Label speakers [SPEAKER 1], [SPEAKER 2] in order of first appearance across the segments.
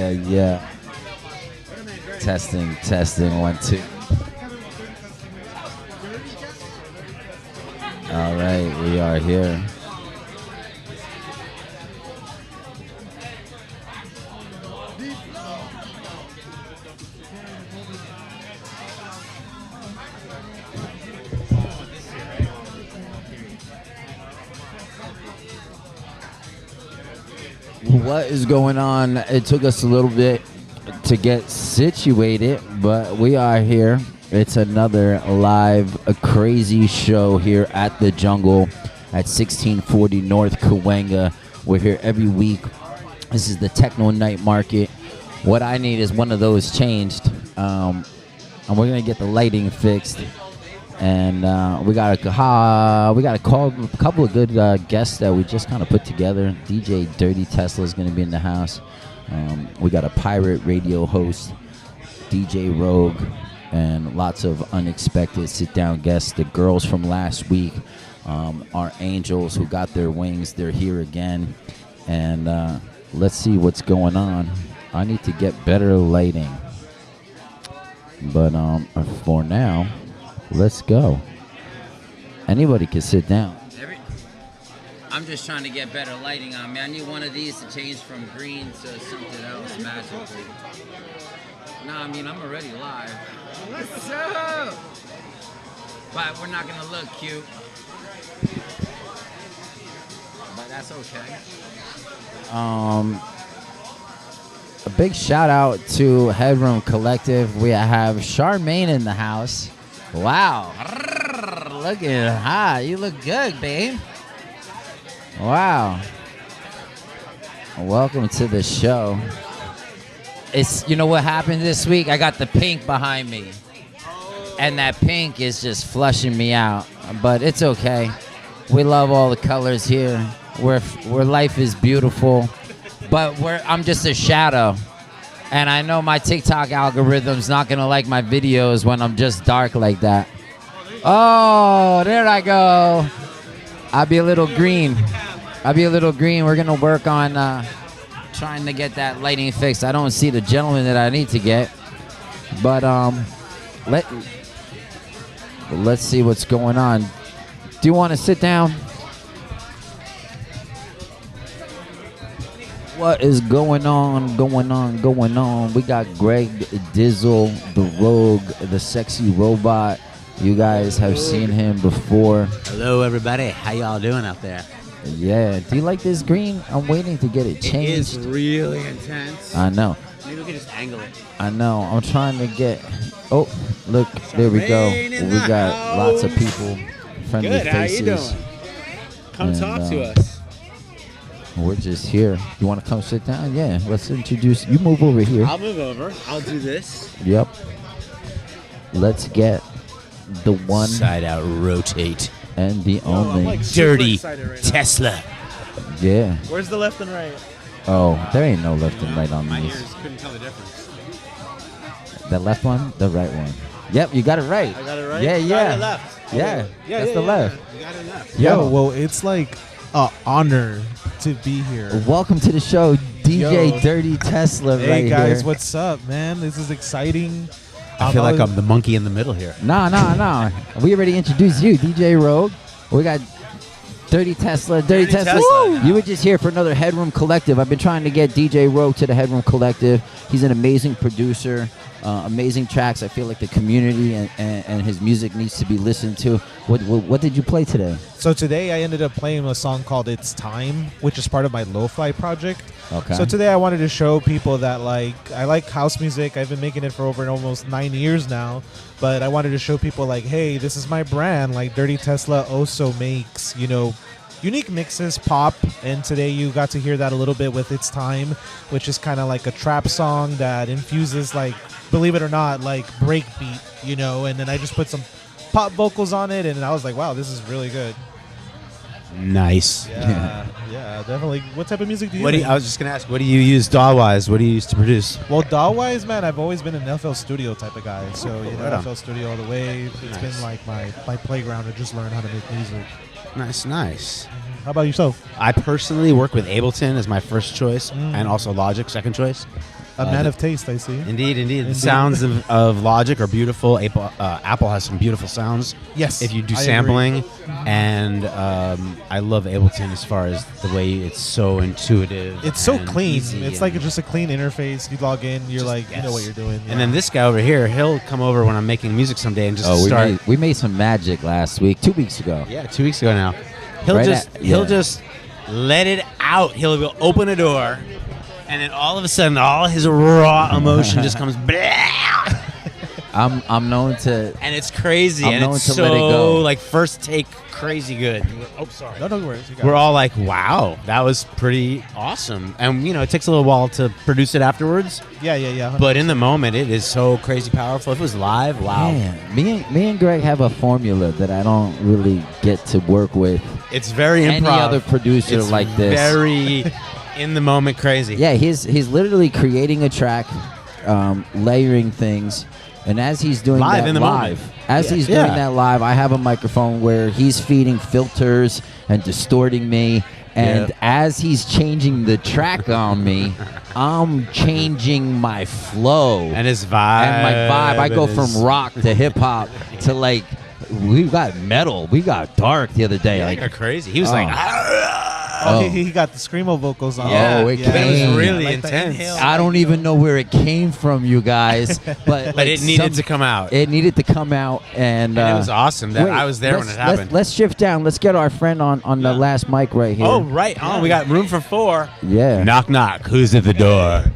[SPEAKER 1] Yeah. Testing, testing, 1, 2. All right, we are here. What is going on? It took us a little bit to get situated, but we are here. It's another live, a crazy show here at the Jungle at 1640 North Cahuenga. We're here every week. This is the Techno Night Market. What I need is one of those changed, and we're gonna get the lighting fixed. And we got a couple of good guests that we just kind of put together. DJ Dirty Tesla is going to be in the house. We got a pirate radio host, DJ Rogue, and lots of unexpected sit-down guests. The girls from last week, our angels who got their wings, they're here again. And let's see what's going on. I need to get better lighting. But for now, let's go. Anybody can sit down.
[SPEAKER 2] I'm just trying to get better lighting on me. I need one of these to change from green to something else magically. Nah, I mean, I'm already live. What's up? But we're not going to look cute. But that's okay.
[SPEAKER 1] A big shout out to Headroom Collective. We have Charmaine in the house. Wow. Looking hot. You look good, babe. Wow. Welcome to the show. You know what happened this week? I got the pink behind me. And that pink is just flushing me out. But it's okay. We love all the colors here. Where life is beautiful. But I'm just a shadow. And I know my TikTok algorithm's not going to like my videos when I'm just dark like that. Oh, there I go. I'll be a little green. We're going to work on trying to get that lighting fixed. I don't see the gentleman that I need to get. But let's see what's going on. Do you want to sit down? What is going on? We got Greg Dizzle, the Rogue, the Sexxy Robot. You guys have seen him before.
[SPEAKER 3] Hello, everybody. How y'all doing out there?
[SPEAKER 1] Yeah. Do you like this green? I'm waiting to get it changed.
[SPEAKER 3] It is really intense.
[SPEAKER 1] I know.
[SPEAKER 3] Maybe we can just angle it.
[SPEAKER 1] I know. I'm trying to get... Oh, look. There we go. We got lots of people. Friendly
[SPEAKER 3] Good.
[SPEAKER 1] faces.
[SPEAKER 3] How you doing? Come talk to us.
[SPEAKER 1] We're just here. You want to come sit down? Yeah. Let's introduce... You move over here.
[SPEAKER 3] I'll move over. I'll do this.
[SPEAKER 1] Yep. Let's get the one...
[SPEAKER 3] Side out rotate.
[SPEAKER 1] And the only...
[SPEAKER 4] like
[SPEAKER 3] Dirty
[SPEAKER 4] right
[SPEAKER 3] Tesla.
[SPEAKER 1] Yeah.
[SPEAKER 4] Where's the left and right?
[SPEAKER 1] Oh, there ain't no left and right on
[SPEAKER 3] My
[SPEAKER 1] these.
[SPEAKER 3] ears couldn't tell the difference.
[SPEAKER 1] The left one? The right one. Yep, you got it right.
[SPEAKER 4] I got it right?
[SPEAKER 1] Yeah,
[SPEAKER 3] You
[SPEAKER 1] yeah.
[SPEAKER 3] got it left.
[SPEAKER 1] Yeah, that's the left.
[SPEAKER 3] You got it left.
[SPEAKER 4] Yo, well, it's like an honor to be here.
[SPEAKER 1] Welcome to the show, DJ
[SPEAKER 4] Yo.
[SPEAKER 1] Dirty Tesla right
[SPEAKER 4] Hey, guys,
[SPEAKER 1] here.
[SPEAKER 4] what's up, man? This is exciting.
[SPEAKER 3] I feel like I'm the monkey in the middle here.
[SPEAKER 1] No. We already introduced you, DJ Rogue. We got Dirty Tesla. Dirty Tesla.
[SPEAKER 3] Tesla.
[SPEAKER 1] You were just here for another Headroom Collective. I've been trying to get DJ Rogue to the Headroom Collective. He's an amazing producer, amazing tracks. I feel like the community and his music needs to be listened to. What did you play today?
[SPEAKER 4] So today I ended up playing a song called It's Time, which is part of my Lo-Fi project.
[SPEAKER 1] Okay.
[SPEAKER 4] So today I wanted to show people that I like house music. I've been making it for over almost 9 years now. But I wanted to show people hey, this is my brand. Dirty Tesla also makes, unique mixes, pop. And today you got to hear that a little bit with It's Time, which is kind of like a trap song that infuses believe it or not, breakbeat, and then I just put some pop vocals on it, and I was like, wow, this is really good.
[SPEAKER 3] Nice.
[SPEAKER 4] Yeah, definitely. What type of music do you make?
[SPEAKER 3] I was just going to ask, what do you use DAW-wise? What do you use to produce?
[SPEAKER 4] Well, DAW-wise, man, I've always been an FL Studio type of guy. So,
[SPEAKER 3] Right on.
[SPEAKER 4] FL Studio all the way. It's been my playground to just learn how to make music.
[SPEAKER 3] Nice.
[SPEAKER 4] How about yourself?
[SPEAKER 3] I personally work with Ableton as my first choice and also Logic second choice.
[SPEAKER 4] A man of taste, I see.
[SPEAKER 3] Indeed. The sounds of Logic are beautiful. Apple has some beautiful sounds.
[SPEAKER 4] Yes,
[SPEAKER 3] if you do
[SPEAKER 4] I
[SPEAKER 3] sampling,
[SPEAKER 4] agree.
[SPEAKER 3] and I love Ableton as far as the way it's so intuitive.
[SPEAKER 4] It's so
[SPEAKER 3] and
[SPEAKER 4] clean.
[SPEAKER 3] easy
[SPEAKER 4] It's
[SPEAKER 3] and
[SPEAKER 4] like just a clean interface. You log in, you're like, you know what you're doing.
[SPEAKER 3] And then this guy over here, he'll come over when I'm making music someday and just start.
[SPEAKER 1] We made some magic last week, 2 weeks ago.
[SPEAKER 3] Yeah, 2 weeks ago now. He'll
[SPEAKER 1] Right
[SPEAKER 3] just let it out. He'll go open a door, and then all of a sudden, all his raw emotion just comes.
[SPEAKER 1] I'm known to,
[SPEAKER 3] and it's crazy,
[SPEAKER 1] I'm
[SPEAKER 3] and
[SPEAKER 1] known
[SPEAKER 3] it's
[SPEAKER 1] to
[SPEAKER 3] so
[SPEAKER 1] let it go.
[SPEAKER 3] like first take crazy good. Oh, sorry.
[SPEAKER 4] No worries.
[SPEAKER 3] We're all like, wow, that was pretty awesome. And, it takes a little while to produce it afterwards.
[SPEAKER 4] Yeah. 100%.
[SPEAKER 3] But in the moment, it is so crazy powerful. If it was live, wow.
[SPEAKER 1] Man, me and Greg have a formula that I don't really get to work with
[SPEAKER 3] It's very improv.
[SPEAKER 1] any other producer
[SPEAKER 3] It's
[SPEAKER 1] like this.
[SPEAKER 3] very in the moment crazy.
[SPEAKER 1] Yeah, he's literally creating a track, layering things, and as he's doing
[SPEAKER 3] Live
[SPEAKER 1] that
[SPEAKER 3] in the
[SPEAKER 1] live,
[SPEAKER 3] moment.
[SPEAKER 1] as he's doing that live, I have a microphone where he's feeding filters and distorting me, and as he's changing the track on me, I'm changing my flow
[SPEAKER 3] And his vibe.
[SPEAKER 1] and my vibe. I go
[SPEAKER 3] and his-
[SPEAKER 1] from rock to hip hop to like we got metal, we got dark the other day.
[SPEAKER 3] Yeah,
[SPEAKER 1] Like
[SPEAKER 3] they're crazy. He was like,
[SPEAKER 4] Oh, he got the screamo vocals on.
[SPEAKER 3] Yeah,
[SPEAKER 1] it
[SPEAKER 3] but it was
[SPEAKER 1] came.
[SPEAKER 3] really
[SPEAKER 4] Like the
[SPEAKER 3] intense.
[SPEAKER 4] inhale.
[SPEAKER 1] I don't even know where it came from, you guys, but
[SPEAKER 3] But
[SPEAKER 1] like
[SPEAKER 3] it needed to come out.
[SPEAKER 1] It needed to come out, and
[SPEAKER 3] And it was awesome that
[SPEAKER 1] wait,
[SPEAKER 3] I was there when it happened.
[SPEAKER 1] Let's shift down. Let's get our friend on the last mic right here.
[SPEAKER 3] Oh, right on. We got room for 4.
[SPEAKER 1] yeah.
[SPEAKER 3] Knock, knock. Who's at the door?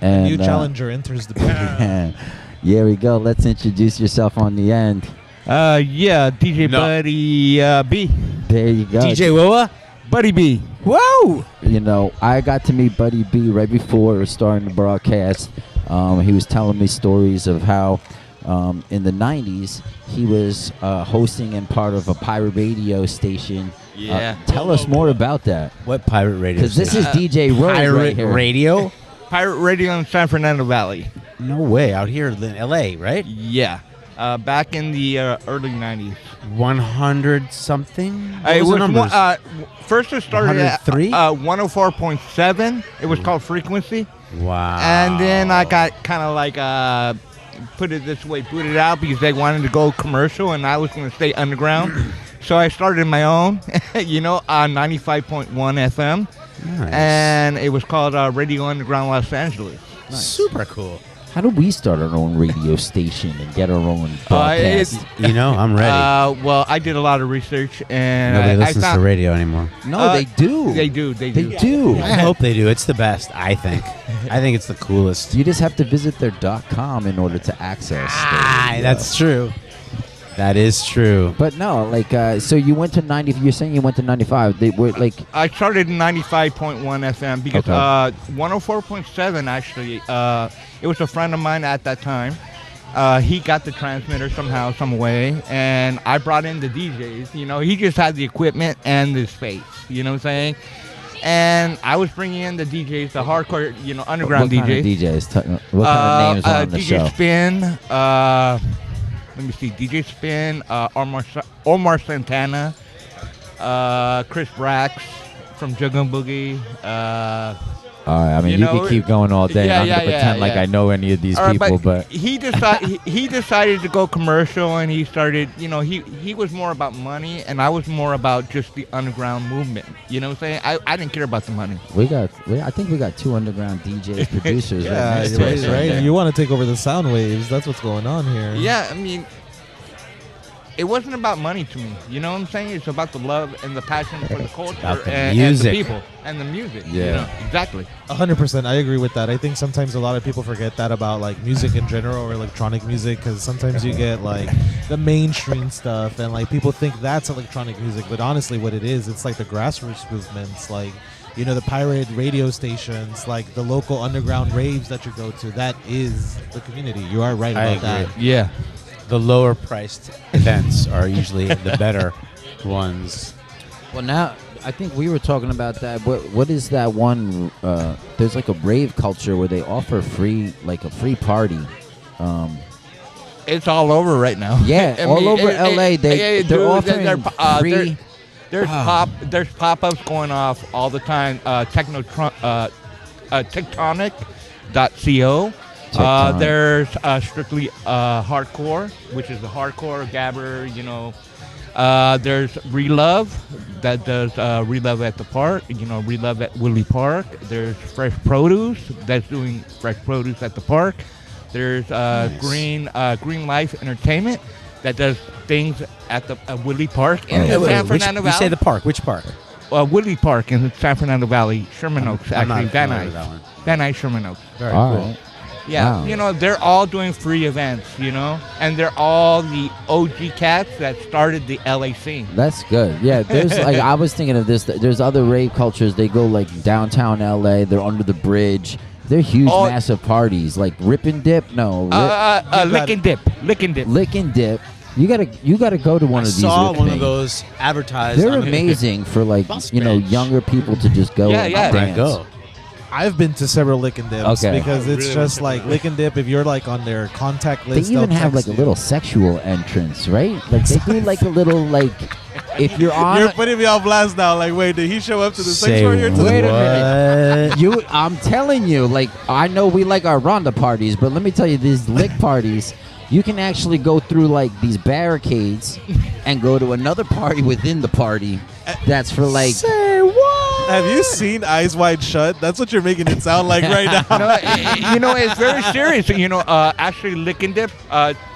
[SPEAKER 1] And
[SPEAKER 4] New challenger enters the building.
[SPEAKER 1] here we go. Let's introduce yourself on the end.
[SPEAKER 5] Yeah, DJ
[SPEAKER 3] No.
[SPEAKER 5] Buddy B.
[SPEAKER 1] There you go.
[SPEAKER 3] DJ Woa?
[SPEAKER 5] Buddy B.
[SPEAKER 3] Whoa!
[SPEAKER 1] I got to meet Buddy B right before we were starting the broadcast. He was telling me stories of how in the 90s he was hosting and part of a pirate radio station.
[SPEAKER 5] Yeah.
[SPEAKER 1] Tell us more about that.
[SPEAKER 3] What pirate radio?
[SPEAKER 1] Because this is DJ Rose
[SPEAKER 3] pirate
[SPEAKER 1] right here.
[SPEAKER 3] radio?
[SPEAKER 5] Pirate Radio in San Fernando Valley.
[SPEAKER 3] No way. Out here in L.A., right?
[SPEAKER 5] Yeah. Back in the early 90s.
[SPEAKER 3] 100 something? What
[SPEAKER 5] It
[SPEAKER 3] was the
[SPEAKER 5] was
[SPEAKER 3] numbers?
[SPEAKER 5] first it started at
[SPEAKER 3] 103?
[SPEAKER 5] 104.7. It was called Frequency.
[SPEAKER 3] Wow.
[SPEAKER 5] And then I got kind of like, put it this way, booted out because they wanted to go commercial and I was going to stay underground. So I started my own, on 95.1 FM.
[SPEAKER 3] Nice.
[SPEAKER 5] And it was called Radio Underground Los Angeles.
[SPEAKER 3] Super cool.
[SPEAKER 1] How do we start our own radio station and get our own broadcast?
[SPEAKER 3] I'm ready.
[SPEAKER 5] Well, I did a lot of research, and
[SPEAKER 3] Nobody
[SPEAKER 5] I
[SPEAKER 3] listens
[SPEAKER 5] found
[SPEAKER 3] to radio anymore.
[SPEAKER 1] No, they do.
[SPEAKER 5] They do.
[SPEAKER 1] They do.
[SPEAKER 3] I hope they do. It's the best, I think. I think it's the coolest.
[SPEAKER 1] You just have to visit their .com in order to access.
[SPEAKER 3] That's true. That is true.
[SPEAKER 1] But no, like, so you went to 90. You're saying you went to 95. They were like,
[SPEAKER 5] I started in 95.1 FM because
[SPEAKER 1] Okay.
[SPEAKER 5] 104.7 actually. It was a friend of mine at that time. He got the transmitter somehow, some way, and I brought in the DJs. He just had the equipment and the space. You know what I'm saying? And I was bringing in the DJs, the hardcore, underground
[SPEAKER 1] what kind
[SPEAKER 5] DJs.
[SPEAKER 1] of DJs? What kind of names are on the
[SPEAKER 5] DJ
[SPEAKER 1] show?
[SPEAKER 5] Spin. Let me see. DJ Spin. Omar Santana. Chris Brax from Juggin' Boogie.
[SPEAKER 1] All right, I mean, you could keep going all day.
[SPEAKER 5] Yeah,
[SPEAKER 1] I'm
[SPEAKER 5] yeah,
[SPEAKER 1] gonna pretend like
[SPEAKER 5] yeah.
[SPEAKER 1] I know any of these
[SPEAKER 5] All right,
[SPEAKER 1] people, but
[SPEAKER 5] he decided to go commercial, and he started. He was more about money, and I was more about just the underground movement. You know what I'm saying? I didn't care about the money.
[SPEAKER 1] I think we got 2 underground DJs producers.
[SPEAKER 4] Yeah,
[SPEAKER 1] right next to
[SPEAKER 4] right,
[SPEAKER 1] us
[SPEAKER 4] right. You want to take over the sound waves. That's what's going on here.
[SPEAKER 5] Yeah, I mean, it wasn't about money to me. You know what I'm saying? It's about the love and the passion for the culture
[SPEAKER 3] about the
[SPEAKER 5] and the
[SPEAKER 3] music.
[SPEAKER 5] people and the music.
[SPEAKER 1] Yeah.
[SPEAKER 5] Exactly.
[SPEAKER 4] 100%. I agree with that. I think sometimes a lot of people forget that about like music in general or electronic music, because sometimes you get like the mainstream stuff and like people think that's electronic music, but honestly what it is, it's like the grassroots movements, like the pirate radio stations, like the local underground raves that you go to. That is the community. You are right about that.
[SPEAKER 5] Yeah.
[SPEAKER 3] The lower priced events are usually the better ones.
[SPEAKER 1] Well, now I think we were talking about that. What is that one? There's like a rave culture where they offer free, like a free party.
[SPEAKER 5] It's all over right now.
[SPEAKER 1] Yeah, all over LA. They're offering free.
[SPEAKER 5] There's pop-ups going off all the time. Tectonic Tectonic.co.
[SPEAKER 1] Tectonic.
[SPEAKER 5] There's strictly hardcore, which is the hardcore gabber, there's Relove that does Relove at the park, Relove at Willie Park. There's Fresh Produce that's doing Fresh Produce at the park. There's Green Life Entertainment that does things at the Willie Park in the San Fernando Valley.
[SPEAKER 3] You say the park. Which park?
[SPEAKER 5] Willie Park in the San Fernando Valley, Sherman Oaks,
[SPEAKER 3] I'm
[SPEAKER 5] actually,
[SPEAKER 3] not
[SPEAKER 5] Van
[SPEAKER 3] familiar with that
[SPEAKER 5] Nuys.
[SPEAKER 3] one.
[SPEAKER 5] Van Nuys, Sherman Oaks.
[SPEAKER 3] Very
[SPEAKER 1] All
[SPEAKER 3] cool.
[SPEAKER 1] right.
[SPEAKER 5] Yeah,
[SPEAKER 1] Wow.
[SPEAKER 5] they're all doing free events, and they're all the OG cats that started the LA scene.
[SPEAKER 1] That's good. Yeah, there's like I was thinking of this. There's other rave cultures. They go like downtown LA. They're under the bridge. They're huge, massive parties. Like Rip and Dip. No,
[SPEAKER 5] Lick and Dip.
[SPEAKER 1] Lick and Dip. You gotta go to one of these.
[SPEAKER 3] I saw
[SPEAKER 1] Rick
[SPEAKER 3] one
[SPEAKER 1] things.
[SPEAKER 3] of those advertised.
[SPEAKER 1] They're
[SPEAKER 3] on the
[SPEAKER 1] amazing for like
[SPEAKER 3] bus bench.
[SPEAKER 1] younger people to just go. and
[SPEAKER 5] Yeah.
[SPEAKER 1] dance.
[SPEAKER 3] Go.
[SPEAKER 4] I've been to several Lick and Dips
[SPEAKER 1] Okay.
[SPEAKER 4] because it's
[SPEAKER 3] Really
[SPEAKER 4] just like Lick and Dip. If you're like on their contact
[SPEAKER 1] They
[SPEAKER 4] list,
[SPEAKER 1] even
[SPEAKER 4] they'll
[SPEAKER 1] have like
[SPEAKER 4] text
[SPEAKER 1] a
[SPEAKER 4] you.
[SPEAKER 1] little sexual entrance, right? Like they do like a little like if you're on.
[SPEAKER 4] You're putting me on blast now. Like, wait, did he show up to the
[SPEAKER 3] Say
[SPEAKER 4] sex party or to
[SPEAKER 1] Wait
[SPEAKER 4] the
[SPEAKER 1] a minute. I'm telling you, like I know we like our Ronda parties, but let me tell you, these lick parties, you can actually go through like these barricades and go to another party within the party. That's for like.
[SPEAKER 4] Say what? Have you seen Eyes Wide Shut? That's what you're making it sound like right now.
[SPEAKER 5] It's very serious. Actually, Lick and Dip,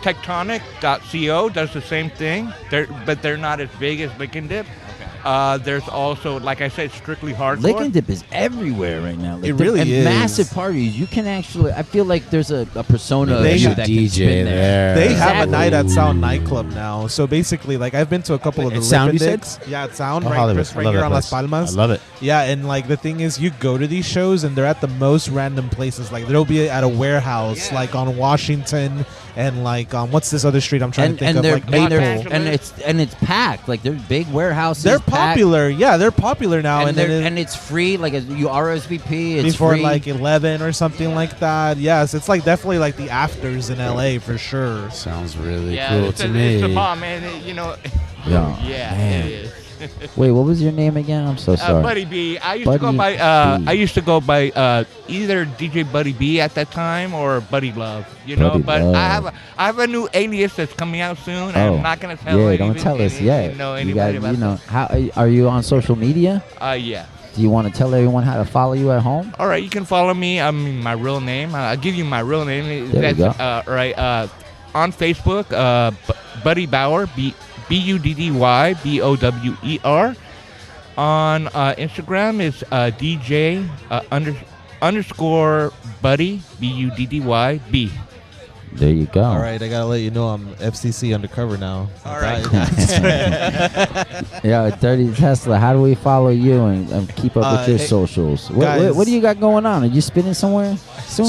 [SPEAKER 5] Tectonic.co does the same thing. But they're not as big as Lick and Dip. There's also, like I said, strictly hardcore.
[SPEAKER 1] Lick and Dip is everywhere right now. Like,
[SPEAKER 4] It really
[SPEAKER 1] and
[SPEAKER 4] is.
[SPEAKER 1] Massive parties. You can actually. I feel like there's a persona of
[SPEAKER 4] They
[SPEAKER 1] you
[SPEAKER 4] have
[SPEAKER 1] that
[SPEAKER 3] DJ
[SPEAKER 1] can spin there.
[SPEAKER 4] They have a
[SPEAKER 1] Exactly.
[SPEAKER 4] night at Sound nightclub now. So basically, like I've been to a couple of the
[SPEAKER 3] It's Sound,
[SPEAKER 4] Lick
[SPEAKER 3] you
[SPEAKER 4] and
[SPEAKER 3] said?
[SPEAKER 4] Dips. Yeah, it's Sound
[SPEAKER 3] Oh,
[SPEAKER 4] right,
[SPEAKER 3] Hollywood.
[SPEAKER 4] just
[SPEAKER 3] I
[SPEAKER 4] right
[SPEAKER 3] love
[SPEAKER 4] here
[SPEAKER 3] that
[SPEAKER 4] on Las
[SPEAKER 3] place.
[SPEAKER 4] Palmas.
[SPEAKER 3] I love it.
[SPEAKER 4] Yeah, and like the thing is, you go to these shows and they're at the most random places. Like they'll be at a warehouse, like on Washington, and like what's this other street I'm trying to think of?
[SPEAKER 1] they're,
[SPEAKER 4] Like
[SPEAKER 1] and, they're,
[SPEAKER 4] Maple.
[SPEAKER 1] and it's packed. Like there's big warehouses.
[SPEAKER 4] They're
[SPEAKER 1] packed.
[SPEAKER 4] popular. Yeah, they're popular now.
[SPEAKER 1] And,
[SPEAKER 4] then
[SPEAKER 1] it's free. Like you RSVP. It's
[SPEAKER 4] before
[SPEAKER 1] free.
[SPEAKER 4] like 11 or something like that. Yes, it's like definitely like the afters in LA for sure.
[SPEAKER 3] Sounds really
[SPEAKER 5] Yeah,
[SPEAKER 3] cool
[SPEAKER 5] it's
[SPEAKER 3] to
[SPEAKER 5] a,
[SPEAKER 3] me.
[SPEAKER 5] It's a bomb, man.
[SPEAKER 1] Yeah.
[SPEAKER 5] Yeah,
[SPEAKER 1] Man.
[SPEAKER 5] it is.
[SPEAKER 1] Wait, what was your name again? I'm so sorry.
[SPEAKER 5] Buddy B. I used
[SPEAKER 1] Buddy
[SPEAKER 5] to go by either DJ Buddy B at that time or Buddy Love.
[SPEAKER 1] Buddy
[SPEAKER 5] but
[SPEAKER 1] Love.
[SPEAKER 5] I have a new alias that's coming out soon.
[SPEAKER 1] Oh.
[SPEAKER 5] I'm not gonna tell.
[SPEAKER 1] Yeah,
[SPEAKER 5] anybody,
[SPEAKER 1] don't tell us yet.
[SPEAKER 5] Know
[SPEAKER 1] You
[SPEAKER 5] anybody
[SPEAKER 1] got,
[SPEAKER 5] about
[SPEAKER 1] how are you on social media?
[SPEAKER 5] that. Yeah.
[SPEAKER 1] Do you want to tell everyone how to follow you at home?
[SPEAKER 5] All right, you can follow me. I mean, my real name. I'll give you my real name.
[SPEAKER 1] There we go.
[SPEAKER 5] On Facebook, Buddy Bauer, BUDDYBOWER. On Instagram is DJ underscore Buddy BUDDYB.
[SPEAKER 1] There you go.
[SPEAKER 4] All right, I gotta let you know I'm FCC undercover now.
[SPEAKER 5] All right.
[SPEAKER 1] Yeah, Dirty Tesla. How do we follow you and keep up with your
[SPEAKER 4] hey,
[SPEAKER 1] socials?
[SPEAKER 4] guys.
[SPEAKER 1] What do you got going on? Are you spinning somewhere soon?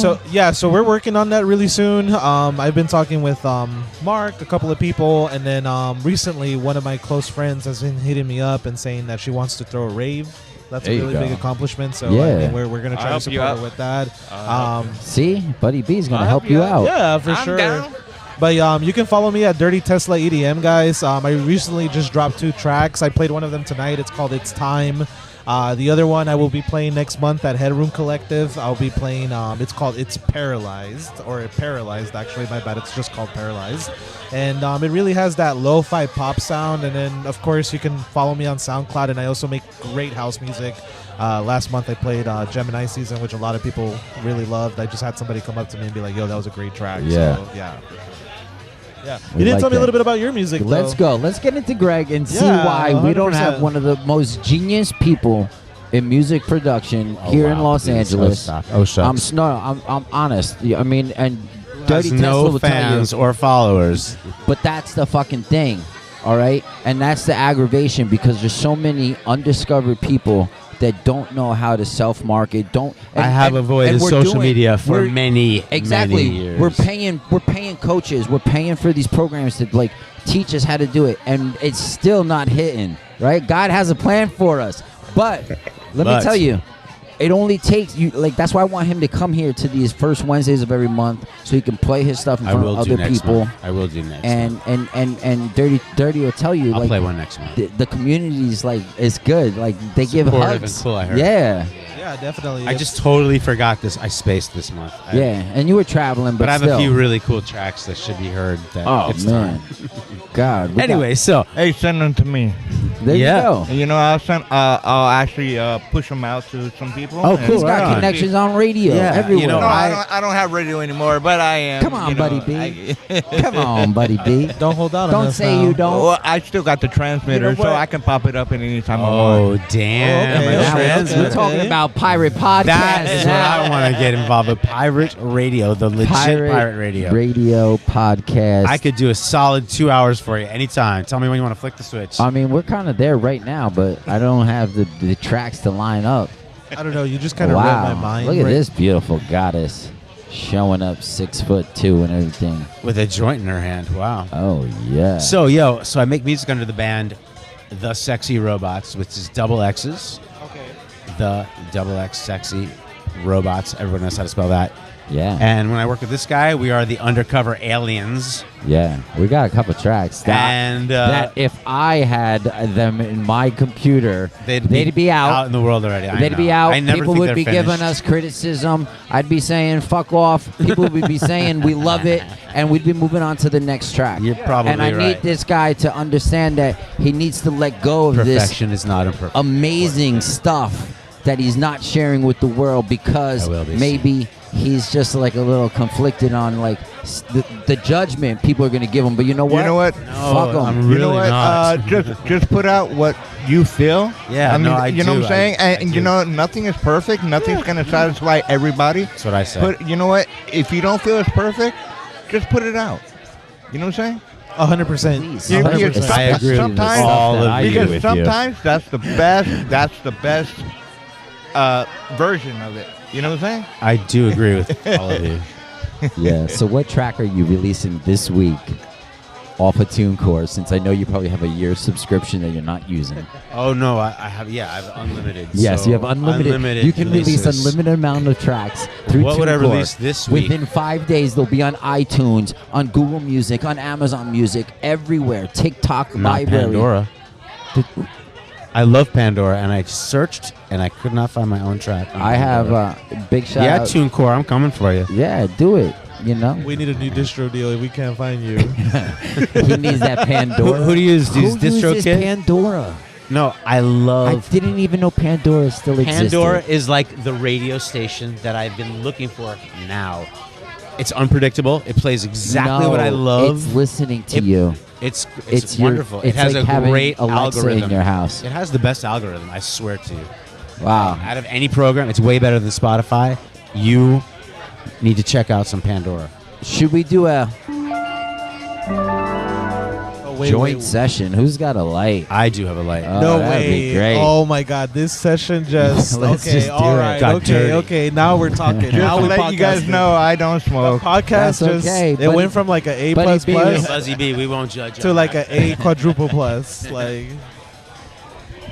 [SPEAKER 4] So we're working on that really soon. I've been talking with Mark, a couple of people, and then recently one of my close friends has been hitting me up and saying that she wants to throw a rave. That's
[SPEAKER 1] There
[SPEAKER 4] a
[SPEAKER 1] you
[SPEAKER 4] really
[SPEAKER 1] go.
[SPEAKER 4] big accomplishment. So
[SPEAKER 1] Yeah.
[SPEAKER 4] I mean, we're gonna try
[SPEAKER 5] I'll
[SPEAKER 4] to
[SPEAKER 5] help you
[SPEAKER 4] support her
[SPEAKER 5] out.
[SPEAKER 4] with that.
[SPEAKER 1] See, Buddy B is gonna
[SPEAKER 5] I'll
[SPEAKER 1] help
[SPEAKER 5] help
[SPEAKER 1] you
[SPEAKER 5] you
[SPEAKER 1] out.
[SPEAKER 4] Yeah, for
[SPEAKER 5] I'm
[SPEAKER 4] sure.
[SPEAKER 5] down.
[SPEAKER 4] But you can follow me at Dirty Tesla EDM, guys. I recently just dropped 2 tracks. I played one of them tonight. It's called It's Time. The other one I will be playing next month at Headroom Collective. I'll be playing, it's called It's Paralyzed, or Paralyzed, actually, my bad. It's just called Paralyzed. And it really has that lo-fi pop sound. And then, of course, you can follow me on SoundCloud, and I also make great house music. Last month I played Gemini Season, which a lot of people really loved. I just had somebody come up to me and be like, yo, that was a great track.
[SPEAKER 1] Yeah.
[SPEAKER 4] So, yeah. Yeah.
[SPEAKER 1] We
[SPEAKER 4] You didn't
[SPEAKER 1] like
[SPEAKER 4] tell me a
[SPEAKER 1] that.
[SPEAKER 4] little bit about your music,
[SPEAKER 1] Let's
[SPEAKER 4] though.
[SPEAKER 1] go. Let's get into Greg and see
[SPEAKER 4] Yeah,
[SPEAKER 1] why we don't
[SPEAKER 4] 100%.
[SPEAKER 1] have one of the most genius people in music production here in Los Angeles.
[SPEAKER 3] Oh, shucks.
[SPEAKER 1] I'm honest. I mean, and Dirty
[SPEAKER 3] Has
[SPEAKER 1] Tesla
[SPEAKER 3] no
[SPEAKER 1] will tell you.
[SPEAKER 3] fans or followers.
[SPEAKER 1] But that's the fucking thing, all right? And that's the aggravation because there's so many undiscovered people that don't know how to self-market.
[SPEAKER 3] I have avoided
[SPEAKER 1] and we're
[SPEAKER 3] social
[SPEAKER 1] doing-
[SPEAKER 3] media for
[SPEAKER 1] we're-
[SPEAKER 3] many
[SPEAKER 1] Exactly.
[SPEAKER 3] years.
[SPEAKER 1] We're paying coaches. We're paying for these programs to like teach us how to do it, and it's still not hitting. Right? God has a plan for us, but let me
[SPEAKER 3] But-
[SPEAKER 1] tell you, it only takes you like that's why I want him to come here to these first Wednesdays of every month so he can play his stuff in
[SPEAKER 3] I
[SPEAKER 1] front
[SPEAKER 3] will
[SPEAKER 1] of
[SPEAKER 3] do
[SPEAKER 1] other
[SPEAKER 3] next
[SPEAKER 1] people.
[SPEAKER 3] month. I will do next
[SPEAKER 1] And
[SPEAKER 3] month.
[SPEAKER 1] and Dirty will tell you
[SPEAKER 3] I'll
[SPEAKER 1] like
[SPEAKER 3] play one next month.
[SPEAKER 1] the community's like it's good. Like they give
[SPEAKER 3] Supportive
[SPEAKER 1] hugs.
[SPEAKER 3] and cool, I heard.
[SPEAKER 1] Yeah.
[SPEAKER 4] Yeah, definitely.
[SPEAKER 3] I just totally forgot this. I spaced this month.
[SPEAKER 1] Yeah. And you were traveling, but
[SPEAKER 3] I have
[SPEAKER 1] still.
[SPEAKER 3] a few really cool tracks that should be heard. That
[SPEAKER 1] Oh
[SPEAKER 3] it's
[SPEAKER 1] man.
[SPEAKER 3] time.
[SPEAKER 1] God. we
[SPEAKER 3] Anyway, so
[SPEAKER 5] Hey, send them to me.
[SPEAKER 1] got- there
[SPEAKER 3] yeah.
[SPEAKER 1] you go.
[SPEAKER 5] And, you know, I'll actually push them out to some people.
[SPEAKER 3] Oh,
[SPEAKER 5] and-
[SPEAKER 3] cool.
[SPEAKER 1] He's got
[SPEAKER 3] right on.
[SPEAKER 1] connections on radio
[SPEAKER 3] Yeah,
[SPEAKER 1] everywhere.
[SPEAKER 3] you know,
[SPEAKER 5] No, I don't have radio anymore, but I am.
[SPEAKER 1] Come on,
[SPEAKER 5] you know,
[SPEAKER 1] Buddy B.
[SPEAKER 5] I-
[SPEAKER 1] Come on, Buddy B.
[SPEAKER 4] don't hold out on
[SPEAKER 1] Don't
[SPEAKER 4] us
[SPEAKER 1] say
[SPEAKER 4] now.
[SPEAKER 1] you don't.
[SPEAKER 5] Well, I still got the transmitter,
[SPEAKER 4] You know
[SPEAKER 5] so
[SPEAKER 4] what?
[SPEAKER 5] I can pop it up at any time I
[SPEAKER 3] Oh,
[SPEAKER 5] want.
[SPEAKER 3] damn.
[SPEAKER 4] Okay,
[SPEAKER 3] a
[SPEAKER 4] okay,
[SPEAKER 1] Now
[SPEAKER 3] transmitter.
[SPEAKER 1] we're talking about pirate podcasts.
[SPEAKER 3] That is what I want to get involved with. Pirate radio, the legit pirate radio.
[SPEAKER 1] Radio podcast.
[SPEAKER 3] I could do a solid 2 hours for you anytime. Tell me when you want to flick the switch.
[SPEAKER 1] I mean, we're kind of there right now, but I don't have the tracks to line up.
[SPEAKER 4] I don't know. You just kind of
[SPEAKER 1] Wow.
[SPEAKER 4] read my mind.
[SPEAKER 1] Look at
[SPEAKER 4] right?
[SPEAKER 1] this beautiful goddess showing up 6'2" and everything.
[SPEAKER 3] With a joint in her hand. Wow.
[SPEAKER 1] Oh, yeah.
[SPEAKER 3] So I make music under the band The Sexxy Robots, which is double X's.
[SPEAKER 4] Okay.
[SPEAKER 3] The double X Sexy Robots. Everyone knows how to spell that.
[SPEAKER 1] yeah.
[SPEAKER 3] And when I work with this guy, we are the undercover aliens.
[SPEAKER 1] Yeah. We got a couple tracks
[SPEAKER 3] And
[SPEAKER 1] that if I had them in my computer, they'd be out.
[SPEAKER 3] in the world already. I
[SPEAKER 1] They'd
[SPEAKER 3] know.
[SPEAKER 1] be out.
[SPEAKER 3] I never
[SPEAKER 1] People
[SPEAKER 3] think
[SPEAKER 1] would
[SPEAKER 3] they're
[SPEAKER 1] be
[SPEAKER 3] finished.
[SPEAKER 1] giving us criticism. I'd be saying "fuck off." People would be saying we love it, and we'd be moving on to the next track.
[SPEAKER 3] You're probably
[SPEAKER 1] And I
[SPEAKER 3] right.
[SPEAKER 1] need this guy to understand that he needs to let go of this
[SPEAKER 3] Perfection is not imperfect.
[SPEAKER 1] amazing stuff that he's not sharing with the world because
[SPEAKER 3] I will be
[SPEAKER 1] maybe he's just like a little conflicted on like the judgment people are going to give him. But you know what?
[SPEAKER 5] You know what?
[SPEAKER 1] Fuck him.
[SPEAKER 3] I'm
[SPEAKER 5] You know
[SPEAKER 3] really
[SPEAKER 5] what?
[SPEAKER 3] not.
[SPEAKER 5] Just put out what you feel.
[SPEAKER 3] Yeah,
[SPEAKER 5] I mean,
[SPEAKER 3] no, I
[SPEAKER 5] you know
[SPEAKER 3] do.
[SPEAKER 5] what I'm saying?
[SPEAKER 3] I
[SPEAKER 5] And
[SPEAKER 3] do.
[SPEAKER 5] you know, nothing is perfect. Nothing's gonna satisfy everybody.
[SPEAKER 3] That's what I said.
[SPEAKER 5] But you know what? If you don't feel it's perfect, just put it out. You know what I'm saying?
[SPEAKER 4] 100%.
[SPEAKER 1] Please.
[SPEAKER 5] You-
[SPEAKER 4] 100%.
[SPEAKER 3] I agree with
[SPEAKER 5] Sometimes-
[SPEAKER 3] all of
[SPEAKER 1] I
[SPEAKER 3] you.
[SPEAKER 1] agree
[SPEAKER 5] Because
[SPEAKER 1] with you.
[SPEAKER 5] sometimes that's the best. That's the best version of it. You know what I'm saying?
[SPEAKER 3] I do agree with all of you.
[SPEAKER 1] Yeah. So what track are you releasing this week off of TuneCore? Since I know you probably have a year's subscription that you're not using.
[SPEAKER 3] Oh no, I have. Yeah, I have unlimited.
[SPEAKER 1] Yes,
[SPEAKER 3] so
[SPEAKER 1] you have unlimited. You can release
[SPEAKER 3] releases.
[SPEAKER 1] unlimited amount of tracks through
[SPEAKER 3] What would I
[SPEAKER 1] TuneCore.
[SPEAKER 3] release this week?
[SPEAKER 1] Within 5 days, they'll be on iTunes, on Google Music, on Amazon Music, everywhere. TikTok
[SPEAKER 3] Not
[SPEAKER 1] library.
[SPEAKER 3] Pandora. I love Pandora, and I searched and I could not find my own track. on
[SPEAKER 1] I have
[SPEAKER 3] Pandora.
[SPEAKER 1] big shout
[SPEAKER 3] Yeah,
[SPEAKER 1] out.
[SPEAKER 3] TuneCore, I'm coming for you.
[SPEAKER 1] Yeah, do it. You know,
[SPEAKER 4] We need a new distro deal if we can't find you.
[SPEAKER 1] he needs that Pandora.
[SPEAKER 3] Who do you use? Do you
[SPEAKER 1] Who
[SPEAKER 3] use
[SPEAKER 1] uses
[SPEAKER 3] DistroKid?
[SPEAKER 1] Pandora?
[SPEAKER 3] No, I
[SPEAKER 1] I
[SPEAKER 3] love
[SPEAKER 1] didn't even know Pandora still existed.
[SPEAKER 3] Pandora is like the radio station that I've been looking for now. It's unpredictable. It plays exactly what I
[SPEAKER 1] No,
[SPEAKER 3] love.
[SPEAKER 1] It's listening to
[SPEAKER 3] It-
[SPEAKER 1] you.
[SPEAKER 3] It's
[SPEAKER 1] It's
[SPEAKER 3] wonderful.
[SPEAKER 1] It's
[SPEAKER 3] it has
[SPEAKER 1] like
[SPEAKER 3] a
[SPEAKER 1] having
[SPEAKER 3] great
[SPEAKER 1] Alexa
[SPEAKER 3] algorithm
[SPEAKER 1] in your house.
[SPEAKER 3] It has the best algorithm, I swear to you.
[SPEAKER 1] Wow.
[SPEAKER 3] Out of any program, it's way better than Spotify. You need to check out some Pandora.
[SPEAKER 1] Should we do a
[SPEAKER 4] Oh, wait,
[SPEAKER 1] joint
[SPEAKER 4] wait.
[SPEAKER 1] session? Who's got a light?
[SPEAKER 3] I do have a light.
[SPEAKER 4] No
[SPEAKER 1] that'd
[SPEAKER 4] way.
[SPEAKER 1] be great.
[SPEAKER 4] Oh my God, this session just
[SPEAKER 1] Let's
[SPEAKER 4] okay.
[SPEAKER 1] just do
[SPEAKER 4] all
[SPEAKER 1] it.
[SPEAKER 4] right.
[SPEAKER 3] Got
[SPEAKER 4] Okay.
[SPEAKER 3] dirty.
[SPEAKER 4] Okay. Now we're talking.
[SPEAKER 5] Just
[SPEAKER 4] now
[SPEAKER 5] to
[SPEAKER 4] we
[SPEAKER 5] let you guys
[SPEAKER 4] podcasting.
[SPEAKER 5] know, I don't
[SPEAKER 4] The
[SPEAKER 5] smoke.
[SPEAKER 4] podcast
[SPEAKER 1] That's
[SPEAKER 4] just
[SPEAKER 1] okay,
[SPEAKER 4] it
[SPEAKER 1] buddy.
[SPEAKER 4] went from like an A
[SPEAKER 1] Buddy
[SPEAKER 4] plus
[SPEAKER 1] B
[SPEAKER 3] Yo,
[SPEAKER 1] was-
[SPEAKER 4] plus
[SPEAKER 3] Buzzy B, we won't judge you
[SPEAKER 4] to
[SPEAKER 3] on
[SPEAKER 4] like
[SPEAKER 3] that.
[SPEAKER 4] an A quadruple plus. Like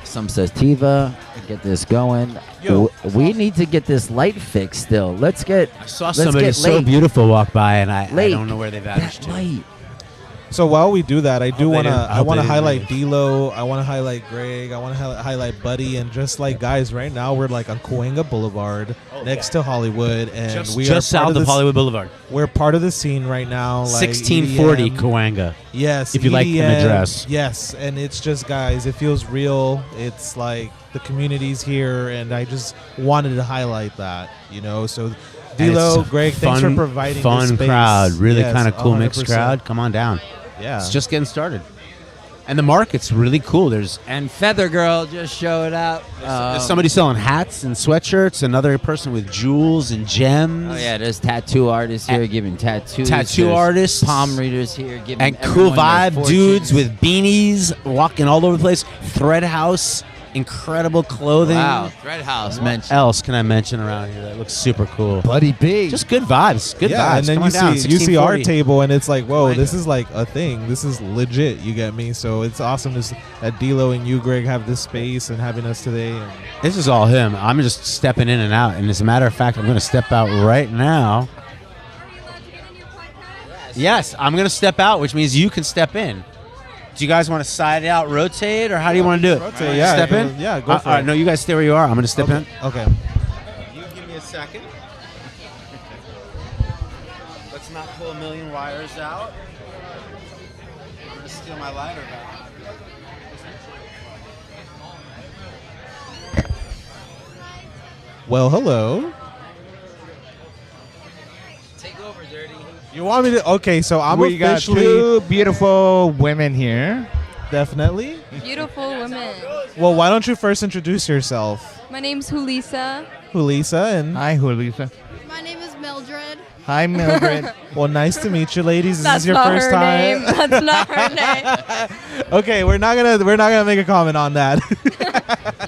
[SPEAKER 1] Some sativa. Get this going.
[SPEAKER 4] Yo.
[SPEAKER 1] We need to get this light fixed still. Let's get
[SPEAKER 3] I saw
[SPEAKER 1] let's
[SPEAKER 3] somebody
[SPEAKER 1] get
[SPEAKER 3] so
[SPEAKER 1] late.
[SPEAKER 3] beautiful walk by, and I
[SPEAKER 1] Late.
[SPEAKER 3] don't know where they vanished
[SPEAKER 1] that
[SPEAKER 3] to.
[SPEAKER 1] light.
[SPEAKER 4] so, while we do that, I do
[SPEAKER 3] hope they
[SPEAKER 4] want to.
[SPEAKER 3] didn't- I
[SPEAKER 4] I
[SPEAKER 3] hope
[SPEAKER 4] want to
[SPEAKER 3] they didn't
[SPEAKER 4] highlight
[SPEAKER 3] leave.
[SPEAKER 4] D.Lo. I want to highlight Greg. I want to highlight Buddy. And just like guys, right now we're like on Cahuenga Boulevard, next to Hollywood, and we
[SPEAKER 3] just
[SPEAKER 4] are part
[SPEAKER 3] south of
[SPEAKER 4] this-
[SPEAKER 3] Hollywood Boulevard.
[SPEAKER 4] We're part of the scene right now. Like
[SPEAKER 3] 1640
[SPEAKER 4] EDM.
[SPEAKER 3] Cahuenga.
[SPEAKER 4] Yes,
[SPEAKER 3] If you like an
[SPEAKER 4] EDM,
[SPEAKER 3] address.
[SPEAKER 4] Yes, and it's just guys, it feels real. It's like the community's here, and I just wanted to highlight that, you know. So,
[SPEAKER 3] And
[SPEAKER 4] D.Lo,
[SPEAKER 3] it's
[SPEAKER 4] Greg, thanks for providing
[SPEAKER 3] fun
[SPEAKER 4] this space.
[SPEAKER 3] crowd, really
[SPEAKER 4] Yes,
[SPEAKER 3] kind of cool mixed
[SPEAKER 4] 100%.
[SPEAKER 3] crowd. Come on down.
[SPEAKER 4] Yeah,
[SPEAKER 3] It's just getting started, and the market's really cool. There's
[SPEAKER 1] And Feather Girl just showed up.
[SPEAKER 3] there's somebody selling hats and sweatshirts. Another person with jewels and gems.
[SPEAKER 1] Oh yeah, there's tattoo artists here giving tattoos.
[SPEAKER 3] Tattoo
[SPEAKER 1] There's
[SPEAKER 3] artists.
[SPEAKER 1] palm readers here giving
[SPEAKER 3] And cool
[SPEAKER 1] everyone their
[SPEAKER 3] vibe
[SPEAKER 1] fortunes.
[SPEAKER 3] dudes with beanies walking all over the place. Thread House incredible clothing.
[SPEAKER 2] Wow, Thread House
[SPEAKER 3] What
[SPEAKER 2] mentioned.
[SPEAKER 3] else can I mention around here that looks super cool?
[SPEAKER 1] Buddy B.
[SPEAKER 3] Just good vibes. Good
[SPEAKER 4] yeah,
[SPEAKER 3] vibes.
[SPEAKER 4] and then
[SPEAKER 3] Come
[SPEAKER 4] you
[SPEAKER 3] on down,
[SPEAKER 4] see our
[SPEAKER 3] 1640.
[SPEAKER 4] table, and it's like, whoa,
[SPEAKER 3] Like
[SPEAKER 4] this
[SPEAKER 3] it.
[SPEAKER 4] is like a thing. This is legit. You get me? So it's awesome that D.Lo and you, Greg, have this space and having us today. And
[SPEAKER 3] This is all him. I'm just stepping in and out. And as a matter of fact, I'm going to step out right now. Yes, I'm going to step out, which means you can step in. Do you guys want to side out, rotate, or how do you want to do it?
[SPEAKER 4] Rotate, yeah,
[SPEAKER 3] Step
[SPEAKER 4] go-
[SPEAKER 3] in?
[SPEAKER 4] yeah, go for
[SPEAKER 3] All right,
[SPEAKER 4] it.
[SPEAKER 3] no, you guys stay where you are. I'm going to step in.
[SPEAKER 4] Okay.
[SPEAKER 3] You give me a second. Let's not pull a million wires out. I'm going to steal my lighter back.
[SPEAKER 4] Well, hello.
[SPEAKER 2] Take over, Dirty.
[SPEAKER 4] You want me to? Okay, so I'm
[SPEAKER 5] we got
[SPEAKER 4] officially
[SPEAKER 5] two beautiful women here.
[SPEAKER 4] definitely.
[SPEAKER 6] Beautiful women.
[SPEAKER 4] Well, why don't you first introduce yourself,
[SPEAKER 6] My name's Hulisa.
[SPEAKER 4] Hulisa? And
[SPEAKER 5] Hi, Julissa.
[SPEAKER 7] My name is Mildred.
[SPEAKER 5] Hi, Mildred.
[SPEAKER 4] well, nice to meet you, ladies. Is
[SPEAKER 6] That's
[SPEAKER 4] this your
[SPEAKER 6] not
[SPEAKER 4] first
[SPEAKER 6] her
[SPEAKER 4] time?
[SPEAKER 6] name. That's not her name.
[SPEAKER 4] Okay, we're not gonna make a comment on that.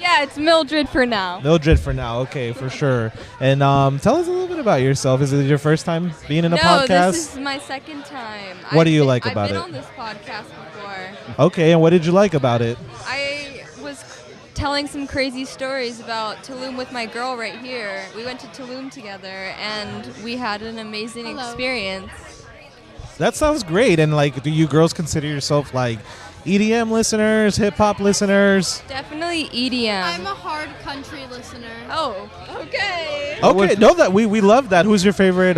[SPEAKER 6] Yeah, it's Mildred for now.
[SPEAKER 4] Mildred for now. Okay, for sure. And tell us a little bit about yourself. Is it your first time being in a
[SPEAKER 6] No,
[SPEAKER 4] podcast?
[SPEAKER 6] this is my second time.
[SPEAKER 4] What do you like
[SPEAKER 6] I've
[SPEAKER 4] about
[SPEAKER 6] been
[SPEAKER 4] it?
[SPEAKER 6] on this podcast before.
[SPEAKER 4] Okay, and what did you like about it?
[SPEAKER 6] I was telling some crazy stories about Tulum with my girl right here. We went to Tulum together, and we had an amazing
[SPEAKER 7] Hello.
[SPEAKER 6] experience.
[SPEAKER 4] That sounds great. And like, do you girls consider yourself like EDM listeners, hip hop listeners?
[SPEAKER 6] Definitely EDM.
[SPEAKER 7] I'm a hard country listener.
[SPEAKER 6] Oh, okay.
[SPEAKER 4] Okay, no, that we love that. Who's your favorite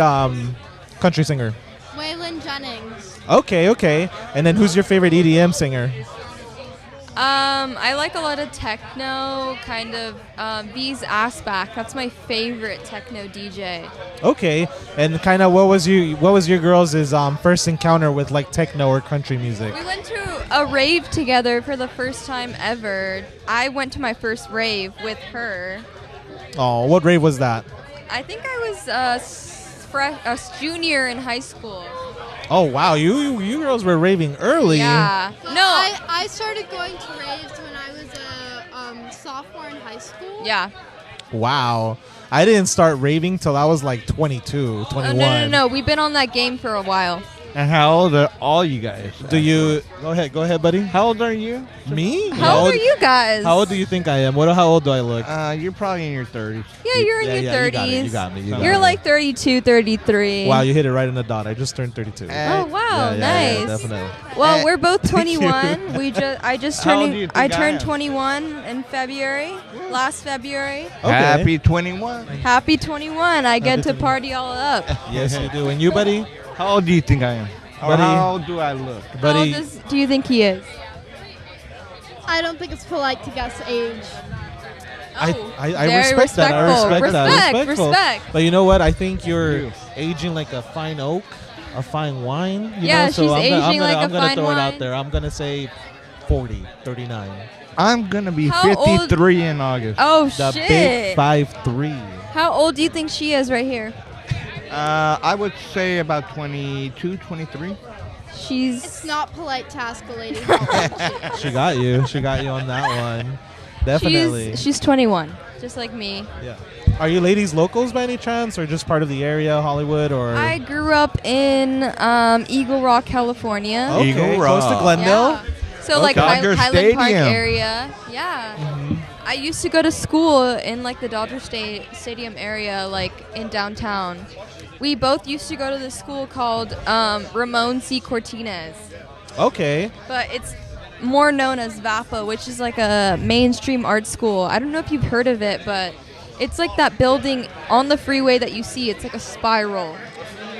[SPEAKER 4] country singer?
[SPEAKER 7] Waylon Jennings.
[SPEAKER 4] Okay. And then who's your favorite EDM singer?
[SPEAKER 6] I like a lot of techno, kind of V's Ass Back. That's my favorite techno DJ.
[SPEAKER 4] Okay, and kind of what was your girls' first encounter with like techno or country music?
[SPEAKER 6] We went to a rave together for the first time ever. I went to my first rave with her.
[SPEAKER 4] Oh, what rave was that?
[SPEAKER 6] I think I was a junior in high school.
[SPEAKER 4] Oh wow, you girls were raving early.
[SPEAKER 6] Yeah. No.
[SPEAKER 7] I started going to raves when I was a sophomore in high school.
[SPEAKER 6] Yeah.
[SPEAKER 4] Wow. I didn't start raving till I was like 22, 21.
[SPEAKER 6] No. We've been on that game for a while.
[SPEAKER 5] And how old are all you guys?
[SPEAKER 4] Do you go ahead, buddy?
[SPEAKER 5] How old are you?
[SPEAKER 4] Me?
[SPEAKER 6] How old are you guys?
[SPEAKER 4] How old do you think I am? How old do I look?
[SPEAKER 5] You're probably in your 30s.
[SPEAKER 6] Yeah, you're in your 30s.
[SPEAKER 4] You got me.
[SPEAKER 6] You're like 32, 33.
[SPEAKER 4] Wow, you hit it right in the dot. I just turned 32.
[SPEAKER 6] Oh wow,
[SPEAKER 4] Yeah,
[SPEAKER 6] nice.
[SPEAKER 4] definitely.
[SPEAKER 6] Well, we're both 21. I just
[SPEAKER 5] How old do you
[SPEAKER 6] turned
[SPEAKER 5] think I
[SPEAKER 6] turned
[SPEAKER 5] am?
[SPEAKER 6] 21 in February. Last February.
[SPEAKER 4] Okay.
[SPEAKER 5] Happy 21.
[SPEAKER 6] Happy 21. I get to
[SPEAKER 4] 21.
[SPEAKER 6] party all up.
[SPEAKER 4] Yes, you do. And you, buddy?
[SPEAKER 5] How old do you think I am? Or
[SPEAKER 4] Buddy.
[SPEAKER 5] how old do I look?
[SPEAKER 6] How old
[SPEAKER 4] Buddy,
[SPEAKER 6] do you think he is?
[SPEAKER 7] I don't think it's polite to guess age.
[SPEAKER 4] I
[SPEAKER 6] very
[SPEAKER 4] respect that. I respect that. Respectful.
[SPEAKER 6] Respect.
[SPEAKER 4] But you know what? I think you're aging like a fine oak, a fine wine. You
[SPEAKER 6] Yeah,
[SPEAKER 4] know? So
[SPEAKER 6] she's
[SPEAKER 4] I'm
[SPEAKER 6] aging like a
[SPEAKER 4] I'm gonna
[SPEAKER 6] fine
[SPEAKER 4] throw it
[SPEAKER 6] wine.
[SPEAKER 4] out there. I'm gonna say 40, 39.
[SPEAKER 5] I'm going to be
[SPEAKER 6] How old-
[SPEAKER 5] 53 in August.
[SPEAKER 6] Oh
[SPEAKER 4] The
[SPEAKER 6] shit.
[SPEAKER 4] big 5'3".
[SPEAKER 6] How old do you think she is right here?
[SPEAKER 5] I would say about 22, 23.
[SPEAKER 6] She's
[SPEAKER 7] It's not polite to ask a lady how old
[SPEAKER 4] She got you. She got you on that one. Definitely.
[SPEAKER 6] She's 21, just like me.
[SPEAKER 4] Yeah. Are you ladies locals by any chance, or just part of the area, Hollywood, or?
[SPEAKER 6] I grew up in Eagle Rock, California.
[SPEAKER 4] Okay,
[SPEAKER 5] Eagle
[SPEAKER 4] close to
[SPEAKER 5] Rock.
[SPEAKER 4] Glendale.
[SPEAKER 6] Yeah. So like
[SPEAKER 5] Dodger
[SPEAKER 6] Highland Park
[SPEAKER 5] Stadium.
[SPEAKER 6] area. Yeah. I used to go to school in like the Dodger Stadium area, like in downtown. We both used to go to this school called Ramon C. Cortines,
[SPEAKER 4] Okay.
[SPEAKER 6] but it's more known as VAPA, which is like a mainstream art school. I don't know if you've heard of it, but it's like that building on the freeway that you see. It's like a spiral.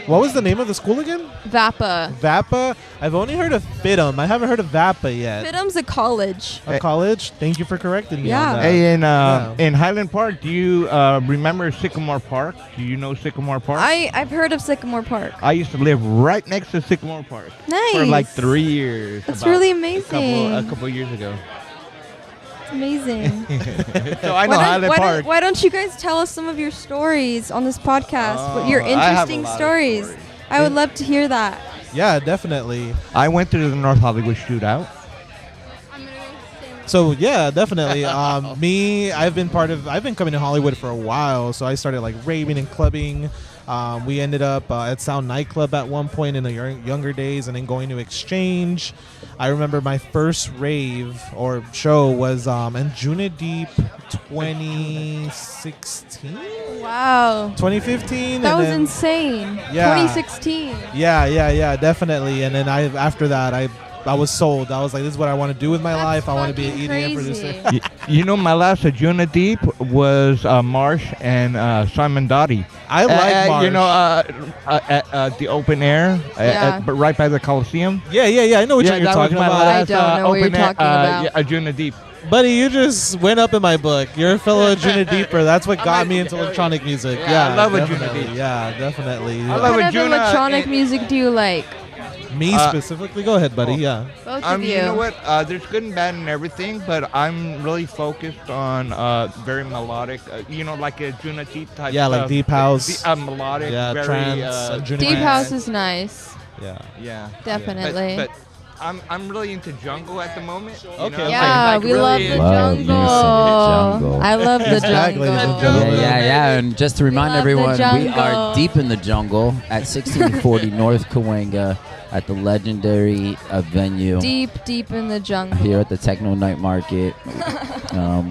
[SPEAKER 4] What was the name of the school again?
[SPEAKER 6] VAPA.
[SPEAKER 4] VAPA. I've only heard of FITM. I haven't heard of VAPA yet.
[SPEAKER 6] FITM's a college.
[SPEAKER 4] A college? Thank you for correcting me
[SPEAKER 6] Yeah.
[SPEAKER 4] on that.
[SPEAKER 5] Hey,
[SPEAKER 4] Yeah.
[SPEAKER 5] in Highland Park, do you remember Sycamore Park? Do you know Sycamore Park?
[SPEAKER 6] I've heard of Sycamore Park.
[SPEAKER 5] I used to live right next to Sycamore Park for like
[SPEAKER 6] Nice.
[SPEAKER 5] 3 years.
[SPEAKER 6] That's
[SPEAKER 5] about
[SPEAKER 6] really
[SPEAKER 5] A
[SPEAKER 6] amazing.
[SPEAKER 5] couple years ago.
[SPEAKER 6] It's amazing.
[SPEAKER 5] So I know Highland Park.
[SPEAKER 6] Why don't you guys tell us some of your stories on this podcast? What your
[SPEAKER 5] I have a
[SPEAKER 6] interesting
[SPEAKER 5] lot of
[SPEAKER 6] stories.
[SPEAKER 5] stories.
[SPEAKER 6] I would love to hear that.
[SPEAKER 4] Yeah, definitely.
[SPEAKER 5] I went to the North Hollywood shootout.
[SPEAKER 7] I'm gonna stay in
[SPEAKER 4] So yeah, definitely. I've been coming to Hollywood for a while. So I started like raving and clubbing. We ended up at Sound Nightclub at one point in the younger days, and then going to Exchange. I remember my first rave or show was in Juna Deep 2016.
[SPEAKER 6] Wow.
[SPEAKER 4] 2015.
[SPEAKER 6] That
[SPEAKER 4] and
[SPEAKER 6] was
[SPEAKER 4] then,
[SPEAKER 6] insane.
[SPEAKER 4] Yeah.
[SPEAKER 6] 2016.
[SPEAKER 4] Yeah, definitely. And then after that, I was sold. I was like, this is what I want to do with my life. I want to be an EDM producer.
[SPEAKER 5] You know, my last Juna Deep was Marsh and Simon Dottie.
[SPEAKER 4] I like Marsh.
[SPEAKER 5] You know, at the open air, but right by the Coliseum.
[SPEAKER 4] Yeah. I know what you're
[SPEAKER 5] that was
[SPEAKER 4] talking
[SPEAKER 5] my
[SPEAKER 4] about.
[SPEAKER 5] last
[SPEAKER 6] I don't know what you're
[SPEAKER 5] open air,
[SPEAKER 6] talking about.
[SPEAKER 5] Yeah, Juna Deep.
[SPEAKER 4] Buddy, you just went up in my book. You're a fellow Juna Deeper. That's what got me into electronic music.
[SPEAKER 5] Yeah, I love a Juna
[SPEAKER 4] definitely.
[SPEAKER 5] Deep.
[SPEAKER 4] Yeah, definitely.
[SPEAKER 5] I
[SPEAKER 6] What
[SPEAKER 5] love
[SPEAKER 6] kind of
[SPEAKER 5] Juna,
[SPEAKER 6] electronic music do you like?
[SPEAKER 4] Me specifically? Go ahead, buddy. Yeah.
[SPEAKER 6] Both of you.
[SPEAKER 5] You know what? There's good and bad and everything, but I'm really focused on very melodic. You know, like a Juna Deep type.
[SPEAKER 4] Yeah, like deep house.
[SPEAKER 5] Melodic.
[SPEAKER 4] Yeah,
[SPEAKER 5] very,
[SPEAKER 4] trance. Juna
[SPEAKER 6] Deep
[SPEAKER 4] trance.
[SPEAKER 6] house is nice.
[SPEAKER 4] Yeah.
[SPEAKER 6] Definitely.
[SPEAKER 5] But I'm really into jungle at the moment.
[SPEAKER 4] Okay.
[SPEAKER 6] Yeah, we love the
[SPEAKER 1] Love you some
[SPEAKER 6] jungle.
[SPEAKER 1] jungle.
[SPEAKER 6] I love the
[SPEAKER 4] He's back,
[SPEAKER 6] jungle.
[SPEAKER 4] ladies and gentlemen.
[SPEAKER 1] Yeah. And just to remind
[SPEAKER 6] love the
[SPEAKER 1] everyone, we
[SPEAKER 6] jungle.
[SPEAKER 1] are deep in the jungle at 1640 North Cahuenga at the legendary venue
[SPEAKER 6] Deep in the jungle.
[SPEAKER 1] here at the Techno Night Market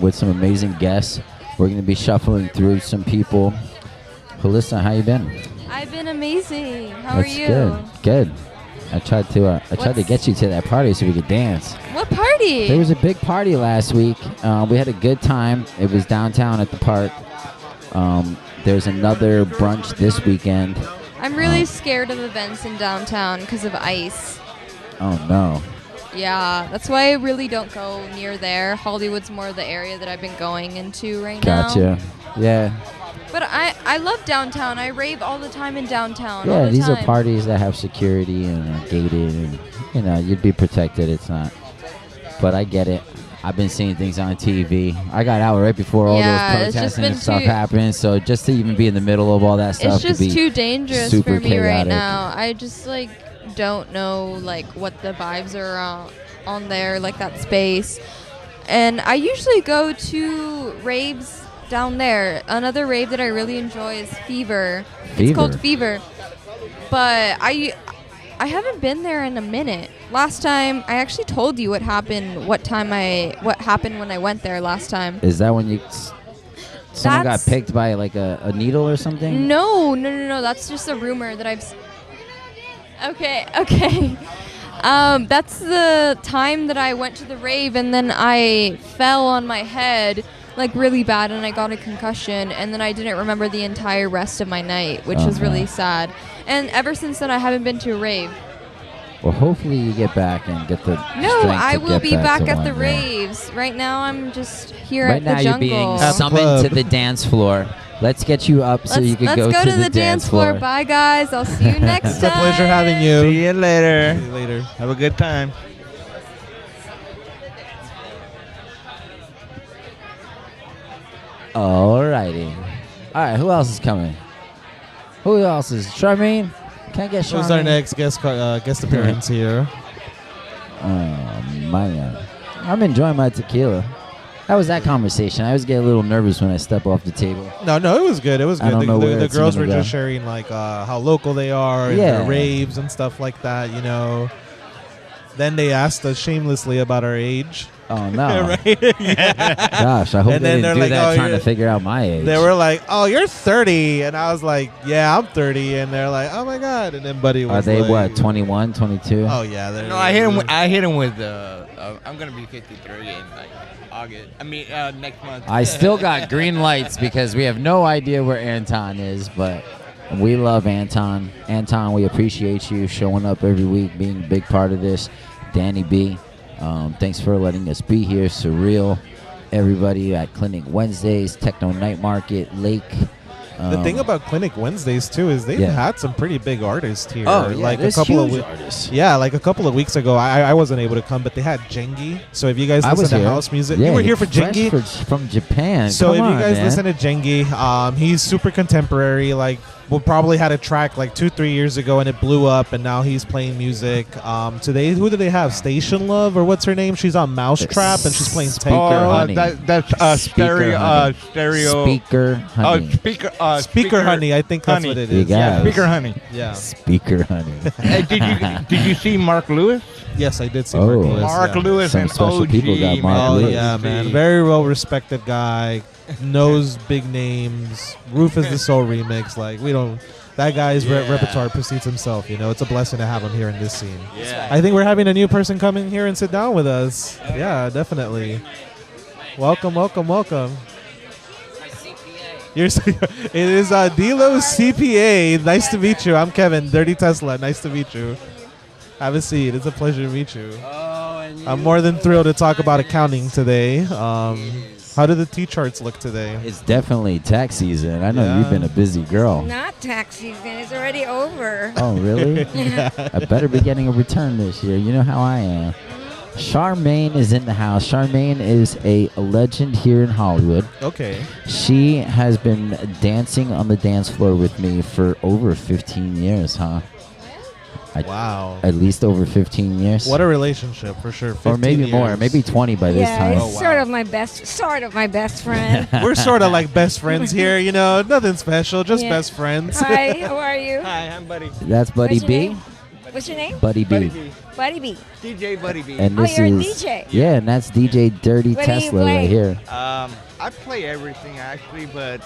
[SPEAKER 1] with some amazing guests. We're going to be shuffling through some people. Halissa, how you been?
[SPEAKER 6] I've been amazing. How
[SPEAKER 1] That's
[SPEAKER 6] are you?
[SPEAKER 1] Good. I tried to get you to that party so we could dance.
[SPEAKER 6] What party?
[SPEAKER 1] There was a big party last week. We had a good time. It was downtown at the park. There's another brunch this weekend.
[SPEAKER 6] I'm really scared of events in downtown because of ice.
[SPEAKER 1] Oh, no.
[SPEAKER 6] Yeah, that's why I really don't go near there. Hollywood's more the area that I've been going into right now.
[SPEAKER 1] Gotcha. Yeah.
[SPEAKER 6] But I love downtown. I rave all the time in downtown. all
[SPEAKER 1] Yeah,
[SPEAKER 6] the
[SPEAKER 1] these are
[SPEAKER 6] time.
[SPEAKER 1] parties that have security and are gated, and you'd be protected. It's not, but I get it. I've been seeing things on TV. I got out right before all
[SPEAKER 6] Yeah,
[SPEAKER 1] those
[SPEAKER 6] it's just
[SPEAKER 1] protesting and
[SPEAKER 6] been
[SPEAKER 1] stuff
[SPEAKER 6] too-
[SPEAKER 1] happened. So just to even be in the middle of all that stuff
[SPEAKER 6] It's just
[SPEAKER 1] could be
[SPEAKER 6] too dangerous
[SPEAKER 1] super
[SPEAKER 6] for me right
[SPEAKER 1] chaotic.
[SPEAKER 6] now. I just don't know what the vibes are on there, like that space. And I usually go to raves down there. Another rave that I really enjoy is Fever. It's called Fever. But I haven't been there in a minute. Last time I actually told you what happened when I went there last time.
[SPEAKER 1] Is that when someone got
[SPEAKER 6] That's-
[SPEAKER 1] picked by like a needle or something?
[SPEAKER 6] No. That's just a rumor that I've. Okay. That's the time that I went to the rave and then I fell on my head really bad and I got a concussion and then I didn't remember the entire rest of my night, which was really sad. And ever since then I haven't been to a rave.
[SPEAKER 1] Well, hopefully you get back and get the
[SPEAKER 6] No,
[SPEAKER 1] strength
[SPEAKER 6] I
[SPEAKER 1] to
[SPEAKER 6] will
[SPEAKER 1] get
[SPEAKER 6] be back
[SPEAKER 1] to
[SPEAKER 6] at
[SPEAKER 1] one,
[SPEAKER 6] the
[SPEAKER 1] yeah.
[SPEAKER 6] raves. Right now I'm just here
[SPEAKER 1] Right
[SPEAKER 6] at
[SPEAKER 1] now
[SPEAKER 6] the
[SPEAKER 1] you're
[SPEAKER 6] jungle.
[SPEAKER 1] being
[SPEAKER 4] At the
[SPEAKER 1] summoned
[SPEAKER 4] club.
[SPEAKER 1] to the dance floor. Let's get you up so you can
[SPEAKER 6] Let's
[SPEAKER 1] go to the dance floor.
[SPEAKER 6] Bye guys. I'll see you next
[SPEAKER 4] It's
[SPEAKER 6] time.
[SPEAKER 4] a pleasure having you.
[SPEAKER 5] See you later.
[SPEAKER 4] See you later.
[SPEAKER 5] Have a good time.
[SPEAKER 1] Alrighty. Alright, who else is coming? Who else is? Charmaine? Can I get Charmaine?
[SPEAKER 4] Who's our next guest appearance here?
[SPEAKER 1] Oh, man. I'm enjoying my tequila. How was that conversation? I always get a little nervous when I step off the table.
[SPEAKER 4] No, it was good. It was
[SPEAKER 1] I
[SPEAKER 4] good.
[SPEAKER 1] don't know where
[SPEAKER 4] The
[SPEAKER 1] it's
[SPEAKER 4] girls were
[SPEAKER 1] gonna
[SPEAKER 4] just
[SPEAKER 1] go.
[SPEAKER 4] sharing how local they are and
[SPEAKER 1] Yeah.
[SPEAKER 4] their raves and stuff like that. Then they asked us shamelessly about our age.
[SPEAKER 1] Oh, no.
[SPEAKER 4] Right? Yeah.
[SPEAKER 1] Gosh, I hope
[SPEAKER 4] And
[SPEAKER 1] they
[SPEAKER 4] then
[SPEAKER 1] didn't
[SPEAKER 4] they're
[SPEAKER 1] do
[SPEAKER 4] like,
[SPEAKER 1] that
[SPEAKER 4] "Oh,
[SPEAKER 1] trying to
[SPEAKER 4] you're-"
[SPEAKER 1] figure out my age.
[SPEAKER 4] They were like, "Oh, you're 30," and I was like, "Yeah, I'm 30," and they're like, "Oh my god!" And then Buddy was
[SPEAKER 1] Are they
[SPEAKER 4] like,
[SPEAKER 1] what, 21, 22?
[SPEAKER 4] Oh yeah, they're
[SPEAKER 5] No, I hit him with. I'm gonna be 53 in August. Next month.
[SPEAKER 1] I still got green lights because we have no idea where Anton is, but we love Anton. Anton, we appreciate you showing up every week, being a big part of this. Danny B, thanks for letting us be here. Surreal, everybody at Clinic Wednesdays, Techno Night Market, Lake.
[SPEAKER 4] The thing about Clinic Wednesdays too is they've had some pretty big artists here.
[SPEAKER 1] Oh, yeah,
[SPEAKER 4] like a
[SPEAKER 1] there's
[SPEAKER 4] couple
[SPEAKER 1] huge
[SPEAKER 4] of
[SPEAKER 1] artists.
[SPEAKER 4] Yeah, like a couple of weeks ago, I wasn't able to come, but they had Jengi. So if you guys
[SPEAKER 1] I was
[SPEAKER 4] listen to
[SPEAKER 1] here.
[SPEAKER 4] house music,
[SPEAKER 1] Yeah,
[SPEAKER 4] you were here for
[SPEAKER 1] fresh
[SPEAKER 4] Jengi.
[SPEAKER 1] from Japan.
[SPEAKER 4] So
[SPEAKER 1] Come
[SPEAKER 4] if
[SPEAKER 1] on,
[SPEAKER 4] you guys
[SPEAKER 1] man.
[SPEAKER 4] listen to Jengi, he's super contemporary. Like we probably had a track like 2-3 years ago and it blew up, and now he's playing music. Today, who do they have? Station Love, or what's her name? She's on Mousetrap and she's playing
[SPEAKER 1] Speaker
[SPEAKER 4] Honey.
[SPEAKER 1] Honey.
[SPEAKER 5] stereo.
[SPEAKER 1] Speaker Honey.
[SPEAKER 4] Speaker Honey, I think that's
[SPEAKER 5] Honey.
[SPEAKER 4] what it
[SPEAKER 1] You
[SPEAKER 4] is.
[SPEAKER 1] got
[SPEAKER 5] Yeah,
[SPEAKER 1] it.
[SPEAKER 5] Speaker Honey.
[SPEAKER 4] Yeah.
[SPEAKER 1] Speaker Honey.
[SPEAKER 5] Hey, did you see Mark Lewis?
[SPEAKER 4] Yes, I did see
[SPEAKER 1] Oh.
[SPEAKER 4] Mark Lewis.
[SPEAKER 5] Mark
[SPEAKER 4] yeah.
[SPEAKER 5] Lewis
[SPEAKER 1] Some
[SPEAKER 5] and
[SPEAKER 1] special
[SPEAKER 5] OG.
[SPEAKER 1] people got Mark
[SPEAKER 4] Oh
[SPEAKER 1] Lewis.
[SPEAKER 4] yeah, man. Very well respected guy. Knows big names. Rufus the Soul remix. Like we don't. That guy's repertoire precedes himself. You know, it's a blessing to have him here in this scene.
[SPEAKER 3] Yeah.
[SPEAKER 4] I think we're having a new person come in here and sit down with us. Yeah, definitely. Welcome, welcome, welcome. It is d.Lo CPA. Nice to meet you. I'm Kevin, Dirty Tesla. Nice to meet you. Have a seat. It's a pleasure to meet you. I'm more than thrilled to talk about accounting today. How do the T-charts look today?
[SPEAKER 1] It's definitely tax season. I know
[SPEAKER 4] Yeah.
[SPEAKER 1] you've been a busy girl.
[SPEAKER 8] Not tax season. It's already over.
[SPEAKER 1] Oh, really? I better be getting a return this year. You know how I am. Charmaine is in the house. Charmaine is a legend here in Hollywood.
[SPEAKER 4] Okay.
[SPEAKER 1] She has been dancing on the dance floor with me for over 15 years, huh?
[SPEAKER 4] Wow.
[SPEAKER 1] At least over 15 years.
[SPEAKER 4] What a relationship, for sure.
[SPEAKER 1] Or
[SPEAKER 4] 15
[SPEAKER 1] maybe more.
[SPEAKER 4] years.
[SPEAKER 1] Maybe 20 by this
[SPEAKER 8] Yeah,
[SPEAKER 1] time.
[SPEAKER 8] it's sort of my best friend.
[SPEAKER 4] We're sort of like best friends here, you know. Nothing special, just
[SPEAKER 8] Yeah.
[SPEAKER 4] best friends.
[SPEAKER 8] Hi, how are you?
[SPEAKER 5] Hi, I'm Buddy.
[SPEAKER 1] That's Buddy
[SPEAKER 8] What's your
[SPEAKER 1] B.
[SPEAKER 8] name? What's your name?
[SPEAKER 1] Buddy B.
[SPEAKER 8] Buddy B.
[SPEAKER 5] DJ Buddy B.
[SPEAKER 1] And
[SPEAKER 8] Oh,
[SPEAKER 1] this
[SPEAKER 8] you're a
[SPEAKER 1] is
[SPEAKER 8] DJ.
[SPEAKER 1] Yeah, and that's DJ Dirty
[SPEAKER 8] What do you
[SPEAKER 1] Tesla
[SPEAKER 8] play?
[SPEAKER 1] right here.
[SPEAKER 5] I play everything actually, but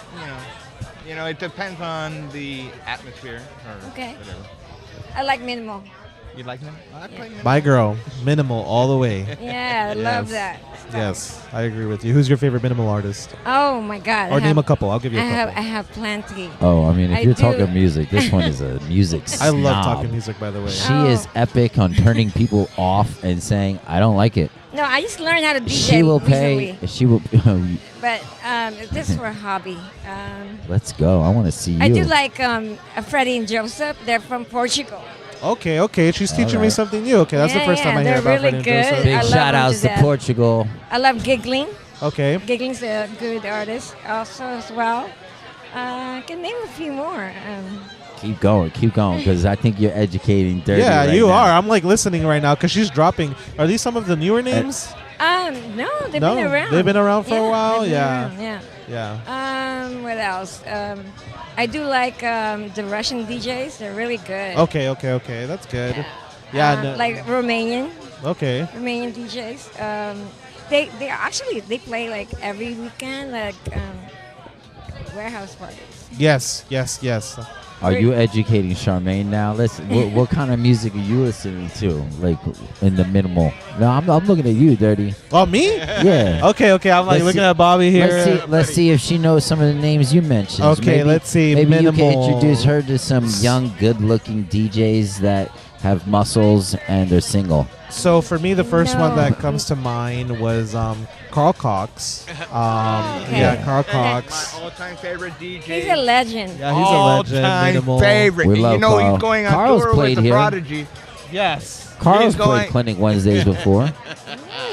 [SPEAKER 5] you know, it depends on the atmosphere. Or
[SPEAKER 8] Okay.
[SPEAKER 5] Whatever.
[SPEAKER 8] I like minimal.
[SPEAKER 5] You like them? I play them.
[SPEAKER 4] My girl, minimal all the way.
[SPEAKER 8] Yeah, I love
[SPEAKER 4] Yes.
[SPEAKER 8] that.
[SPEAKER 4] Yes, I agree with you. Who's your favorite minimal artist?
[SPEAKER 8] Oh my God.
[SPEAKER 4] Or name a couple. I'll give you a
[SPEAKER 8] I
[SPEAKER 4] couple.
[SPEAKER 8] have plenty.
[SPEAKER 1] Oh, I mean, if
[SPEAKER 8] I
[SPEAKER 1] you're
[SPEAKER 8] do.
[SPEAKER 1] talking music, this one is a music
[SPEAKER 4] I love
[SPEAKER 1] snob.
[SPEAKER 4] talking music, by the way.
[SPEAKER 1] She
[SPEAKER 8] Oh.
[SPEAKER 1] is epic on turning people off and saying, I don't like it.
[SPEAKER 8] No, I just learned how to DJ
[SPEAKER 1] She will pay.
[SPEAKER 8] recently.
[SPEAKER 1] She will.
[SPEAKER 8] But this is for a hobby.
[SPEAKER 1] Let's go. I want to see you.
[SPEAKER 8] I do like Freddie and Joseph. They're from Portugal.
[SPEAKER 4] Okay. She's teaching me
[SPEAKER 1] Alright.
[SPEAKER 4] something new. Okay, that's the
[SPEAKER 8] Yeah,
[SPEAKER 4] first time I hear
[SPEAKER 8] they're
[SPEAKER 4] about
[SPEAKER 8] really
[SPEAKER 4] Freddie and Joseph.
[SPEAKER 8] good.
[SPEAKER 1] Big
[SPEAKER 8] I love
[SPEAKER 1] shout
[SPEAKER 8] them
[SPEAKER 1] outs
[SPEAKER 8] to
[SPEAKER 1] to
[SPEAKER 8] death.
[SPEAKER 1] Portugal.
[SPEAKER 8] I love Giggling.
[SPEAKER 4] Okay.
[SPEAKER 8] Giggling's a good artist also as well. I can name a few more.
[SPEAKER 1] Keep going, because I think you're educating Dirty.
[SPEAKER 4] Yeah,
[SPEAKER 1] right
[SPEAKER 4] you
[SPEAKER 1] now.
[SPEAKER 4] are. I'm like listening right now because she's dropping. Are these some of the newer names?
[SPEAKER 8] No, they've
[SPEAKER 4] No,
[SPEAKER 8] been around.
[SPEAKER 4] they've been around for a while?
[SPEAKER 8] they've been
[SPEAKER 4] Yeah.
[SPEAKER 8] around, yeah.
[SPEAKER 4] Yeah.
[SPEAKER 8] What else? I do like the Russian DJs. They're really good.
[SPEAKER 4] Okay. That's good. Yeah. no-
[SPEAKER 8] Like Romanian
[SPEAKER 4] okay.
[SPEAKER 8] DJs. They actually they play like every weekend, like warehouse parties.
[SPEAKER 4] Yes.
[SPEAKER 1] Are you educating Charmaine now? What kind of music are you listening to? Like in the minimal? No, I'm looking at you, Dirty.
[SPEAKER 4] Oh, me?
[SPEAKER 1] Yeah.
[SPEAKER 4] Okay. I'm like
[SPEAKER 1] Let's
[SPEAKER 4] looking
[SPEAKER 1] see-
[SPEAKER 4] at Bobby here.
[SPEAKER 1] Let's see if she knows some of the names you mentioned.
[SPEAKER 4] Okay, let's see.
[SPEAKER 1] Maybe you can
[SPEAKER 4] Minimal.
[SPEAKER 1] introduce her to some young, good-looking DJs that have muscles and they're single.
[SPEAKER 4] So for me, the first
[SPEAKER 8] No.
[SPEAKER 4] one that comes to mind was Carl Cox.
[SPEAKER 8] Okay.
[SPEAKER 4] Yeah, Carl
[SPEAKER 5] My
[SPEAKER 4] Cox.
[SPEAKER 5] all-time favorite DJ.
[SPEAKER 8] He's a legend.
[SPEAKER 4] Yeah, he's a legend.
[SPEAKER 5] All-time
[SPEAKER 4] Minimal.
[SPEAKER 5] favorite.
[SPEAKER 1] We
[SPEAKER 5] You
[SPEAKER 1] love
[SPEAKER 5] know
[SPEAKER 1] Carl.
[SPEAKER 5] he's going on
[SPEAKER 1] Carl's
[SPEAKER 5] tour
[SPEAKER 1] played
[SPEAKER 5] with the
[SPEAKER 1] here.
[SPEAKER 5] Prodigy.
[SPEAKER 4] Yes.
[SPEAKER 1] Carl's
[SPEAKER 5] He's going-
[SPEAKER 1] played Clinic Wednesdays before.
[SPEAKER 8] No,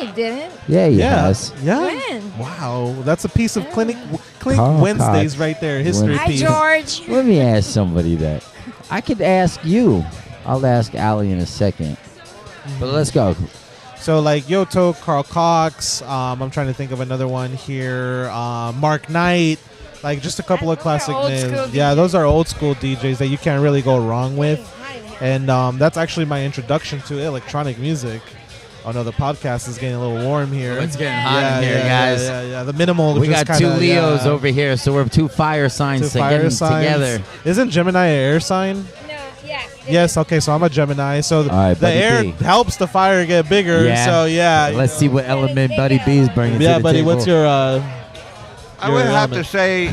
[SPEAKER 8] he didn't.
[SPEAKER 1] Yeah, he
[SPEAKER 4] Yeah.
[SPEAKER 1] has.
[SPEAKER 4] Yeah.
[SPEAKER 8] When?
[SPEAKER 4] Wow, that's a piece of Clinic
[SPEAKER 1] Carl
[SPEAKER 4] Wednesdays
[SPEAKER 1] Cox.
[SPEAKER 4] right there. History
[SPEAKER 8] Hi,
[SPEAKER 4] piece.
[SPEAKER 8] George.
[SPEAKER 1] Let me ask somebody that. I could ask you. I'll ask Allie in a second. But let's go.
[SPEAKER 4] So like Yoto, Carl Cox. I'm trying to think of another one here. Mark Knight. Like just a couple of
[SPEAKER 8] Those are
[SPEAKER 4] classic
[SPEAKER 8] old
[SPEAKER 4] names.
[SPEAKER 8] school
[SPEAKER 4] Yeah,
[SPEAKER 8] DJs.
[SPEAKER 4] those are old school DJs that you can't really go wrong with. And that's actually my introduction to electronic music. Oh no, the podcast is getting a little warm here.
[SPEAKER 1] It's getting hot in here, guys.
[SPEAKER 4] Yeah. The minimal.
[SPEAKER 1] We
[SPEAKER 4] just
[SPEAKER 1] got two
[SPEAKER 4] kinda,
[SPEAKER 1] Leos
[SPEAKER 4] yeah,
[SPEAKER 1] over here, so we're two fire signs
[SPEAKER 4] two fire
[SPEAKER 1] getting
[SPEAKER 4] signs.
[SPEAKER 1] together.
[SPEAKER 4] Isn't Gemini an air sign?
[SPEAKER 8] No, yes.
[SPEAKER 4] Yes. Okay, so I'm a Gemini. So
[SPEAKER 1] All right,
[SPEAKER 4] the
[SPEAKER 1] Buddy
[SPEAKER 4] air
[SPEAKER 1] B.
[SPEAKER 4] helps the fire get bigger.
[SPEAKER 1] Yeah.
[SPEAKER 4] So yeah.
[SPEAKER 1] Let's see what element Buddy B's bringing
[SPEAKER 4] Yeah,
[SPEAKER 1] to the
[SPEAKER 4] buddy.
[SPEAKER 1] table.
[SPEAKER 4] What's your?
[SPEAKER 5] I would have to say,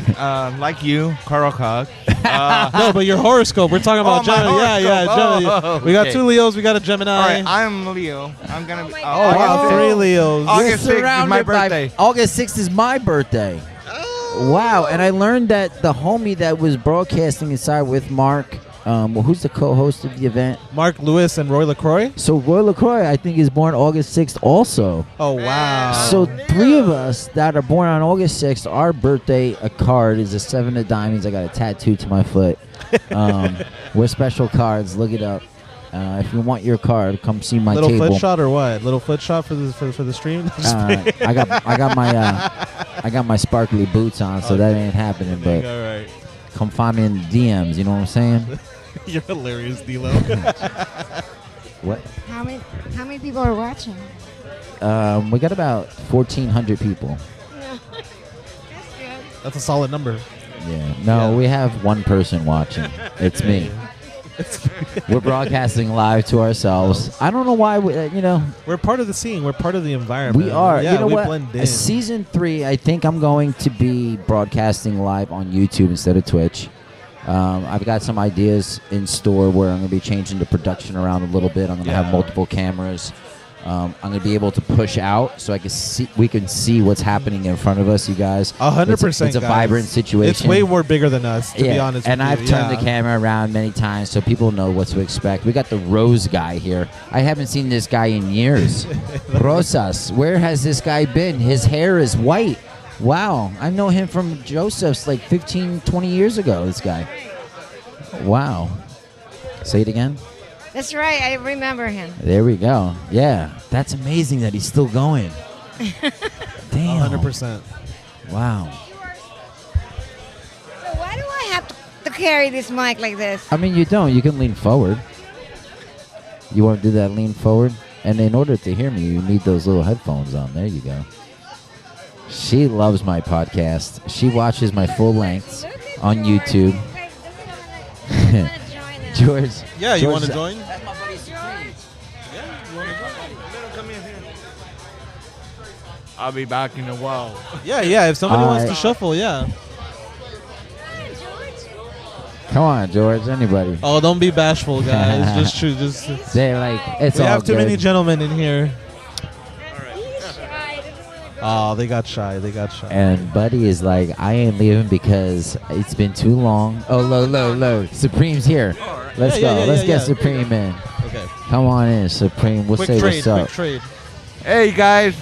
[SPEAKER 5] like you, Carl Cox.
[SPEAKER 4] No, but your horoscope. We're talking about
[SPEAKER 5] my
[SPEAKER 4] Gemini. Yeah,
[SPEAKER 5] horoscope.
[SPEAKER 4] Gemini.
[SPEAKER 5] Oh,
[SPEAKER 4] We got
[SPEAKER 5] okay.
[SPEAKER 4] two Leos. We got a Gemini.
[SPEAKER 5] All right, I'm Leo. I'm gonna be.
[SPEAKER 8] my
[SPEAKER 4] Oh wow,
[SPEAKER 8] Oh.
[SPEAKER 4] 3 Leos.
[SPEAKER 5] August 6th is my
[SPEAKER 1] Surrounded by-
[SPEAKER 5] birthday.
[SPEAKER 1] August 6th is my birthday. Wow, and I learned that the homie that was broadcasting inside with Mark Well, who's the co-host of the event?
[SPEAKER 4] Mark Lewis and Roy LaCroix.
[SPEAKER 1] So Roy LaCroix, I think, is born August 6th also.
[SPEAKER 4] Oh wow!
[SPEAKER 1] So 3 of us that are born on August 6th, our birthday, a card is a 7 of diamonds. I got a tattoo to my foot. We're special cards. Look it up. If you want your card, come see my
[SPEAKER 4] little
[SPEAKER 1] table.
[SPEAKER 4] foot shot or what? Little foot shot for the stream.
[SPEAKER 1] I got my sparkly boots on, so that ain't happening. But
[SPEAKER 4] all right.
[SPEAKER 1] come find me in the DMs. You know what I'm saying?
[SPEAKER 4] You're hilarious, D.Lo.
[SPEAKER 1] What?
[SPEAKER 8] How many people are watching?
[SPEAKER 1] We got about 1,400 people.
[SPEAKER 4] That's a solid number.
[SPEAKER 1] Yeah. No, we have one person watching. It's me. We're broadcasting live to ourselves. I don't know why.
[SPEAKER 4] We're part of the scene. We're part of the environment.
[SPEAKER 1] We are.
[SPEAKER 4] Yeah,
[SPEAKER 1] you know
[SPEAKER 4] we
[SPEAKER 1] what?
[SPEAKER 4] blend in.
[SPEAKER 1] Season 3, I think I'm going to be broadcasting live on YouTube instead of Twitch. I've got some ideas in store where I'm going to be changing the production around a little bit. I'm going to have multiple cameras. I'm going to be able to push out so we can see what's happening in front of us, you guys.
[SPEAKER 4] 100%.
[SPEAKER 1] It's a vibrant situation.
[SPEAKER 4] It's way more bigger than us, to be honest.
[SPEAKER 1] And
[SPEAKER 4] with
[SPEAKER 1] I've
[SPEAKER 4] you.
[SPEAKER 1] turned the camera around many times so people know what to expect. We got the Rose guy here. I haven't seen this guy in years. Rosas, where has this guy been? His hair is white. Wow. I know him from Joseph's like 15, 20 years ago, this guy. Wow. Say it again.
[SPEAKER 8] That's right. I remember him.
[SPEAKER 1] There we go. Yeah. That's amazing that he's still going. Damn.
[SPEAKER 4] 100%.
[SPEAKER 1] Wow.
[SPEAKER 8] So why do I have to carry this mic like this?
[SPEAKER 1] I mean, you don't. You can lean forward. You want to do that lean forward? And in order to hear me, you need those little headphones on. There you go. She loves my podcast. She watches my full lengths on YouTube. George.
[SPEAKER 4] Yeah, you want to join?
[SPEAKER 2] That's my buddy Supreme.
[SPEAKER 4] Yeah, you want to join?
[SPEAKER 5] Come in here. I'll be back in a while.
[SPEAKER 4] Yeah. If somebody wants to shuffle, yeah.
[SPEAKER 1] Come on, George. Anybody?
[SPEAKER 4] Oh, don't be bashful, guys. Just true.
[SPEAKER 1] They're like, it's
[SPEAKER 4] we
[SPEAKER 1] all
[SPEAKER 4] have too
[SPEAKER 1] good.
[SPEAKER 4] many gentlemen in here. Oh, they got shy.
[SPEAKER 1] And Buddy is like, I ain't leaving because it's been too long. Oh, low. Supreme's here. Let's go. Let's get Supreme in.
[SPEAKER 4] Okay.
[SPEAKER 1] Come on in, Supreme. We'll say what's up.
[SPEAKER 4] Quick trade.
[SPEAKER 5] Hey guys,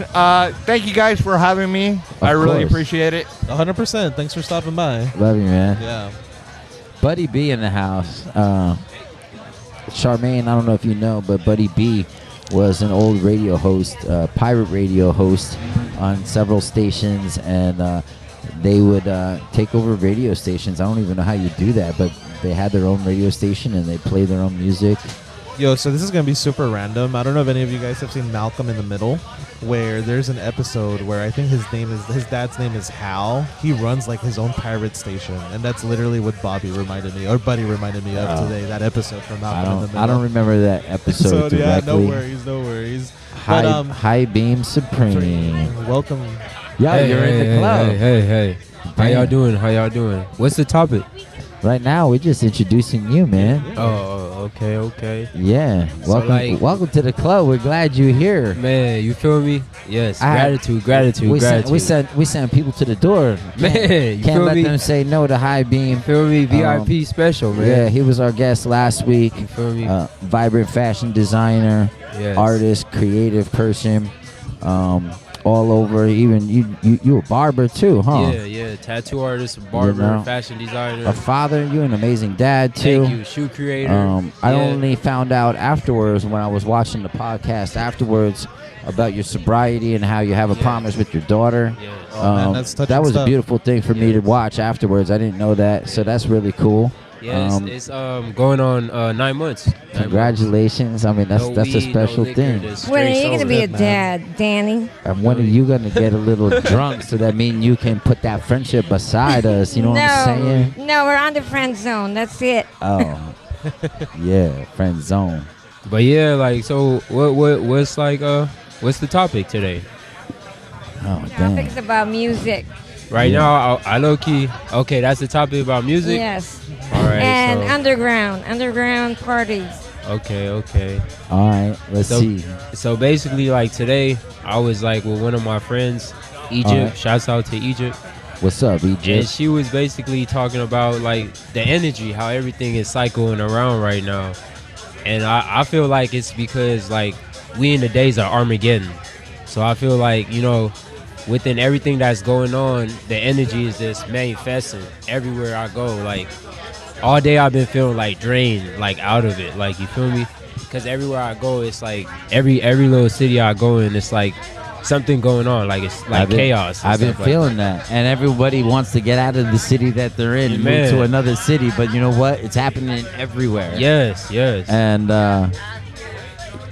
[SPEAKER 5] thank you guys for having me. I really appreciate it.
[SPEAKER 4] 100%. Thanks for stopping by.
[SPEAKER 1] Love you, man.
[SPEAKER 4] Yeah.
[SPEAKER 1] Buddy B in the house. Charmaine, I don't know if you know, but Buddy B was an old radio host, pirate radio host on several stations, and they would take over radio stations. I don't even know how you do that, but they had their own radio station and they play their own music.
[SPEAKER 4] Yo, so this is going to be super random. I don't know if any of you guys have seen Malcolm in the Middle, where there's an episode where I think his dad's name is Hal. He runs like his own pirate station, and that's literally what Buddy reminded me of today, that episode from Malcolm in the Middle.
[SPEAKER 1] I don't remember that episode directly.
[SPEAKER 4] Yeah, no worries.
[SPEAKER 1] Highbeam Supreme.
[SPEAKER 4] Welcome.
[SPEAKER 1] Yeah, you're in the club.
[SPEAKER 9] Hey. How y'all doing? What's the topic?
[SPEAKER 1] Right now, we're just introducing you, man.
[SPEAKER 9] Oh, okay.
[SPEAKER 1] Yeah. Welcome to the club. We're glad you're here.
[SPEAKER 9] Man, you feel me? Yes. Gratitude.
[SPEAKER 1] We send people to the door.
[SPEAKER 9] Man, you
[SPEAKER 1] can't
[SPEAKER 9] feel
[SPEAKER 1] let
[SPEAKER 9] me?
[SPEAKER 1] them say no to Highbeam.
[SPEAKER 9] You feel me? VIP special, man.
[SPEAKER 1] Yeah, he was our guest last week.
[SPEAKER 9] You feel me?
[SPEAKER 1] Vibrant fashion designer,
[SPEAKER 9] yes.
[SPEAKER 1] artist, creative person. All over. Even you a barber too, huh?
[SPEAKER 9] Yeah. Tattoo artist, barber, fashion designer.
[SPEAKER 1] A father. You're an amazing dad too.
[SPEAKER 9] Thank you. Shoe creator.
[SPEAKER 1] I only found out afterwards when I was watching the podcast afterwards about your sobriety and how you have a promise with your daughter.
[SPEAKER 9] Yeah.
[SPEAKER 4] Oh, man, that's touching
[SPEAKER 1] that was
[SPEAKER 4] stuff.
[SPEAKER 1] a beautiful thing for me to watch afterwards. I didn't know that, so that's really cool.
[SPEAKER 9] Yeah, it's going on 9 months.
[SPEAKER 1] Congratulations. I mean, that's a special thing.
[SPEAKER 8] When are you going to be a dad, Danny?
[SPEAKER 1] And when are you going to get a little drunk so that means you can put that friendship beside us? You know what I'm saying?
[SPEAKER 8] No, we're on the friend zone. That's it.
[SPEAKER 1] Oh, yeah, friend zone.
[SPEAKER 9] But yeah, like, so what's the topic today?
[SPEAKER 1] Oh,
[SPEAKER 8] The
[SPEAKER 1] damn.
[SPEAKER 8] topic's about music.
[SPEAKER 9] Right now, I low key. Okay, that's the topic about music.
[SPEAKER 8] Yes.
[SPEAKER 9] All right.
[SPEAKER 8] And
[SPEAKER 9] so,
[SPEAKER 8] underground parties.
[SPEAKER 9] Okay.
[SPEAKER 1] All right, let's see.
[SPEAKER 9] So basically, like today, I was like with one of my friends, Egypt.
[SPEAKER 1] All right.
[SPEAKER 9] Shouts out to Egypt.
[SPEAKER 1] What's up,
[SPEAKER 9] And
[SPEAKER 1] EJ?
[SPEAKER 9] she was basically talking about like the energy, how everything is cycling around right now. And I feel like it's because like we in the days of Armageddon. So I feel like, you know, within everything that's going on, the energy is just manifesting everywhere I go. Like all day I've been feeling like drained, like out of it. Like, you feel me? Because everywhere I go, it's like every little city I go in, it's like something going on. Like it's like chaos.
[SPEAKER 1] I've been feeling that. And everybody wants to get out of the city that they're in and move to another city. But you know what? It's happening everywhere.
[SPEAKER 9] Yes.
[SPEAKER 1] And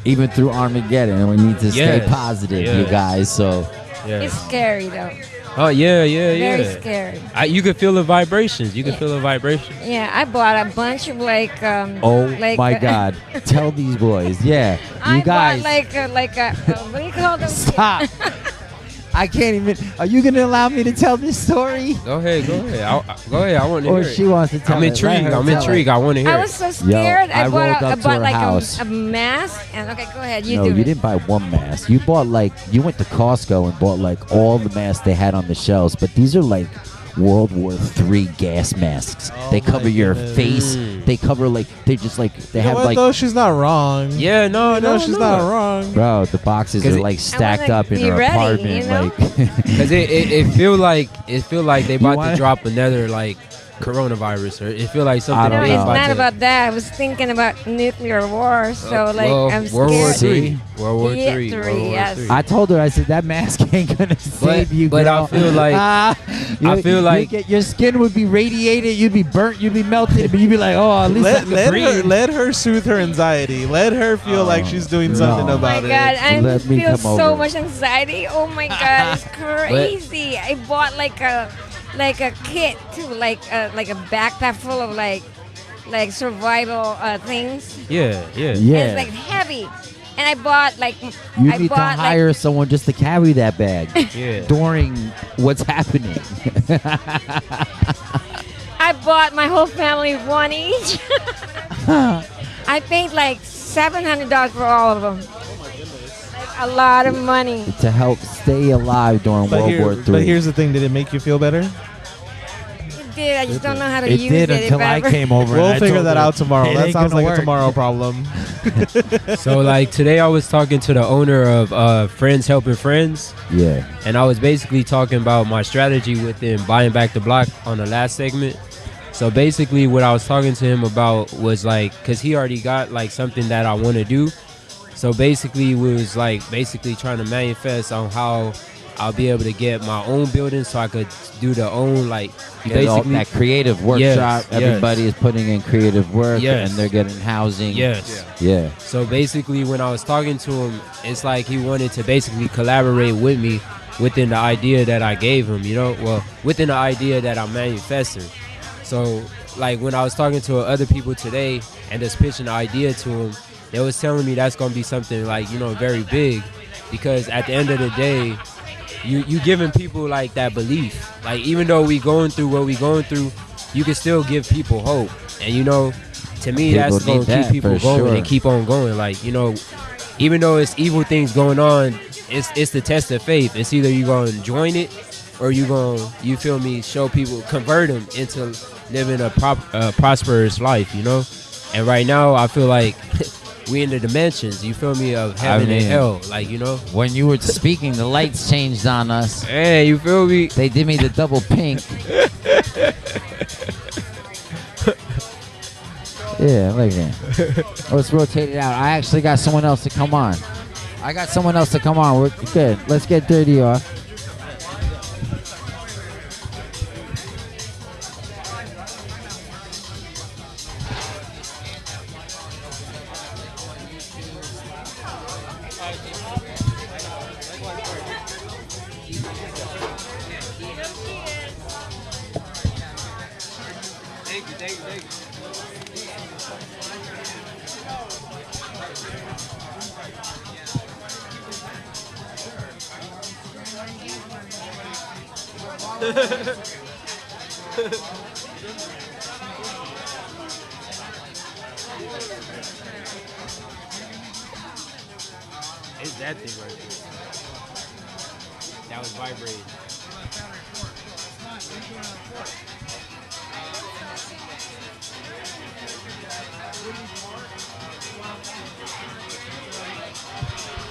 [SPEAKER 1] even through Armageddon, we need to stay positive, you guys. So
[SPEAKER 8] It's scary though.
[SPEAKER 9] Oh yeah.
[SPEAKER 8] Very scary.
[SPEAKER 9] You can feel the vibrations. You can feel the vibrations.
[SPEAKER 8] Yeah, I bought a bunch of like.
[SPEAKER 1] oh
[SPEAKER 8] like,
[SPEAKER 1] my God! Tell these boys, yeah,
[SPEAKER 8] I
[SPEAKER 1] you guys.
[SPEAKER 8] bought like a what do you call them?
[SPEAKER 1] Stop! I can't even. Are you gonna allow me to tell this story?
[SPEAKER 9] Go ahead. Go ahead. I want to hear
[SPEAKER 1] Or
[SPEAKER 9] it.
[SPEAKER 1] she wants to tell
[SPEAKER 9] I'm
[SPEAKER 1] it.
[SPEAKER 9] intrigued.
[SPEAKER 1] Let her
[SPEAKER 9] I'm
[SPEAKER 1] tell
[SPEAKER 9] intrigued.
[SPEAKER 1] it.
[SPEAKER 9] I want to hear
[SPEAKER 8] I
[SPEAKER 9] it.
[SPEAKER 8] was so scared.
[SPEAKER 1] I rolled up to
[SPEAKER 8] bought
[SPEAKER 1] her
[SPEAKER 8] like
[SPEAKER 1] house.
[SPEAKER 8] a mask. And okay, go ahead.
[SPEAKER 1] No, you didn't buy one mask. You bought you went to Costco and bought like all the masks they had on the shelves. But these are like World War III gas masks.
[SPEAKER 4] Oh
[SPEAKER 1] They cover
[SPEAKER 4] my
[SPEAKER 1] your
[SPEAKER 4] goodness.
[SPEAKER 1] face. They cover they just they
[SPEAKER 4] You know
[SPEAKER 1] have
[SPEAKER 4] what,
[SPEAKER 1] like.
[SPEAKER 4] though? She's not wrong.
[SPEAKER 9] Yeah, no,
[SPEAKER 4] she's not wrong.
[SPEAKER 1] Bro, the boxes are like stacked up in
[SPEAKER 8] be
[SPEAKER 1] her
[SPEAKER 8] ready,
[SPEAKER 1] apartment.
[SPEAKER 8] you know?
[SPEAKER 1] Like
[SPEAKER 9] Because it feel like they about
[SPEAKER 1] wanna-
[SPEAKER 9] to drop another like coronavirus, or it feel like
[SPEAKER 1] I
[SPEAKER 9] something.
[SPEAKER 1] don't
[SPEAKER 8] No,
[SPEAKER 1] know.
[SPEAKER 8] it's
[SPEAKER 9] about
[SPEAKER 8] not
[SPEAKER 9] to-
[SPEAKER 8] about that. I was thinking about nuclear war. So like
[SPEAKER 9] well,
[SPEAKER 8] I'm
[SPEAKER 9] World War
[SPEAKER 8] scared.
[SPEAKER 9] III. World War
[SPEAKER 8] Yeah,
[SPEAKER 9] III.
[SPEAKER 8] three,
[SPEAKER 9] World War
[SPEAKER 8] yes.
[SPEAKER 9] III.
[SPEAKER 1] I told her, I said that mask ain't gonna save you,
[SPEAKER 9] but
[SPEAKER 1] girl.
[SPEAKER 9] I feel like- I feel like-
[SPEAKER 1] your skin would be radiated, you'd be burnt, you'd be melted, but you'd be like, oh, at least I can breathe.
[SPEAKER 4] let her soothe her anxiety. Let her feel like she's doing something
[SPEAKER 1] no.
[SPEAKER 8] Oh my
[SPEAKER 4] about
[SPEAKER 8] God,
[SPEAKER 4] it.
[SPEAKER 8] I
[SPEAKER 1] Let me
[SPEAKER 8] feel
[SPEAKER 1] come
[SPEAKER 8] so
[SPEAKER 1] over.
[SPEAKER 8] much anxiety. Oh my God, it's crazy. I bought like a kit too, like a backpack full of like survival things.
[SPEAKER 9] Yeah.
[SPEAKER 8] And
[SPEAKER 1] Yeah,
[SPEAKER 8] it's like heavy. And I bought like
[SPEAKER 1] you
[SPEAKER 8] I
[SPEAKER 1] need to
[SPEAKER 8] bought
[SPEAKER 1] hire someone just to carry that bag
[SPEAKER 9] Yeah.
[SPEAKER 1] during what's happening.
[SPEAKER 8] I bought my whole family one each. I paid like $700 for all of them. A lot of money.
[SPEAKER 1] To help stay alive during World War III.
[SPEAKER 4] But here's the thing: did it make you feel better?
[SPEAKER 8] It did. I just don't know how to
[SPEAKER 1] It
[SPEAKER 8] use
[SPEAKER 1] did
[SPEAKER 8] it.
[SPEAKER 1] until
[SPEAKER 8] if
[SPEAKER 1] I
[SPEAKER 8] ever-
[SPEAKER 1] came over. and
[SPEAKER 4] We'll
[SPEAKER 1] I
[SPEAKER 4] figure
[SPEAKER 1] told
[SPEAKER 4] that
[SPEAKER 1] her,
[SPEAKER 4] out tomorrow.
[SPEAKER 1] "It
[SPEAKER 4] That
[SPEAKER 1] ain't
[SPEAKER 4] sounds
[SPEAKER 1] gonna
[SPEAKER 4] like a
[SPEAKER 1] work."
[SPEAKER 4] tomorrow problem.
[SPEAKER 9] So like today I was talking to the owner of Friends Helping Friends,
[SPEAKER 1] Yeah.
[SPEAKER 9] and I was basically talking about my strategy within buying back the block on the last segment. So basically what I was talking to him about was like, because he already got like something that I want to do. So basically we was like trying to manifest on how I'll be able to get my own building so I could do the own like basically
[SPEAKER 1] that creative workshop.
[SPEAKER 9] Yes,
[SPEAKER 1] Everybody is putting in creative work,
[SPEAKER 9] Yes.
[SPEAKER 1] and they're getting housing.
[SPEAKER 9] Yes.
[SPEAKER 1] Yeah.
[SPEAKER 9] So basically when I was talking to him, it's like he wanted to basically collaborate with me within the idea that I gave him, you know, well, within the idea that I'm manifesting. So like when I was talking to other people today and just pitching the idea to them, they was telling me that's going to be something like, you know, very big, because at the end of the day, you giving people like that belief. Like even though we going through what we going through, you can still give people hope. And you know, to me,
[SPEAKER 1] People
[SPEAKER 9] that's going
[SPEAKER 1] need
[SPEAKER 9] to keep
[SPEAKER 1] that
[SPEAKER 9] people
[SPEAKER 1] for
[SPEAKER 9] going
[SPEAKER 1] sure.
[SPEAKER 9] and keep on going. Like, you know, even though it's evil things going on, it's the test of faith. It's either you going to join it or you going to, you feel me, show people, convert them into living a prosperous life, you know? And right now, I feel like we in the dimensions, you feel me, of heaven and hell, like, you know?
[SPEAKER 1] When you were speaking, the lights changed on us.
[SPEAKER 9] Hey, you feel me?
[SPEAKER 1] They did me the double pink. Yeah, like that. Let's rotate it out. I actually got someone else to come on. We're good. Let's get dirty off.
[SPEAKER 9] It's that thing right there. That was vibrating.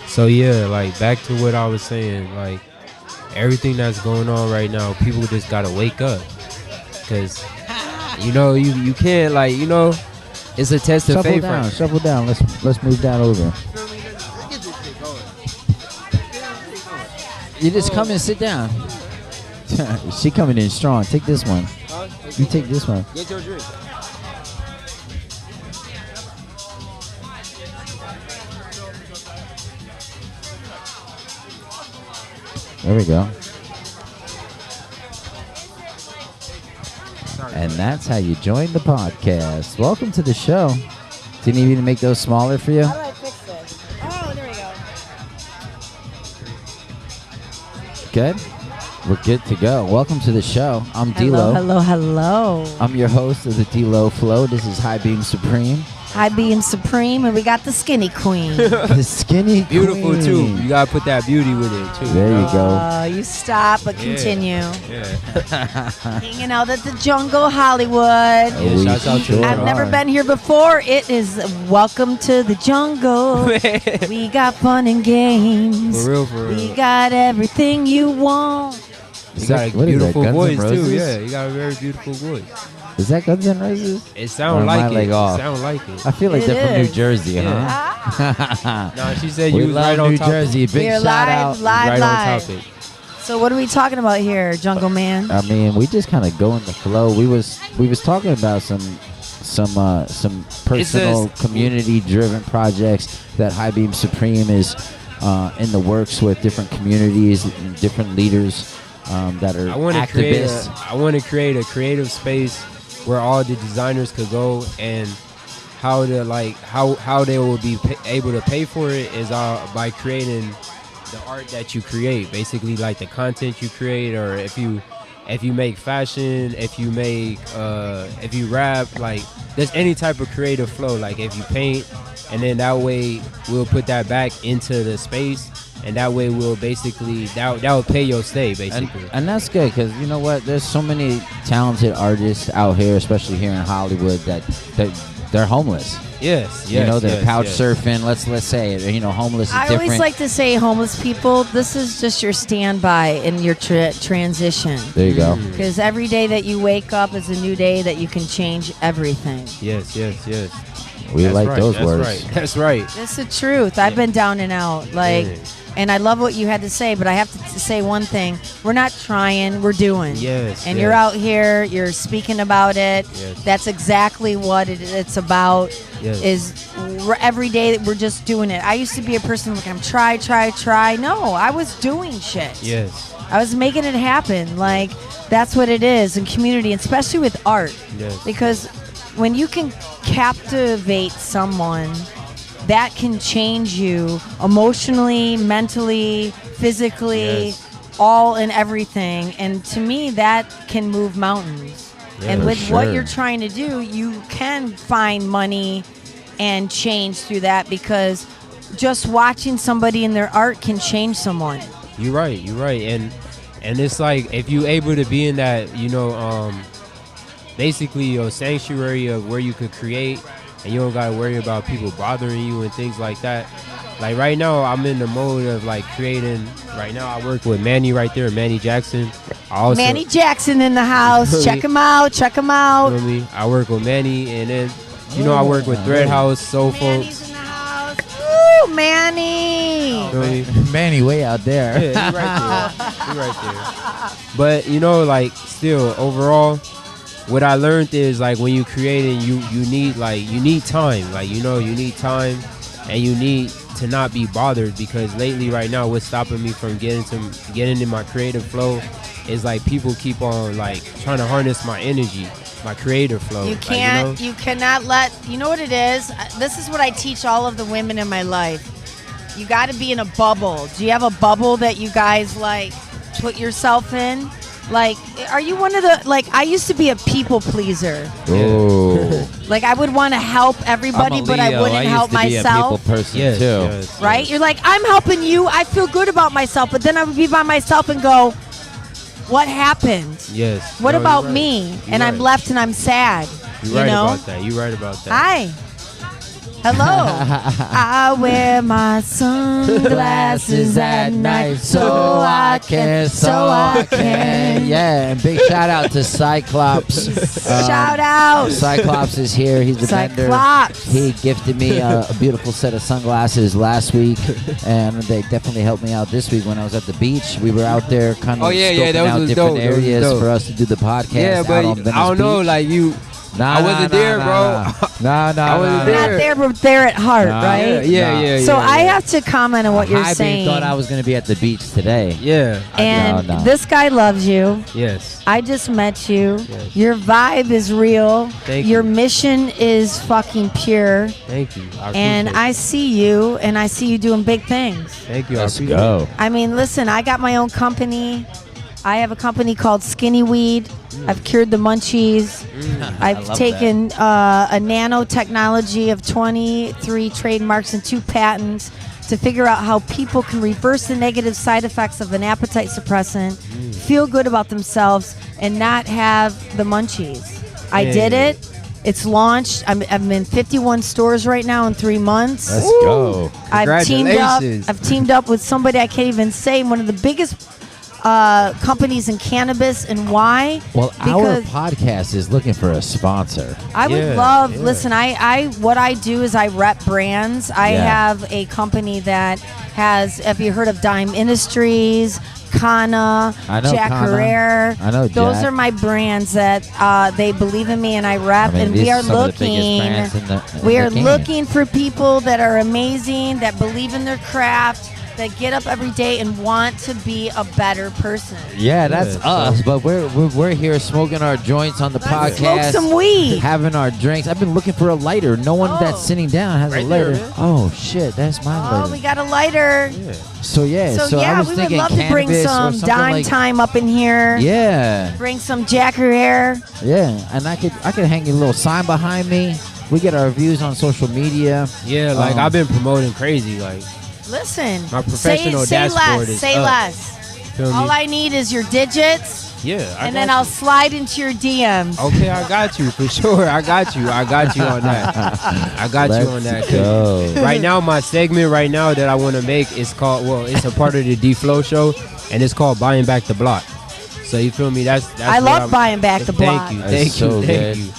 [SPEAKER 9] So yeah, like back to what I was saying, like everything that's going on right now, people just gotta wake up, cause you can't it's a test of faith.
[SPEAKER 1] Shuffle down. Let's move that over. You just come and sit down. She coming in strong. Take this one. You take this one.
[SPEAKER 9] Get your drink.
[SPEAKER 1] There we go. And that's how you join the podcast. Welcome to the show. Didn't even make those smaller for you?
[SPEAKER 10] How do I fix this? Oh, there we go.
[SPEAKER 1] Good? We're good to go. Welcome to the show. I'm d.Lo.
[SPEAKER 10] Hello.
[SPEAKER 1] I'm your host of the d.Lo Flow. This is Highbeam Supreme.
[SPEAKER 10] Highbeam Supreme, and we got the Skinny Queen.
[SPEAKER 1] The Skinny
[SPEAKER 9] Beautiful
[SPEAKER 1] Queen.
[SPEAKER 9] too. You gotta put that beauty with it too.
[SPEAKER 1] There you go.
[SPEAKER 10] You stop, but continue.
[SPEAKER 9] Yeah.
[SPEAKER 10] Hanging out at the Jungle Hollywood.
[SPEAKER 9] Yeah, shouts out to
[SPEAKER 1] sure
[SPEAKER 10] I've never
[SPEAKER 1] are.
[SPEAKER 10] been here before. It is welcome to the jungle. We got fun and games.
[SPEAKER 9] For real.
[SPEAKER 10] We got everything you want.
[SPEAKER 9] You got a
[SPEAKER 1] What is that,
[SPEAKER 9] beautiful
[SPEAKER 1] Guns N'
[SPEAKER 9] voice
[SPEAKER 1] Roses?
[SPEAKER 9] too. Yeah, you got a very beautiful voice.
[SPEAKER 1] Is that Guns N' Roses?
[SPEAKER 9] It
[SPEAKER 1] Or
[SPEAKER 9] sound
[SPEAKER 1] am I,
[SPEAKER 9] like it.
[SPEAKER 1] like, off?
[SPEAKER 9] It sound like it.
[SPEAKER 1] I feel like
[SPEAKER 10] It
[SPEAKER 1] they're from New
[SPEAKER 10] is.
[SPEAKER 1] Jersey,
[SPEAKER 9] Yeah.
[SPEAKER 1] huh?
[SPEAKER 9] No, she said
[SPEAKER 1] We
[SPEAKER 9] you was
[SPEAKER 1] love
[SPEAKER 9] right on
[SPEAKER 1] New
[SPEAKER 9] top.
[SPEAKER 1] Jersey. Big
[SPEAKER 10] We're
[SPEAKER 1] shout
[SPEAKER 10] live,
[SPEAKER 1] out.
[SPEAKER 10] live,
[SPEAKER 9] Right
[SPEAKER 10] live.
[SPEAKER 9] on topic.
[SPEAKER 10] So what are we talking about here, Jungle Man?
[SPEAKER 1] I mean, we just kind of go in the flow. We was talking about some personal community-driven projects that Highbeam Supreme is in the works with different communities and different leaders that are
[SPEAKER 9] I want to
[SPEAKER 1] activists.
[SPEAKER 9] create a creative space where all the designers could go, and how they will be able to pay for it is by creating the art that you create, basically like the content you create, or if you make fashion, if you rap, like there's any type of creative flow, like if you paint, and then that way we'll put that back into the space, and that way we'll basically that will pay your stay basically.
[SPEAKER 1] And that's good, because you know what, there's so many talented artists out here, especially here in Hollywood, that they're homeless.
[SPEAKER 9] Yes,
[SPEAKER 1] you know, they're couch
[SPEAKER 9] yes.
[SPEAKER 1] surfing. Let's say it. You know, homeless is
[SPEAKER 10] I
[SPEAKER 1] different.
[SPEAKER 10] always like to say, homeless people, this is just your standby in your transition.
[SPEAKER 1] There you go.
[SPEAKER 10] Because every day that you wake up is a new day that you can change everything.
[SPEAKER 9] Yes.
[SPEAKER 1] We
[SPEAKER 9] That's
[SPEAKER 1] like
[SPEAKER 9] right,
[SPEAKER 1] those
[SPEAKER 9] that's
[SPEAKER 1] words.
[SPEAKER 9] Right. That's right.
[SPEAKER 10] That's the truth. I've been down and out.
[SPEAKER 9] Yeah.
[SPEAKER 10] And I love what you had to say, but I have to say one thing. We're not trying, we're doing.
[SPEAKER 9] Yes.
[SPEAKER 10] And you're out here, you're speaking about it.
[SPEAKER 9] Yes.
[SPEAKER 10] That's exactly what it's about.
[SPEAKER 9] Yes.
[SPEAKER 10] Is every day that we're just doing it. I used to be a person like, I'm try. No, I was doing shit.
[SPEAKER 9] Yes.
[SPEAKER 10] I was making it happen. Like, that's what it is in community, especially with art.
[SPEAKER 9] Yes.
[SPEAKER 10] Because when you can captivate someone, that can change you emotionally, mentally, physically,
[SPEAKER 9] Yes.
[SPEAKER 10] all in everything. And to me, that can move mountains.
[SPEAKER 9] Yeah,
[SPEAKER 10] and
[SPEAKER 9] for
[SPEAKER 10] with what
[SPEAKER 1] sure.
[SPEAKER 10] you're trying to do, you can find money and change through that, because just watching somebody in their art can change someone.
[SPEAKER 9] You're right. And it's like, if you able to be in that, basically your sanctuary of where you could create, and you don't gotta worry about people bothering you and things like that. Like right now, I'm in the mode of like creating. Right now, I work with Manny right there, Manny Jackson.
[SPEAKER 10] Manny Jackson in the house. Check him out.
[SPEAKER 9] You know what I mean? I work with Manny, and then I work with Thread House, Soul
[SPEAKER 10] Manny's
[SPEAKER 9] Folks.
[SPEAKER 10] in the house. Woo, Manny.
[SPEAKER 9] You know what I mean?
[SPEAKER 1] Manny way out there.
[SPEAKER 9] Yeah, he right there. But like still overall, what I learned is like when you creating, you need time. Like you need time, and you need to not be bothered, because lately right now what's stopping me from getting in my creative flow is like people keep on like trying to harness my energy, my creative flow.
[SPEAKER 10] You
[SPEAKER 9] Like,
[SPEAKER 10] can't. You cannot let. You know what it is? This is what I teach all of the women in my life. You got to be in a bubble. Do you have a bubble that you guys like put yourself in? Like, are you one of the, like, I used to be a people pleaser.
[SPEAKER 1] Oh.
[SPEAKER 10] Like, I would want to help everybody, but I wouldn't help
[SPEAKER 1] I used to
[SPEAKER 10] myself.
[SPEAKER 1] be a people person
[SPEAKER 9] Yes,
[SPEAKER 1] too.
[SPEAKER 9] yes.
[SPEAKER 10] Right? You're like, I'm helping you. I feel good about myself. But then I would be by myself and go, What happened?
[SPEAKER 9] Yes.
[SPEAKER 10] What
[SPEAKER 9] No,
[SPEAKER 10] about
[SPEAKER 9] you're right.
[SPEAKER 10] me?
[SPEAKER 9] You're
[SPEAKER 10] And I'm
[SPEAKER 9] right.
[SPEAKER 10] left and I'm sad.
[SPEAKER 9] You're
[SPEAKER 10] you
[SPEAKER 9] right
[SPEAKER 10] know?
[SPEAKER 9] about that. You're right about that.
[SPEAKER 10] Hi. Hello. I wear my sunglasses at night so I can.
[SPEAKER 1] Yeah, and big shout out to Cyclops.
[SPEAKER 10] Shout out.
[SPEAKER 1] Cyclops is here. He's the vendor.
[SPEAKER 10] Cyclops.
[SPEAKER 1] He gifted me a beautiful set of sunglasses last week, and they definitely helped me out this week when I was at the beach. We were out there kind of scoping
[SPEAKER 9] that
[SPEAKER 1] out
[SPEAKER 9] was
[SPEAKER 1] different
[SPEAKER 9] dope. That was
[SPEAKER 1] areas
[SPEAKER 9] dope.
[SPEAKER 1] for us to do the podcast.
[SPEAKER 9] Yeah, but
[SPEAKER 1] out on Venice
[SPEAKER 9] I don't know,
[SPEAKER 1] Beach.
[SPEAKER 9] like you. I wasn't there, bro.
[SPEAKER 1] No,
[SPEAKER 9] I wasn't
[SPEAKER 10] You're not there, but there at heart,
[SPEAKER 1] Nah.
[SPEAKER 10] right?
[SPEAKER 9] Yeah.
[SPEAKER 10] So I have to comment on what you're
[SPEAKER 1] Highbeam
[SPEAKER 10] saying.
[SPEAKER 1] thought I was going to be at the beach today.
[SPEAKER 9] Yeah.
[SPEAKER 10] And
[SPEAKER 1] No.
[SPEAKER 10] this guy loves you.
[SPEAKER 9] Yes.
[SPEAKER 10] I just met you.
[SPEAKER 9] Yes.
[SPEAKER 10] Your vibe is real.
[SPEAKER 9] Thank
[SPEAKER 10] Your
[SPEAKER 9] you.
[SPEAKER 10] mission is fucking pure.
[SPEAKER 9] Thank you. I
[SPEAKER 10] And
[SPEAKER 9] appreciate
[SPEAKER 10] I see you, and I see you doing big things.
[SPEAKER 9] Thank you.
[SPEAKER 1] Let's
[SPEAKER 9] I appreciate
[SPEAKER 1] go.
[SPEAKER 10] I mean, listen, I got my own company. I have a company called Skinny Weed. I've cured the munchies. I've
[SPEAKER 1] love
[SPEAKER 10] taken a nanotechnology of 23 trademarks and 2 patents to figure out how people can reverse the negative side effects of an appetite suppressant, feel good about themselves, and not have the munchies. I did
[SPEAKER 9] Hey.
[SPEAKER 10] it. It's launched. I'm in 51 stores right now in 3 months.
[SPEAKER 1] Let's go.
[SPEAKER 10] I've teamed up.
[SPEAKER 9] Congratulations.
[SPEAKER 10] I've teamed up with somebody I can't even say. One of the biggest companies in cannabis, and why?
[SPEAKER 1] Well, our
[SPEAKER 10] Because
[SPEAKER 1] podcast is looking for a sponsor.
[SPEAKER 10] I would
[SPEAKER 9] Yeah,
[SPEAKER 10] love.
[SPEAKER 9] yeah.
[SPEAKER 10] Listen, what I do is I rep brands. I
[SPEAKER 1] Yeah.
[SPEAKER 10] have a company that has. Have you heard of Dime Industries? Kana,
[SPEAKER 1] I know
[SPEAKER 10] Jack
[SPEAKER 1] Kana.
[SPEAKER 10] Herrera.
[SPEAKER 1] I know
[SPEAKER 10] Those
[SPEAKER 1] Jack.
[SPEAKER 10] are my brands that they believe in me, and I rep.
[SPEAKER 1] I mean,
[SPEAKER 10] and
[SPEAKER 1] these
[SPEAKER 10] we are
[SPEAKER 1] some of the biggest
[SPEAKER 10] looking.
[SPEAKER 1] brands in the- in
[SPEAKER 10] We
[SPEAKER 1] the
[SPEAKER 10] are
[SPEAKER 1] game.
[SPEAKER 10] looking for people that are amazing, that believe in their craft, that get up every day and want to be a better person.
[SPEAKER 1] Yeah, that's
[SPEAKER 9] Yeah,
[SPEAKER 1] us. But we're here smoking our joints on the
[SPEAKER 10] Let's
[SPEAKER 1] podcast,
[SPEAKER 10] smoke some weed.
[SPEAKER 1] having our drinks. I've been looking for a lighter. No one that's sitting down has
[SPEAKER 9] Right
[SPEAKER 1] a lighter.
[SPEAKER 9] there, man.
[SPEAKER 1] Oh shit, that's my
[SPEAKER 10] Oh,
[SPEAKER 1] lighter.
[SPEAKER 10] we got a lighter.
[SPEAKER 1] So yeah,
[SPEAKER 10] So,
[SPEAKER 1] I
[SPEAKER 10] yeah,
[SPEAKER 1] was
[SPEAKER 10] we would
[SPEAKER 1] thinking
[SPEAKER 10] love to bring
[SPEAKER 1] cannabis or
[SPEAKER 10] some
[SPEAKER 1] something
[SPEAKER 10] dime
[SPEAKER 1] like,
[SPEAKER 10] time up in here.
[SPEAKER 1] Yeah,
[SPEAKER 10] Bring some Jack Herrera.
[SPEAKER 1] yeah, and I could hang a little sign behind me. We get our reviews on social media.
[SPEAKER 9] Yeah, like I've been promoting crazy. Like,
[SPEAKER 10] Listen,
[SPEAKER 9] My professional
[SPEAKER 10] say
[SPEAKER 9] dashboard
[SPEAKER 10] less.
[SPEAKER 9] is
[SPEAKER 10] Say
[SPEAKER 9] up.
[SPEAKER 10] less.
[SPEAKER 9] feel
[SPEAKER 10] All
[SPEAKER 9] me?
[SPEAKER 10] I need is your digits,
[SPEAKER 9] Yeah. I
[SPEAKER 10] and then
[SPEAKER 9] got
[SPEAKER 10] I'll
[SPEAKER 9] you.
[SPEAKER 10] slide into your DMs.
[SPEAKER 9] Okay, I got you for sure. I got you. I got you on that. I got you on that. 'Cause
[SPEAKER 1] Go.
[SPEAKER 9] Right now, my segment right now that I want to make is called. Well, it's a part of the D.Lo show, and it's called "Buying Back the Block." So you feel me? That's
[SPEAKER 10] I
[SPEAKER 9] what
[SPEAKER 10] love
[SPEAKER 9] I'm-
[SPEAKER 10] buying back the block.
[SPEAKER 9] Thank you.
[SPEAKER 1] That's
[SPEAKER 9] Thank
[SPEAKER 1] so
[SPEAKER 9] you.
[SPEAKER 1] good.
[SPEAKER 9] Thank you.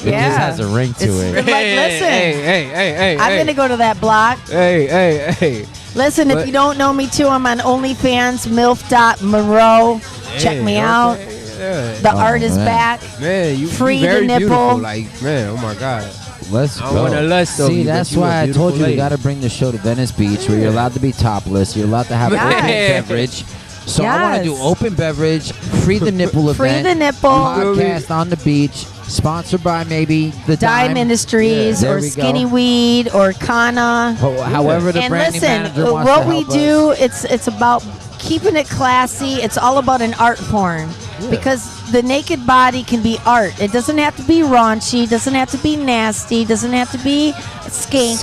[SPEAKER 1] It
[SPEAKER 10] Yeah.
[SPEAKER 1] just has a ring to
[SPEAKER 10] It's
[SPEAKER 1] it.
[SPEAKER 10] like, listen, I'm
[SPEAKER 9] hey.
[SPEAKER 10] gonna go to that block.
[SPEAKER 9] Hey.
[SPEAKER 10] Listen, if
[SPEAKER 9] But-
[SPEAKER 10] you don't know me too, I'm on OnlyFans, milf.monroe. Check me out.
[SPEAKER 9] Yeah.
[SPEAKER 10] The
[SPEAKER 1] Oh,
[SPEAKER 10] art is
[SPEAKER 1] man.
[SPEAKER 10] back.
[SPEAKER 9] Man, you
[SPEAKER 10] Free
[SPEAKER 9] very
[SPEAKER 10] the nipple.
[SPEAKER 9] beautiful. Like, man, oh my God.
[SPEAKER 1] Let's
[SPEAKER 9] I don't
[SPEAKER 1] go.
[SPEAKER 9] wanna lust over
[SPEAKER 1] See,
[SPEAKER 9] you, but
[SPEAKER 1] that's
[SPEAKER 9] you a
[SPEAKER 1] why I
[SPEAKER 9] beautiful
[SPEAKER 1] told you we
[SPEAKER 9] lady.
[SPEAKER 1] got to bring the show to Venice Beach, where you're allowed to be topless. You're allowed to have
[SPEAKER 10] Yes.
[SPEAKER 1] open beverage. So I want to do
[SPEAKER 10] Yes.
[SPEAKER 1] open beverage, free the nipple
[SPEAKER 10] Free
[SPEAKER 1] event,
[SPEAKER 10] the nipple.
[SPEAKER 1] podcast on the beach, sponsored by maybe the
[SPEAKER 10] Dime Industries
[SPEAKER 1] Yeah, there
[SPEAKER 10] or
[SPEAKER 1] we go.
[SPEAKER 10] Skinny Weed or Kana.
[SPEAKER 1] However the
[SPEAKER 10] And
[SPEAKER 1] branding
[SPEAKER 10] listen,
[SPEAKER 1] manager wants
[SPEAKER 10] what
[SPEAKER 1] to
[SPEAKER 10] we
[SPEAKER 1] help us.
[SPEAKER 10] do, it's about keeping it classy. It's all about an art form. Because the naked body can be art. It doesn't have to be raunchy. It doesn't have to be nasty. It doesn't have to be
[SPEAKER 1] Skinny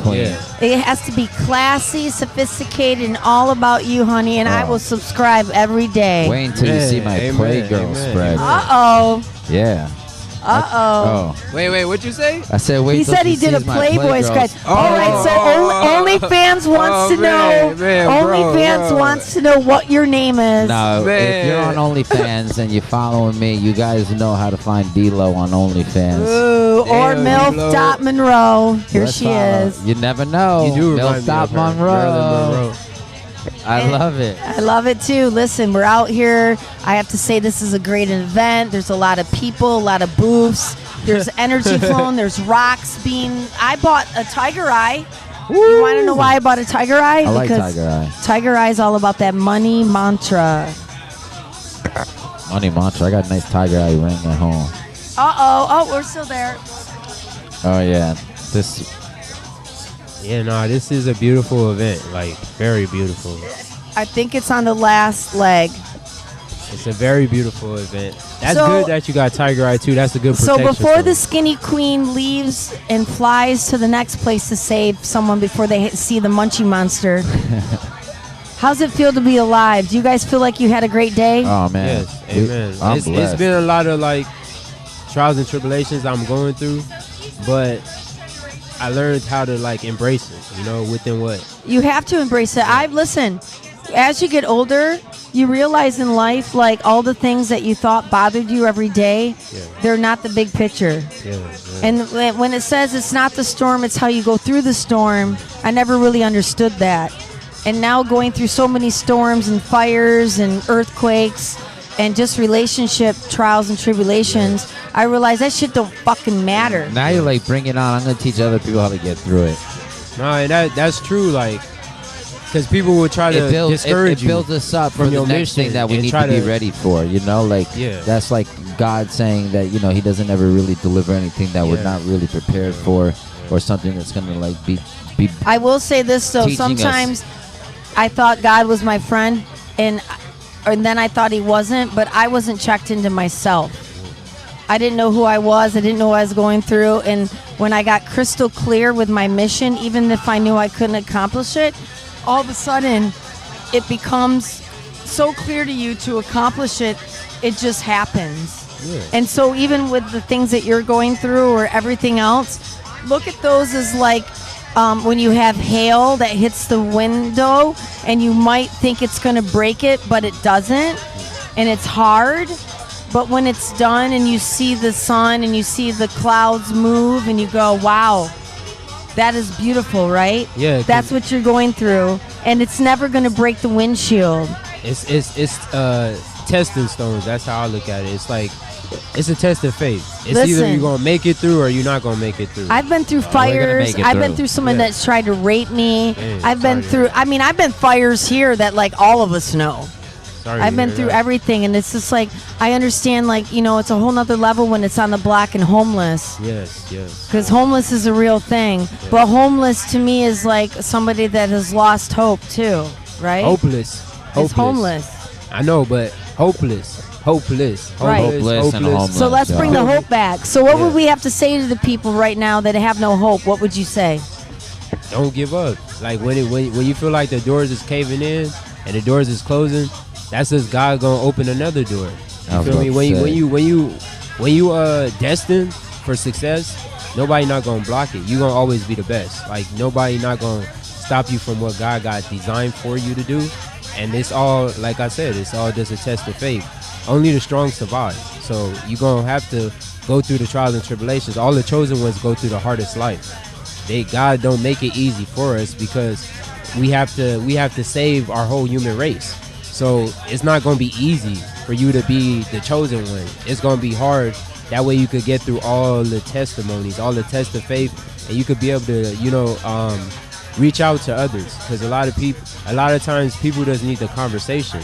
[SPEAKER 10] skanky.
[SPEAKER 1] queen.
[SPEAKER 9] Yeah.
[SPEAKER 10] It has to be classy, sophisticated, and all about you, honey. And I
[SPEAKER 1] Oh.
[SPEAKER 10] will subscribe every day.
[SPEAKER 1] Wait until you see my
[SPEAKER 9] Amen,
[SPEAKER 1] Playgirl
[SPEAKER 9] amen.
[SPEAKER 1] spread.
[SPEAKER 10] Uh-oh.
[SPEAKER 1] Yeah.
[SPEAKER 10] Uh-oh.
[SPEAKER 1] Oh.
[SPEAKER 9] Wait, what'd you say?
[SPEAKER 1] I said wait
[SPEAKER 10] He
[SPEAKER 1] till
[SPEAKER 10] said
[SPEAKER 1] she
[SPEAKER 10] he did a
[SPEAKER 1] sees my
[SPEAKER 10] Playboy
[SPEAKER 1] Playgirl
[SPEAKER 10] scratch.
[SPEAKER 9] Oh,
[SPEAKER 10] All right, so OnlyFans wants to know. OnlyFans wants to know what your name is.
[SPEAKER 1] No, if
[SPEAKER 9] Man.
[SPEAKER 1] you're on OnlyFans and you're following me, you guys know how to find D.Lo on OnlyFans.
[SPEAKER 10] Ooh, or
[SPEAKER 9] Damn,
[SPEAKER 10] MILF.Monroe. Here
[SPEAKER 1] Let's
[SPEAKER 10] she
[SPEAKER 1] follow.
[SPEAKER 10] is.
[SPEAKER 1] You never know.
[SPEAKER 9] You do remind me of her. Marilyn
[SPEAKER 1] Monroe.
[SPEAKER 9] Monroe.
[SPEAKER 1] I love it.
[SPEAKER 10] I love it too. Listen, we're out here. I have to say this is a great event. There's a lot of people, a lot of booths. There's energy flowing. There's rocks being. I bought a tiger eye. You want to know why I bought a tiger eye?
[SPEAKER 1] I like
[SPEAKER 10] Because
[SPEAKER 1] Tiger Eye.
[SPEAKER 10] Tiger eye is all about that money mantra.
[SPEAKER 1] Money mantra. I got a nice Tiger Eye ring at home.
[SPEAKER 10] Oh, we're still there.
[SPEAKER 1] Oh yeah. This.
[SPEAKER 9] Yeah, no, this is a beautiful event. Like, very beautiful.
[SPEAKER 10] I think it's on the last leg.
[SPEAKER 9] It's a very beautiful event. That's
[SPEAKER 10] So-
[SPEAKER 9] good that you got Tiger Eye, too. That's a good
[SPEAKER 10] So
[SPEAKER 9] protection.
[SPEAKER 10] before
[SPEAKER 9] for
[SPEAKER 10] the
[SPEAKER 9] you.
[SPEAKER 10] skinny queen leaves and flies to the next place to save someone before they see the munchie monster, How's it feel to be alive? Do you guys feel like you had a great day?
[SPEAKER 1] Oh man,
[SPEAKER 9] Yes, amen.
[SPEAKER 1] I'm
[SPEAKER 9] It's
[SPEAKER 1] blessed.
[SPEAKER 9] been a lot of like trials and tribulations I'm going through, but I learned how to like embrace it, you know, within what.
[SPEAKER 10] You have to embrace it. Listen, as you get older, you realize in life, like all the things that you thought bothered you every day, they're not the big picture. And when it says it's not the storm, it's how you go through the storm, I never really understood that. And now going through so many storms and fires and earthquakes and just relationship trials and tribulations, I realize that shit don't fucking matter.
[SPEAKER 1] Now you're like, bring it on. I'm gonna teach other people how to get through it.
[SPEAKER 9] No, and that's true. Like, because people will try to discourage
[SPEAKER 1] it builds us up for the next thing that we need to be ready for. You know, like that's like God saying that, you know, He doesn't ever really deliver anything that we're not really prepared for, or something that's gonna like be.
[SPEAKER 10] I will say this though. Sometimes I thought God was my friend, and then I thought He wasn't, but I wasn't checked into myself. I didn't know who I was. I didn't know what I was going through. And when I got crystal clear with my mission, even if I knew I couldn't accomplish it, all of a sudden it becomes so clear to you to accomplish it. It just happens. And so even with the things that you're going through or everything else, look at those as like when you have hail that hits the window and you might think it's going to break it, but it doesn't. And it's hard. But when it's done and you see the sun and you see the clouds move and you go, wow, that is beautiful, right?
[SPEAKER 9] Yeah.
[SPEAKER 10] That's what you're going through. And it's never going to break the windshield.
[SPEAKER 9] It's testing stones. That's how I look at it. It's like, it's a test of faith. It's either you're going to make it through or you're not going to make it through.
[SPEAKER 10] I've been through fires. I've been through someone that's tried to rape me. I've been through fires here that like all of us know. I've been through everything, and it's just like I understand, like, you know, it's a whole nother level when it's on the block and homeless.
[SPEAKER 9] Yes.
[SPEAKER 10] Because homeless is a real thing, but homeless to me is like somebody that has lost hope too, right?
[SPEAKER 9] Hopeless.
[SPEAKER 10] It's homeless.
[SPEAKER 9] I know, but hopeless.
[SPEAKER 10] Right.
[SPEAKER 1] Hopeless and homeless.
[SPEAKER 10] So let's bring the hope back. So what would we have to say to the people right now that have no hope? What would you say?
[SPEAKER 9] Don't give up. Like when you feel like the doors is caving in and the doors is closing, that's just God gonna open another door. You feel me? When you destined for success, nobody not gonna block it. You gonna always be the best. Like nobody not gonna stop you from what God got designed for you to do. And it's all, like I said, it's all just a test of faith. Only the strong survive. So you gonna have to go through the trials and tribulations. All the chosen ones go through the hardest life. God don't make it easy for us because we have to save our whole human race. So it's not going to be easy for you to be the chosen one. It's going to be hard. That way you could get through all the testimonies, all the tests of faith, and you could be able to, you know, reach out to others. Because a lot of times people just need the conversation.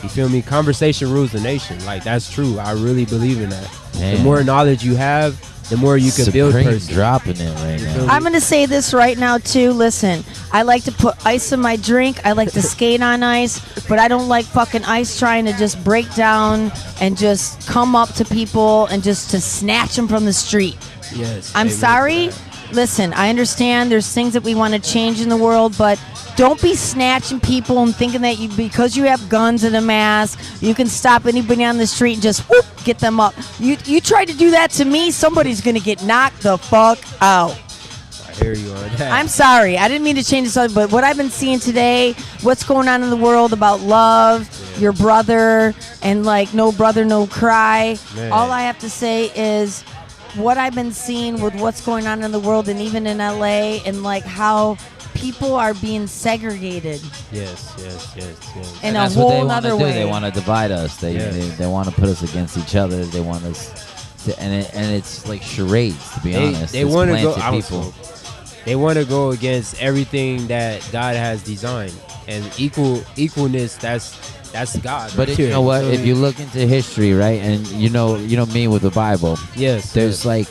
[SPEAKER 9] You feel me? Conversation rules the nation. Like, that's true. I really believe in that.
[SPEAKER 1] Man.
[SPEAKER 9] The more knowledge you have, the more you can build person.
[SPEAKER 1] Dropping it right now.
[SPEAKER 10] I'm going to say this right now, too. Listen, I like to put ice in my drink. I like to skate on ice, but I don't like fucking ice trying to just break down and just come up to people and just to snatch them from the street.
[SPEAKER 9] Yes.
[SPEAKER 10] I'm sorry. Listen, I understand there's things that we want to change in the world, but don't be snatching people and thinking that because you have guns and a mask, you can stop anybody on the street and just whoop, get them up. You try to do that to me, somebody's going to get knocked the fuck out.
[SPEAKER 9] I hear you on that.
[SPEAKER 10] I'm sorry. I didn't mean to change the subject, but what I've been seeing today, what's going on in the world about love, your brother, and like no brother, no cry.
[SPEAKER 9] Man.
[SPEAKER 10] All I have to say is what I've been seeing with what's going on in the world and even in LA and like how people are being segregated.
[SPEAKER 9] Yes.
[SPEAKER 10] In
[SPEAKER 1] and
[SPEAKER 10] a
[SPEAKER 1] that's
[SPEAKER 10] whole
[SPEAKER 1] what they
[SPEAKER 10] other
[SPEAKER 1] want to
[SPEAKER 10] way.
[SPEAKER 1] do. They want to divide us. They want to put us against each other. They want us to, and it's like charades, to be honest.
[SPEAKER 9] They
[SPEAKER 1] It's
[SPEAKER 9] want to go.
[SPEAKER 1] planted
[SPEAKER 9] They want to go against everything that God has designed, and equalness. That's God.
[SPEAKER 1] But
[SPEAKER 9] right
[SPEAKER 1] you
[SPEAKER 9] there.
[SPEAKER 1] know what?
[SPEAKER 9] So
[SPEAKER 1] If you look into history, right, and you know me with the Bible.
[SPEAKER 9] Yes.
[SPEAKER 1] There's like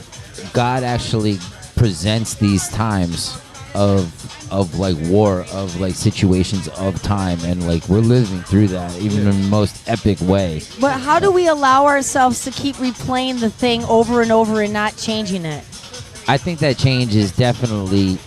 [SPEAKER 1] God actually presents these times of like war, of like situations of time, and like we're living through that even in the most epic way.
[SPEAKER 10] But how do we allow ourselves to keep replaying the thing over and over and not changing it?
[SPEAKER 1] I think that change is definitely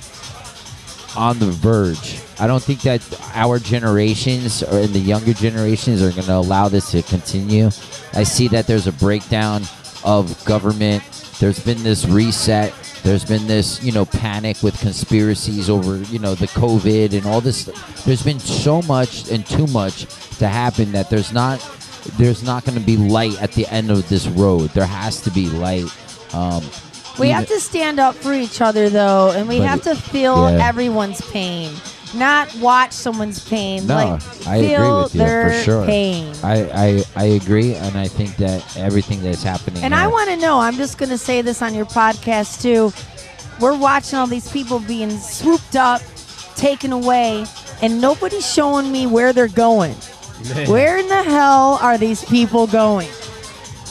[SPEAKER 1] on the verge. I don't think that our generations or the younger generations are going to allow this to continue. I see that there's a breakdown of government. There's been this reset. There's been this, panic with conspiracies over, the COVID and all this. There's been so much and too much to happen that there's not going to be light at the end of this road. There has to be light.
[SPEAKER 10] We have to stand up for each other, though, and we have to feel everyone's pain, not watch someone's pain.
[SPEAKER 1] No, I agree
[SPEAKER 10] feel
[SPEAKER 1] with you
[SPEAKER 10] their
[SPEAKER 1] for sure.
[SPEAKER 10] pain.
[SPEAKER 1] I agree, and I think that everything that's happening.
[SPEAKER 10] And I want to know, I'm just going to say this on your podcast, too. We're watching all these people being swooped up, taken away, and nobody's showing me where they're going.
[SPEAKER 9] Man.
[SPEAKER 10] Where in the hell are these people going?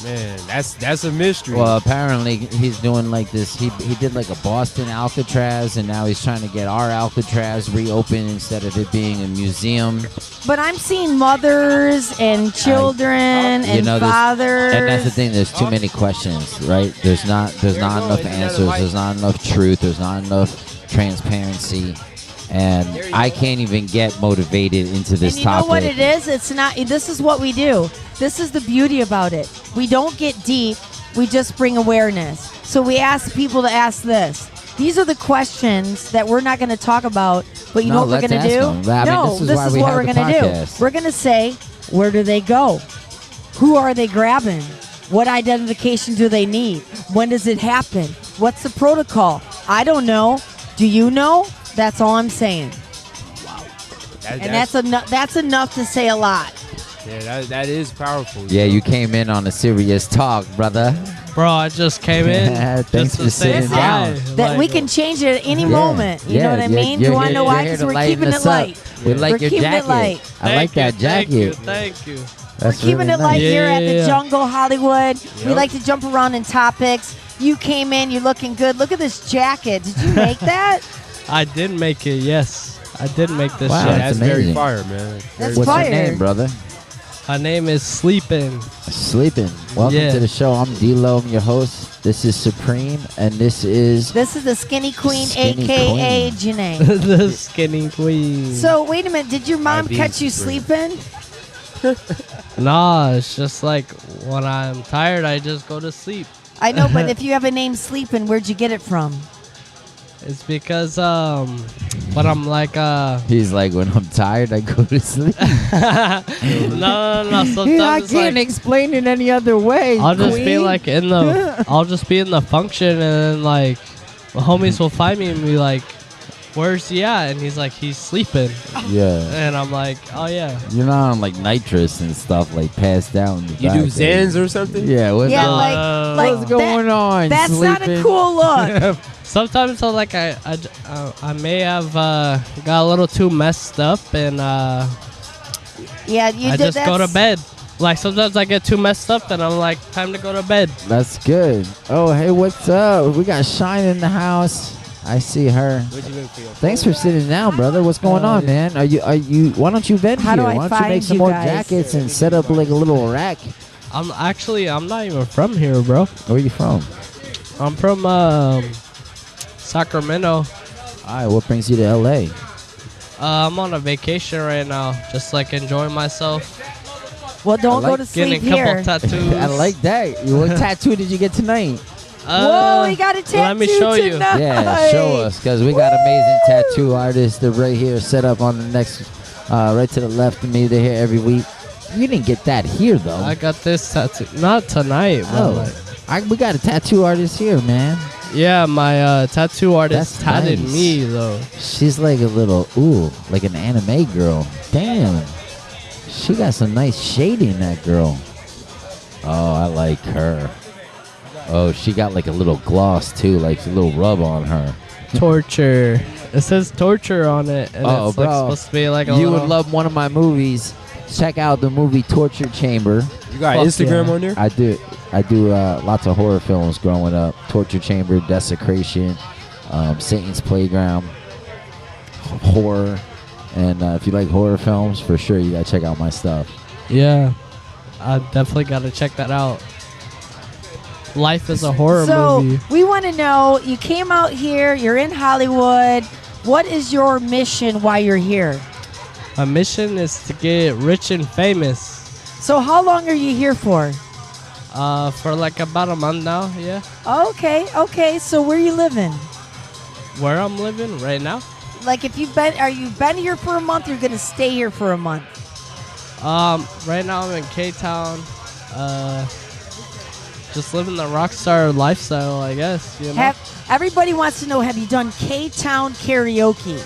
[SPEAKER 9] Man, that's a mystery.
[SPEAKER 1] Well, apparently he's doing like this. He did like a Boston Alcatraz, and now he's trying to get our Alcatraz reopened instead of it being a museum.
[SPEAKER 10] But I'm seeing mothers and children and fathers.
[SPEAKER 1] And that's the thing. There's too many questions, right? There's not enough answers. There's not enough truth. There's not enough transparency. And I can't even get motivated into this
[SPEAKER 10] and you
[SPEAKER 1] topic.
[SPEAKER 10] know what it is? It's not. This is what we do. This is the beauty about it. We don't get deep. We just bring awareness. So we ask people to ask this. These are the questions that we're not going to talk about. But you know what we're going to do? This is what we're going to do. We're going to say, where do they go? Who are they grabbing? What identification do they need? When does it happen? What's the protocol? I don't know. Do you know? That's all I'm saying.
[SPEAKER 9] Wow.
[SPEAKER 10] That's enough to say a lot.
[SPEAKER 9] Yeah, that is powerful.
[SPEAKER 1] Yeah, you came in on a serious talk, brother.
[SPEAKER 11] Bro, I just came in.
[SPEAKER 1] Thanks for sitting down.
[SPEAKER 10] That we can change it at any moment. You know what I mean? You want to know why? Because we're keeping it light.
[SPEAKER 1] We like your jacket. I like that jacket.
[SPEAKER 11] Thank you.
[SPEAKER 10] We're keeping it light here at the Jungle, Hollywood. We like to jump around in topics. You came in. You're looking good. Look at this jacket. Did you make that?
[SPEAKER 11] I did make it, yes. I did make this
[SPEAKER 1] wow,
[SPEAKER 11] shit.
[SPEAKER 1] That's
[SPEAKER 9] very fire, man.
[SPEAKER 10] That's
[SPEAKER 1] What's
[SPEAKER 10] fire.
[SPEAKER 1] your name, brother?
[SPEAKER 11] My name is Sleepin'.
[SPEAKER 1] Sleepin'. Welcome to the show. I'm D.Lo. I'm your host. This is Supreme, and this is
[SPEAKER 10] the Skinny Queen, a.k.a. Janae.
[SPEAKER 11] The Skinny Queen.
[SPEAKER 10] So, wait a minute. Did your mom
[SPEAKER 9] Highbeam
[SPEAKER 10] catch you
[SPEAKER 9] Supreme.
[SPEAKER 10] sleeping?
[SPEAKER 11] Nah, it's just like when I'm tired, I just go to sleep.
[SPEAKER 10] I know, but if you have a name Sleepin', where'd you get it from?
[SPEAKER 11] It's because when I'm like
[SPEAKER 1] he's like, when I'm tired, I go to sleep.
[SPEAKER 11] no. Sometimes
[SPEAKER 1] I can't explain it any other way.
[SPEAKER 11] I'll just be like in the function, and then like my homies will find me and be like, "Where's he at?" And he's like, "He's sleeping."
[SPEAKER 1] Yeah.
[SPEAKER 11] And I'm like, "Oh yeah."
[SPEAKER 1] You're not on like nitrous and stuff, like passed out.
[SPEAKER 9] You do Zans or something?
[SPEAKER 1] Yeah. What's going on?
[SPEAKER 10] That's
[SPEAKER 1] sleeping?
[SPEAKER 10] not a cool look.
[SPEAKER 11] Sometimes I may have got a little too messed up, and
[SPEAKER 10] yeah, you
[SPEAKER 11] I just go to bed. Like sometimes I get too messed up, and I'm like, time to go to bed.
[SPEAKER 1] That's good. Oh, hey, what's up? We got Shine in the house. I see her. Thanks for sitting down, brother. What's going on, man? Are you? Why don't you vent here? Why don't you make some more jackets and set up like a little rack?
[SPEAKER 11] I'm not even from here, bro.
[SPEAKER 1] Where are you from?
[SPEAKER 11] I'm from Sacramento.
[SPEAKER 1] All right, what brings you to LA?
[SPEAKER 11] I'm on a vacation right now, just like enjoying myself.
[SPEAKER 10] Well, don't go to sleep
[SPEAKER 11] getting a
[SPEAKER 10] here.
[SPEAKER 11] couple tattoos.
[SPEAKER 1] I like that. What tattoo did you get tonight?
[SPEAKER 10] Whoa, he got a tattoo
[SPEAKER 11] let me show you.
[SPEAKER 10] tonight.
[SPEAKER 1] Yeah, show us, because we got amazing tattoo artists that right here set up on the next, right to the left of me. They're here every week. You didn't get that here, though.
[SPEAKER 11] I got this tattoo. Not tonight, but
[SPEAKER 1] we got a tattoo artist here, man.
[SPEAKER 11] yeah, my tattoo artist
[SPEAKER 1] That's
[SPEAKER 11] tatted
[SPEAKER 1] nice.
[SPEAKER 11] me, though.
[SPEAKER 1] She's like a little, like an anime girl. Damn. She got some nice shading, that girl. Oh, I like her. Oh, she got like a little gloss, too, like a little rub on her.
[SPEAKER 11] Torture. It says torture on it, and it's like supposed to be like a
[SPEAKER 1] You
[SPEAKER 11] little...
[SPEAKER 1] would love one of my movies. Check out the movie Torture Chamber.
[SPEAKER 9] You got Instagram on there?
[SPEAKER 1] I do. Lots of horror films growing up. Torture Chamber, Desecration, Satan's Playground, horror. And if you like horror films, for sure, you got to check out my stuff.
[SPEAKER 11] Yeah, I definitely got to check that out. Life is a horror movie.
[SPEAKER 10] So we want to know, you came out here, you're in Hollywood. What is your mission while you're here?
[SPEAKER 11] My mission is to get rich and famous.
[SPEAKER 10] So how long are you here for?
[SPEAKER 11] For like about a month now, yeah.
[SPEAKER 10] Okay. So where you living?
[SPEAKER 11] Where I'm living right now?
[SPEAKER 10] Like if you've been here for a month, you're gonna stay here for a month.
[SPEAKER 11] Right now I'm in K-Town. Just living the rock star lifestyle, I guess. You know?
[SPEAKER 10] Everybody wants to know, have you done K-Town karaoke?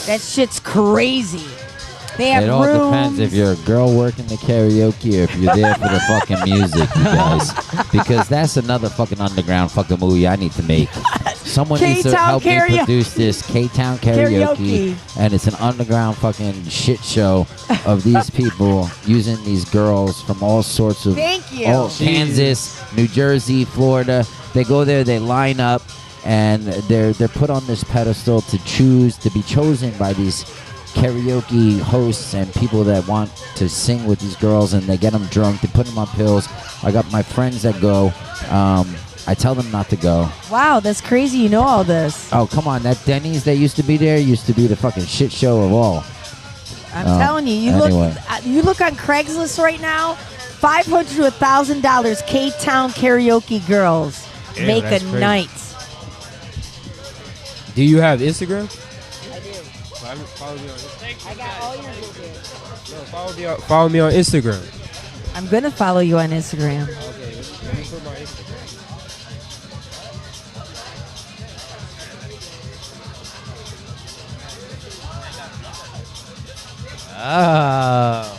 [SPEAKER 10] That shit's crazy. They have
[SPEAKER 1] It all
[SPEAKER 10] rooms.
[SPEAKER 1] depends if you're a girl working the karaoke or if you're there for the fucking music, you guys. Because that's another fucking underground fucking movie I need to make. Someone needs to help me produce this K-Town karaoke. And it's an underground fucking shit show of these people using these girls from all sorts of...
[SPEAKER 10] Thank you.
[SPEAKER 1] Kansas, New Jersey, Florida. They go there, they line up, and they're put on this pedestal to be chosen by these karaoke hosts and people that want to sing with these girls, and they get them drunk, they put them on pills. I got my friends that go. I tell them not to go.
[SPEAKER 10] Wow, that's crazy. You know all this.
[SPEAKER 1] Oh, come on. That Denny's that used to be there used to be the fucking shit show of all.
[SPEAKER 10] I'm telling you, you look on Craigslist right now, $500 to $1,000 K-Town karaoke girls.
[SPEAKER 9] Damn,
[SPEAKER 10] make a
[SPEAKER 9] that's crazy.
[SPEAKER 10] night.
[SPEAKER 9] Do you have Instagram?
[SPEAKER 10] I do.
[SPEAKER 9] Follow me on Instagram.
[SPEAKER 10] I got all your videos.
[SPEAKER 9] No, follow me on Instagram.
[SPEAKER 10] I'm gonna follow you on Instagram.
[SPEAKER 9] Okay, let me put my Instagram.
[SPEAKER 1] Oh.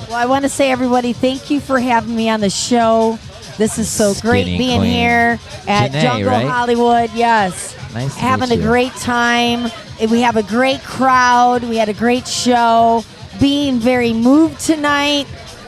[SPEAKER 10] Well, I want to say, everybody, thank you for having me on the show. This is so great
[SPEAKER 1] Skinny
[SPEAKER 10] being
[SPEAKER 1] queen.
[SPEAKER 10] here at
[SPEAKER 1] Janae,
[SPEAKER 10] Jungle
[SPEAKER 1] right?
[SPEAKER 10] Hollywood. Yes.
[SPEAKER 1] Nice to
[SPEAKER 10] having
[SPEAKER 1] meet
[SPEAKER 10] a
[SPEAKER 1] you.
[SPEAKER 10] great time. We have a great crowd. We had a great show. Being very moved tonight.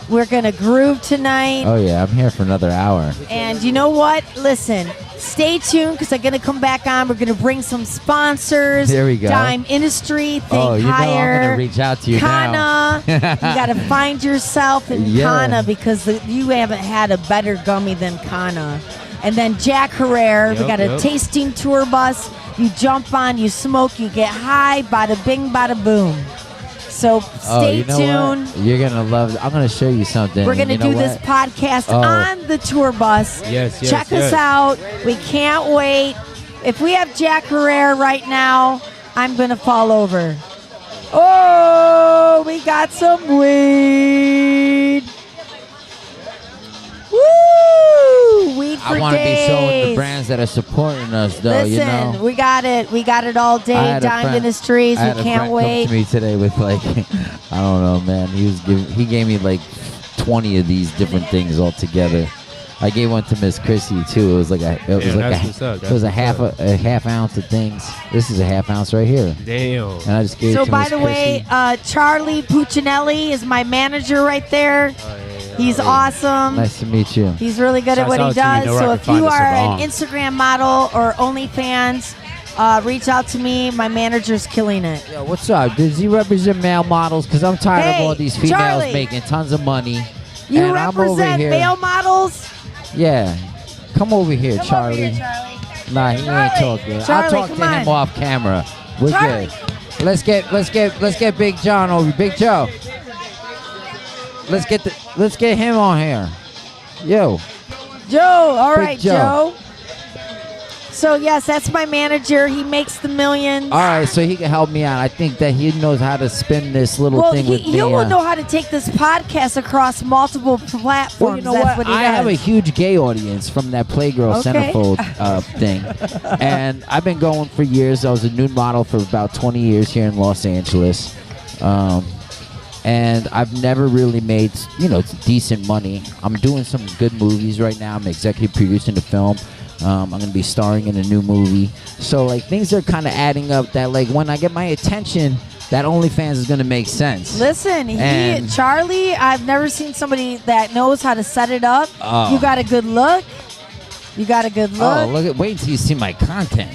[SPEAKER 10] We're going to groove tonight.
[SPEAKER 1] Oh, yeah. I'm here for another hour.
[SPEAKER 10] And you know what? Listen, stay tuned because I'm going to come back on. We're going to bring some sponsors.
[SPEAKER 1] There we go.
[SPEAKER 10] Dime Industry, Think
[SPEAKER 1] Oh, you know I'm
[SPEAKER 10] Higher.
[SPEAKER 1] going to reach out to you now.
[SPEAKER 10] Kana. You got to find yourself in
[SPEAKER 1] Yeah.
[SPEAKER 10] Kana because you haven't had a better gummy than Kana. And then Jack Herrera. We got a tasting tour bus. You jump on, you smoke, you get high, bada bing, bada boom. So stay
[SPEAKER 1] you know
[SPEAKER 10] tuned.
[SPEAKER 1] What? You're going to love it. I'm going to show you something.
[SPEAKER 10] We're going to
[SPEAKER 1] You know
[SPEAKER 10] do this
[SPEAKER 1] what?
[SPEAKER 10] podcast
[SPEAKER 1] Oh.
[SPEAKER 10] on the tour bus.
[SPEAKER 9] Yes,
[SPEAKER 10] Check us out. We can't wait. If we have Jack Herrera right now, I'm going to fall over. Oh, we got some weed. Woo! Weed for
[SPEAKER 1] I want to be showing the
[SPEAKER 10] days.
[SPEAKER 1] brands that are supporting us, though.
[SPEAKER 10] Listen,
[SPEAKER 1] you know,
[SPEAKER 10] we got it. We got it all
[SPEAKER 1] I
[SPEAKER 10] day.
[SPEAKER 1] had a
[SPEAKER 10] Dime
[SPEAKER 1] friend-
[SPEAKER 10] Industries.
[SPEAKER 1] I had
[SPEAKER 10] We
[SPEAKER 1] a
[SPEAKER 10] can't
[SPEAKER 1] friend
[SPEAKER 10] wait.
[SPEAKER 1] come to me today with like, I don't know, man. He gave me like 20 of these different things all together. I gave one to Miss Chrissy too. It was like
[SPEAKER 9] That's what's up.
[SPEAKER 1] it was a half ounce of things. This is a half ounce right here.
[SPEAKER 9] Damn.
[SPEAKER 1] And I just gave it
[SPEAKER 10] So
[SPEAKER 1] to
[SPEAKER 10] by
[SPEAKER 1] Miss
[SPEAKER 10] the way,
[SPEAKER 1] Chrissy.
[SPEAKER 10] Charlie Puccinelli is my manager right there. He's awesome.
[SPEAKER 1] Nice to meet you.
[SPEAKER 10] He's really good at
[SPEAKER 9] Shouts
[SPEAKER 10] what he
[SPEAKER 9] out to you.
[SPEAKER 10] does.
[SPEAKER 9] Know where
[SPEAKER 10] So
[SPEAKER 9] I
[SPEAKER 10] if
[SPEAKER 9] can find
[SPEAKER 10] you
[SPEAKER 9] us
[SPEAKER 10] are
[SPEAKER 9] at
[SPEAKER 10] an
[SPEAKER 9] Bong.
[SPEAKER 10] Instagram model or OnlyFans, reach out to me. My manager's killing it.
[SPEAKER 1] Yo, what's up? Does he represent male models? Because I'm tired
[SPEAKER 10] Hey,
[SPEAKER 1] of all these females
[SPEAKER 10] Charlie.
[SPEAKER 1] making tons of money.
[SPEAKER 10] You
[SPEAKER 1] and I'm over
[SPEAKER 10] represent
[SPEAKER 1] here.
[SPEAKER 10] male models?
[SPEAKER 1] Yeah. Come over here,
[SPEAKER 10] Come
[SPEAKER 1] Charlie.
[SPEAKER 10] over here, Charlie.
[SPEAKER 1] Nah, he ain't talking. I'll
[SPEAKER 10] Charlie,
[SPEAKER 1] talk
[SPEAKER 10] come
[SPEAKER 1] to him
[SPEAKER 10] on.
[SPEAKER 1] off camera. We're
[SPEAKER 10] Charlie.
[SPEAKER 1] good. Let's get Big John over. Big Joe. Let's get him on here. Yo.
[SPEAKER 10] Joe. All
[SPEAKER 1] Big
[SPEAKER 10] right,
[SPEAKER 1] Joe.
[SPEAKER 10] Joe. So, yes, that's my manager. He makes the millions.
[SPEAKER 1] All right, so he can help me out. I think that he knows how to spin this little
[SPEAKER 10] Well,
[SPEAKER 1] thing with me.
[SPEAKER 10] he will know how to take this podcast across multiple platforms.
[SPEAKER 1] Well, you know
[SPEAKER 10] That's
[SPEAKER 1] what?
[SPEAKER 10] what he
[SPEAKER 1] I
[SPEAKER 10] does.
[SPEAKER 1] have a huge gay audience from that Playgirl
[SPEAKER 10] Okay.
[SPEAKER 1] Centerfold thing. And I've been going for years. I was a nude model for about 20 years here in Los Angeles. And I've never really made, decent money. I'm doing some good movies right now. I'm executive producing the film. I'm going to be starring in a new movie. So, like, things are kind of adding up that, like, when I get my attention, that OnlyFans is going to make sense.
[SPEAKER 10] Listen,
[SPEAKER 1] And-
[SPEAKER 10] Charlie, I've never seen somebody that knows how to set it up.
[SPEAKER 1] Oh.
[SPEAKER 10] You got a good look.
[SPEAKER 1] Oh, wait until you see my content.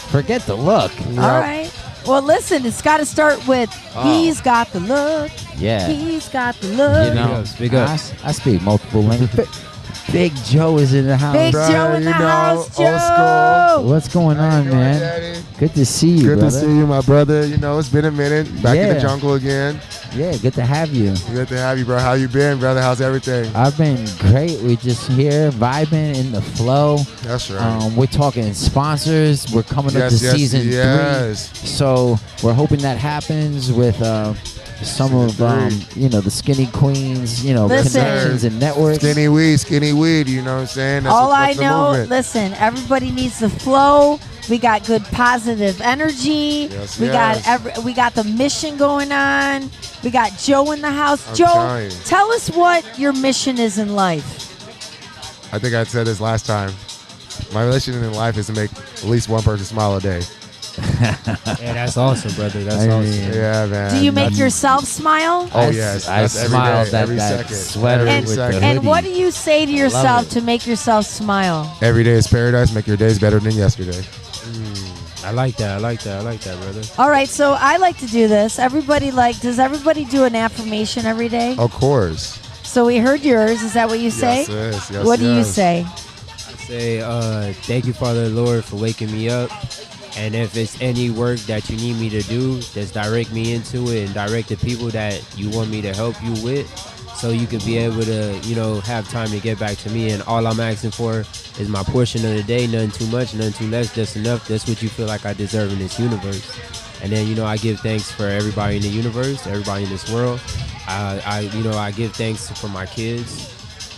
[SPEAKER 1] Forget the look.
[SPEAKER 10] All right. Well, listen, it's got to start with he's got the look.
[SPEAKER 1] Yeah.
[SPEAKER 10] He's got the look.
[SPEAKER 1] You know,
[SPEAKER 9] Speak up.
[SPEAKER 1] I speak multiple languages. Big Joe is in the house.
[SPEAKER 10] Big Joe in the house,
[SPEAKER 12] old
[SPEAKER 10] Joe.
[SPEAKER 12] school.
[SPEAKER 1] What's going on, man?
[SPEAKER 12] Daddy?
[SPEAKER 1] Good to see you,
[SPEAKER 12] Good
[SPEAKER 1] brother.
[SPEAKER 12] to see you, my brother. You know, it's been a minute. Back in the jungle again.
[SPEAKER 1] Yeah, good to have you.
[SPEAKER 12] Good to have you, bro. How you been, brother? How's everything?
[SPEAKER 1] I've been great. We just here vibing in the flow.
[SPEAKER 12] That's right.
[SPEAKER 1] We're talking sponsors. We're coming up to season 3. So we're hoping that happens with some of the skinny queens, connections and networks.
[SPEAKER 12] Skinny weed, you know what I'm saying?
[SPEAKER 10] All I
[SPEAKER 12] the
[SPEAKER 10] know,
[SPEAKER 12] movement.
[SPEAKER 10] listen, everybody needs to flow. We got good positive energy. We got the mission going on. We got Joe in the house.
[SPEAKER 12] I'm
[SPEAKER 10] Joe,
[SPEAKER 12] telling you.
[SPEAKER 10] tell us what your mission is in life.
[SPEAKER 12] I think I said this last time. My mission in life is to make at least one person smile a day.
[SPEAKER 9] Yeah, that's awesome, brother. That's awesome.
[SPEAKER 12] Yeah, man.
[SPEAKER 10] Do you make yourself smile?
[SPEAKER 12] Oh, yes.
[SPEAKER 1] I
[SPEAKER 12] That's every
[SPEAKER 1] smiled
[SPEAKER 12] day,
[SPEAKER 1] at
[SPEAKER 12] every
[SPEAKER 1] that
[SPEAKER 12] second.
[SPEAKER 1] sweater
[SPEAKER 12] Every
[SPEAKER 1] with the
[SPEAKER 12] second.
[SPEAKER 10] And
[SPEAKER 1] hoodie.
[SPEAKER 10] what do you say to
[SPEAKER 1] Love
[SPEAKER 10] yourself
[SPEAKER 1] it.
[SPEAKER 10] to make yourself smile?
[SPEAKER 12] Every day is paradise. Make your days better than yesterday.
[SPEAKER 9] I like that, brother.
[SPEAKER 10] All right, so I like to do this. Does everybody do an affirmation every day?
[SPEAKER 12] Of course.
[SPEAKER 10] So we heard yours. Is that what you say?
[SPEAKER 12] Yes, yes,
[SPEAKER 10] What do you
[SPEAKER 12] yes.
[SPEAKER 10] say?
[SPEAKER 9] I say, thank you, Father Lord, for waking me up. And if it's any work that you need me to do, just direct me into it and direct the people that you want me to help you with, so you could be able to, have time to get back to me. And all I'm asking for is my portion of the day, nothing too much, nothing too less, just enough. That's what you feel like I deserve in this universe. And then, I give thanks for everybody in the universe, everybody in this world. I give thanks for my kids.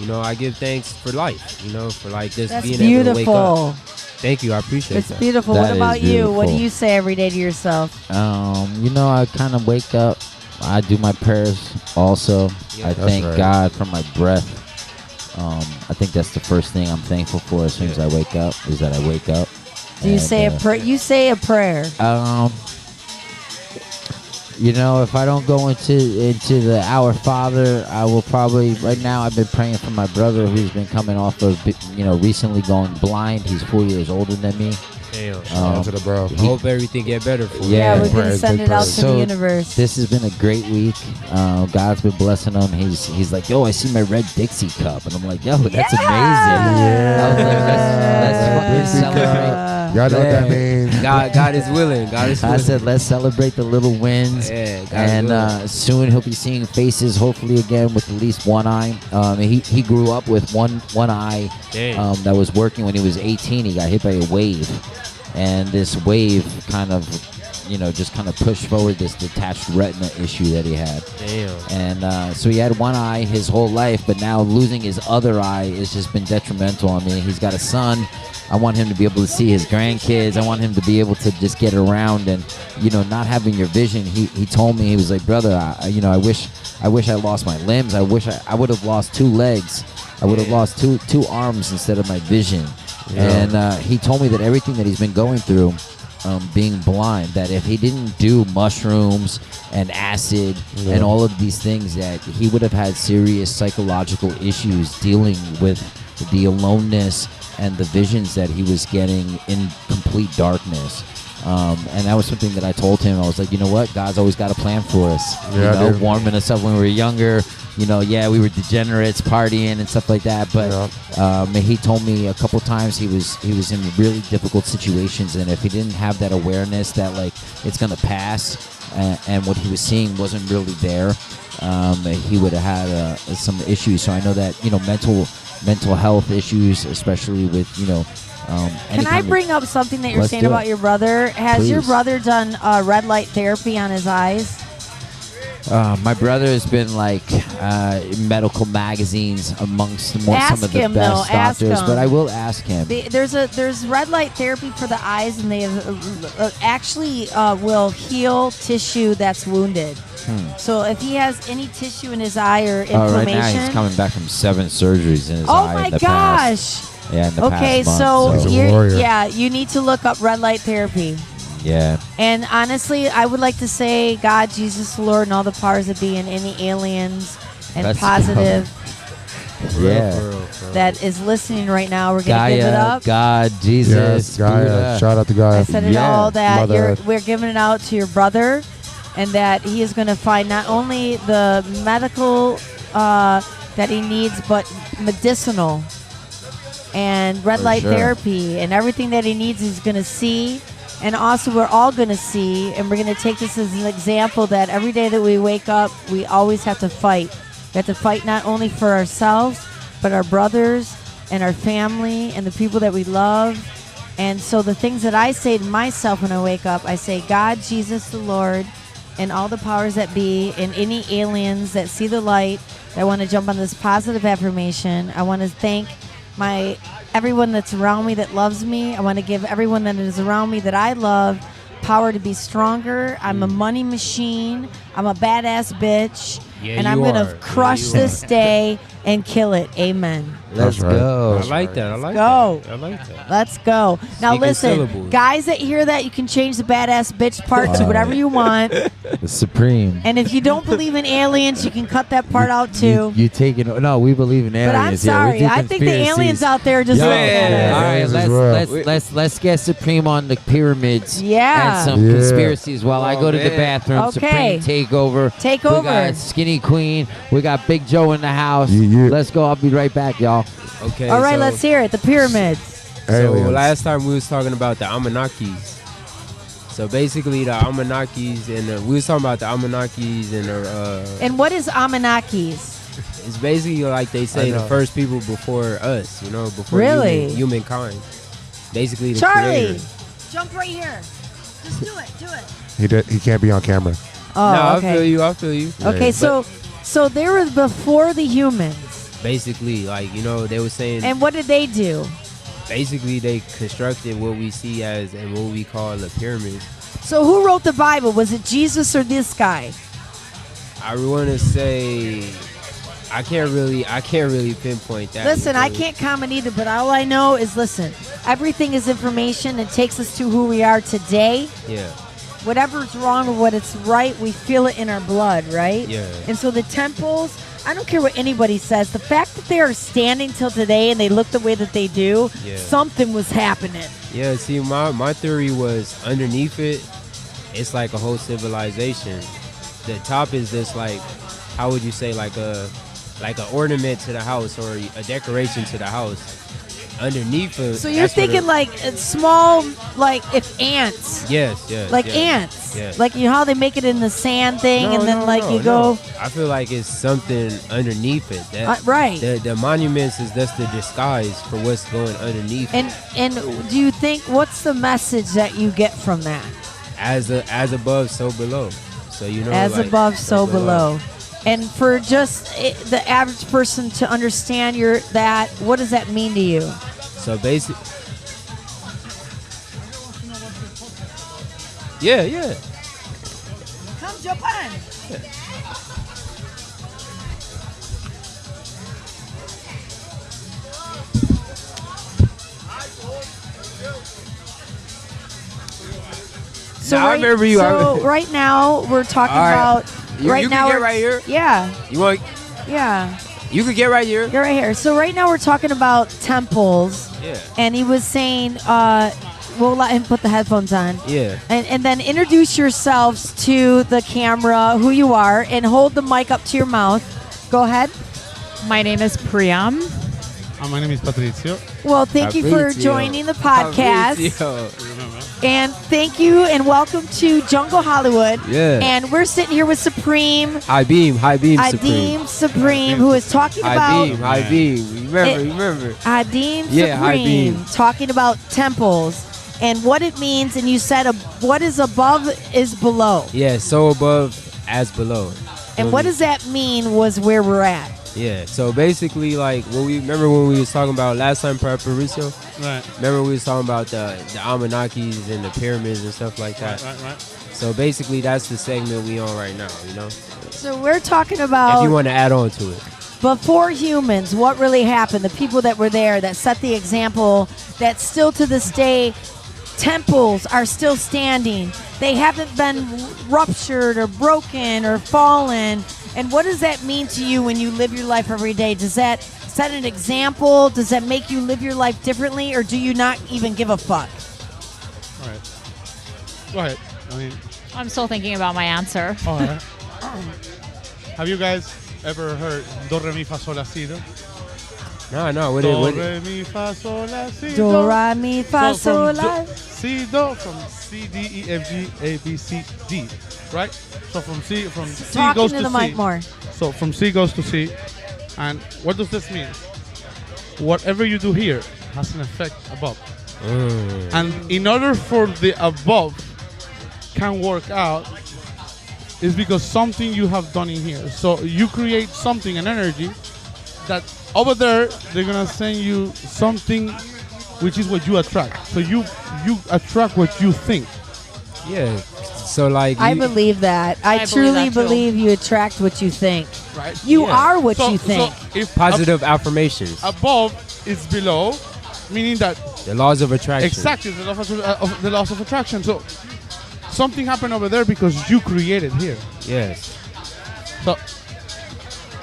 [SPEAKER 9] I give thanks for life, for like just
[SPEAKER 10] That's
[SPEAKER 9] being
[SPEAKER 10] beautiful.
[SPEAKER 9] able to wake up. Thank you. I appreciate
[SPEAKER 10] It's
[SPEAKER 9] that.
[SPEAKER 10] beautiful.
[SPEAKER 1] That
[SPEAKER 10] What
[SPEAKER 1] is
[SPEAKER 10] about you? What do
[SPEAKER 1] beautiful.
[SPEAKER 10] you say every day to yourself?
[SPEAKER 1] I kind of wake up. I do my prayers also.
[SPEAKER 9] Yeah,
[SPEAKER 1] I
[SPEAKER 12] that's
[SPEAKER 1] thank
[SPEAKER 12] right.
[SPEAKER 1] God for my breath. I think that's the first thing I'm thankful for as soon as I wake up, is that I wake up.
[SPEAKER 10] Do you say a prayer? You say a prayer.
[SPEAKER 1] If I don't go into the Our Father, I will probably, right now I've been praying for my brother who's been coming off of, recently going blind. He's 4 years older than me.
[SPEAKER 9] Damn.
[SPEAKER 12] Shout out to the bro.
[SPEAKER 9] I hope everything get better for you.
[SPEAKER 10] Yeah, we're gonna
[SPEAKER 12] prayers,
[SPEAKER 10] send
[SPEAKER 12] big
[SPEAKER 10] it out
[SPEAKER 12] prayers.
[SPEAKER 10] to the universe.
[SPEAKER 1] This has been a great week. God's been blessing him. He's like, yo, I see my red Dixie cup, and I'm like, yo, that's amazing. I was like, let's fucking celebrate.
[SPEAKER 12] Y'all know what that means.
[SPEAKER 9] God is willing. God is willing.
[SPEAKER 1] I said, let's celebrate the little wins.
[SPEAKER 9] Yeah, God is
[SPEAKER 1] and
[SPEAKER 9] willing.
[SPEAKER 1] soon he'll be seeing faces, hopefully again with at least one eye. He grew up with one eye that was working when he was 18. He got hit by a wave, and this wave kind of, just kind of pushed forward this detached retina issue that he had.
[SPEAKER 9] Damn.
[SPEAKER 1] And so he had one eye his whole life, but now losing his other eye has just been detrimental. I mean, he's got a son. I want him to be able to see his grandkids. I want him to be able to just get around and, not having your vision. He told me, he was like, brother, I wish I lost my limbs. I wish I would have lost 2 legs. I would have lost two arms instead of my vision.
[SPEAKER 12] Yeah.
[SPEAKER 1] And he told me that everything that he's been going through, being blind, that if he didn't do mushrooms and acid and all of these things, that he would have had serious psychological issues dealing with the aloneness and the visions that he was getting in complete darkness. And that was something that I told him. I was like, you know what? God's always got a plan for us.
[SPEAKER 12] Yeah, dude.
[SPEAKER 1] Warming us up when we were younger. We were degenerates, partying and stuff like that. But he told me a couple times he was in really difficult situations, and if he didn't have that awareness that like it's gonna pass, and what he was seeing wasn't really there, he would have had some issues. So I know that mental health issues, especially with
[SPEAKER 10] Can I bring up something that you're saying about your brother? Has your brother done red light therapy on his eyes?
[SPEAKER 1] My brother has been like medical magazines amongst some of the
[SPEAKER 10] him,
[SPEAKER 1] best
[SPEAKER 10] though. Ask
[SPEAKER 1] doctors,
[SPEAKER 10] him.
[SPEAKER 1] but I will ask him.
[SPEAKER 10] There's red light therapy for the eyes, and they actually will heal tissue that's wounded. So if he has any tissue in his eye or inflammation,
[SPEAKER 1] right now he's coming back from 7 surgeries in his
[SPEAKER 10] oh
[SPEAKER 1] eye.
[SPEAKER 10] my
[SPEAKER 1] in the
[SPEAKER 10] gosh!
[SPEAKER 1] Past. Yeah, in the
[SPEAKER 10] Okay,
[SPEAKER 1] past
[SPEAKER 10] so
[SPEAKER 1] month,
[SPEAKER 12] He's a warrior.
[SPEAKER 10] you need to look up red light therapy.
[SPEAKER 1] yeah.
[SPEAKER 10] And honestly, I would like to say God, Jesus, the Lord, and all the powers that be, and any aliens and
[SPEAKER 1] Let's
[SPEAKER 10] positive
[SPEAKER 1] Yeah.
[SPEAKER 10] that is listening right now. We're gonna give it
[SPEAKER 1] Gaia,
[SPEAKER 10] up.
[SPEAKER 1] God, Jesus,
[SPEAKER 12] Yes, Gaia.
[SPEAKER 1] Buddha.
[SPEAKER 12] Shout out to Gaia.
[SPEAKER 10] I said it
[SPEAKER 1] Yeah.
[SPEAKER 10] all that
[SPEAKER 12] Mother.
[SPEAKER 10] we're giving it out to your brother, and that he is going to find not only the medical that he needs but medicinal and red
[SPEAKER 1] For
[SPEAKER 10] light
[SPEAKER 1] sure.
[SPEAKER 10] therapy, and everything that he needs he's going to see. And also we're all going to see, and we're going to take this as an example that every day that we wake up, we always have to fight. We have to fight not only for ourselves, but our brothers and our family and the people that we love. And so the things that I say to myself when I wake up, I say, God, Jesus, the Lord, and all the powers that be, and any aliens that see the light that want to jump on this positive affirmation. I want to thank everyone that's around me that loves me. I want to give everyone that is around me that I love power to be stronger. I'm a money machine. I'm a badass bitch.
[SPEAKER 9] Yeah,
[SPEAKER 10] and I'm
[SPEAKER 9] you
[SPEAKER 10] going
[SPEAKER 9] are.
[SPEAKER 10] to crush
[SPEAKER 9] Yeah, you
[SPEAKER 10] this day and kill it. Amen.
[SPEAKER 1] Let's
[SPEAKER 12] That's right.
[SPEAKER 1] go.
[SPEAKER 9] I like that. I like
[SPEAKER 10] go.
[SPEAKER 9] that. I like that.
[SPEAKER 10] Let's go. Now
[SPEAKER 9] Speaking
[SPEAKER 10] listen,
[SPEAKER 9] syllables.
[SPEAKER 10] guys that hear that, you can change the badass bitch part to whatever you want.
[SPEAKER 1] The Supreme.
[SPEAKER 10] And if you don't believe in aliens, you can cut that part out too.
[SPEAKER 1] You taking no? We believe in aliens.
[SPEAKER 10] But I'm
[SPEAKER 1] Yeah, we
[SPEAKER 10] sorry,
[SPEAKER 1] do
[SPEAKER 10] I think the
[SPEAKER 1] conspiracies.
[SPEAKER 10] aliens out there just
[SPEAKER 1] Yo,
[SPEAKER 10] looking at us.
[SPEAKER 1] all right,
[SPEAKER 12] Aliens as well.
[SPEAKER 1] let's get Supreme on the pyramids.
[SPEAKER 10] Yeah.
[SPEAKER 1] And some
[SPEAKER 12] Yeah.
[SPEAKER 1] conspiracies while I go to the
[SPEAKER 3] man.
[SPEAKER 1] bathroom.
[SPEAKER 10] Okay.
[SPEAKER 1] Supreme takeover.
[SPEAKER 10] Take
[SPEAKER 1] We
[SPEAKER 10] over.
[SPEAKER 1] got Skinny Queen. We got Big Joe in the house.
[SPEAKER 12] Yeah.
[SPEAKER 1] Let's go. I'll be right back, y'all.
[SPEAKER 9] Okay.
[SPEAKER 10] All right,
[SPEAKER 9] so,
[SPEAKER 10] let's hear it. The pyramids.
[SPEAKER 9] So
[SPEAKER 12] Aliens.
[SPEAKER 9] last time we was talking about the Anunnakis. So basically, the Anunnakis and we was talking about the Anunnakis and
[SPEAKER 10] And what is Anunnakis?
[SPEAKER 9] it's basically like they say
[SPEAKER 12] I
[SPEAKER 9] the
[SPEAKER 12] know.
[SPEAKER 9] first people before us, before
[SPEAKER 10] Really?
[SPEAKER 9] humankind. Basically, the
[SPEAKER 10] Charlie,
[SPEAKER 9] creator.
[SPEAKER 10] jump right here. Just do it. Do it.
[SPEAKER 12] He can't be on camera.
[SPEAKER 10] Oh,
[SPEAKER 9] no,
[SPEAKER 10] okay.
[SPEAKER 9] I feel you.
[SPEAKER 10] Okay,
[SPEAKER 9] Yeah.
[SPEAKER 10] so they were before the humans.
[SPEAKER 9] Basically, they were saying.
[SPEAKER 10] And what did they do?
[SPEAKER 9] Basically, they constructed what we see as and what we call the pyramids.
[SPEAKER 10] So who wrote the Bible? Was it Jesus or this guy?
[SPEAKER 9] I want to say, I can't really pinpoint that.
[SPEAKER 10] Listen, I
[SPEAKER 9] because-
[SPEAKER 10] can't comment either, but all I know is, listen, everything is information and takes us to who we are today.
[SPEAKER 9] Yeah.
[SPEAKER 10] Whatever's wrong or what it's right, we feel it in our blood, right?
[SPEAKER 9] Yeah.
[SPEAKER 10] And so the temples, I don't care what anybody says, the fact that they are standing till today and they look the way that they do,
[SPEAKER 9] Yeah.
[SPEAKER 10] something was happening.
[SPEAKER 9] Yeah, see, my theory was underneath it, it's like a whole civilization. The top is just like, how would you say, like an ornament to the house or a decoration to the house. Underneath it.
[SPEAKER 10] So you're thinking like a small, like if ants.
[SPEAKER 9] Yes.
[SPEAKER 10] Like
[SPEAKER 9] yes,
[SPEAKER 10] ants.
[SPEAKER 9] yes.
[SPEAKER 10] Like you know how they make it in the sand thing and then you go.
[SPEAKER 9] I feel like it's something underneath it. That,
[SPEAKER 10] right.
[SPEAKER 9] The monuments is just the disguise for what's going underneath.
[SPEAKER 10] And do you think, what's the message that you get from that?
[SPEAKER 9] As above, so below. So
[SPEAKER 10] As above, so below. And for just the average person to understand that, what does that mean to you?
[SPEAKER 9] So basic. Yeah.
[SPEAKER 10] Come jump on. So
[SPEAKER 9] Nah, I remember you.
[SPEAKER 10] So right now we're talking
[SPEAKER 9] All right.
[SPEAKER 10] about.
[SPEAKER 9] You
[SPEAKER 10] right
[SPEAKER 9] can
[SPEAKER 10] now
[SPEAKER 9] get
[SPEAKER 10] we're-
[SPEAKER 9] right here.
[SPEAKER 10] Yeah.
[SPEAKER 9] You want?
[SPEAKER 10] Yeah.
[SPEAKER 9] You could get right here.
[SPEAKER 10] You're right here. So right now we're talking about temples.
[SPEAKER 9] Yeah.
[SPEAKER 10] And he was saying, we'll let him put the headphones on.
[SPEAKER 9] Yeah.
[SPEAKER 10] And then introduce yourselves to the camera, who you are, and hold the mic up to your mouth. Go ahead.
[SPEAKER 13] My name is Priyam.
[SPEAKER 14] My name is Patricio.
[SPEAKER 10] Well, thank you for joining the podcast. And thank you and welcome to Jungle Hollywood.
[SPEAKER 9] Yeah.
[SPEAKER 10] And we're sitting here with Supreme.
[SPEAKER 9] Highbeam Supreme.
[SPEAKER 10] Hadim Supreme, who is talking about
[SPEAKER 9] Highbeam. Remember.
[SPEAKER 10] Hadim
[SPEAKER 9] Yeah,
[SPEAKER 10] Supreme,
[SPEAKER 9] Highbeam.
[SPEAKER 10] talking about temples and what it means. And you said what is above is below.
[SPEAKER 9] Yeah, so above as below.
[SPEAKER 10] And what does that mean was where we're at?
[SPEAKER 9] Yeah, so basically, like, when we was talking about last time, Patricio?
[SPEAKER 14] Right.
[SPEAKER 9] Remember we was talking about the Anunnakis and the pyramids and stuff like that?
[SPEAKER 14] Right.
[SPEAKER 9] So basically, that's the segment we on right now,
[SPEAKER 10] So we're talking about
[SPEAKER 9] If you want to add on to it.
[SPEAKER 10] before humans, what really happened, the people that were there that set the example, that still to this day, temples are still standing. They haven't been ruptured or broken or fallen. And what does that mean to you when you live your life every day? Does that set an example? Does that make you live your life differently? Or do you not even give a fuck?
[SPEAKER 14] All right. Go ahead.
[SPEAKER 13] I'm still thinking about my answer.
[SPEAKER 14] All right. Have you guys ever heard do re mi fa sol la si do?
[SPEAKER 9] No. What
[SPEAKER 14] Do
[SPEAKER 9] it?
[SPEAKER 14] re mi fa sol la si
[SPEAKER 10] Do, ra, mi, fa,
[SPEAKER 14] So
[SPEAKER 10] sol,
[SPEAKER 14] from
[SPEAKER 10] la.
[SPEAKER 14] C do from C D E F G A B C D, right? So from C
[SPEAKER 10] Talking
[SPEAKER 14] goes
[SPEAKER 10] to
[SPEAKER 14] to
[SPEAKER 10] the
[SPEAKER 14] C.
[SPEAKER 10] mic more.
[SPEAKER 14] So from C goes to C, and what does this mean? Whatever you do here has an effect above, and in order for the above can work out, is because something you have done in here. So you create something, an energy that over there they're gonna send you something, which is what you attract. So you attract what you think.
[SPEAKER 9] Yeah. So like
[SPEAKER 10] I believe that. I truly
[SPEAKER 13] that too.
[SPEAKER 10] believe you attract what you think.
[SPEAKER 14] Right.
[SPEAKER 10] You
[SPEAKER 9] Yeah.
[SPEAKER 10] are what
[SPEAKER 14] So-
[SPEAKER 10] you think.
[SPEAKER 14] So if
[SPEAKER 9] positive affirmations.
[SPEAKER 14] above is below, meaning that
[SPEAKER 9] The laws of attraction.
[SPEAKER 14] exactly the laws of attraction. So something happened over there because you created here.
[SPEAKER 9] Yes.
[SPEAKER 14] So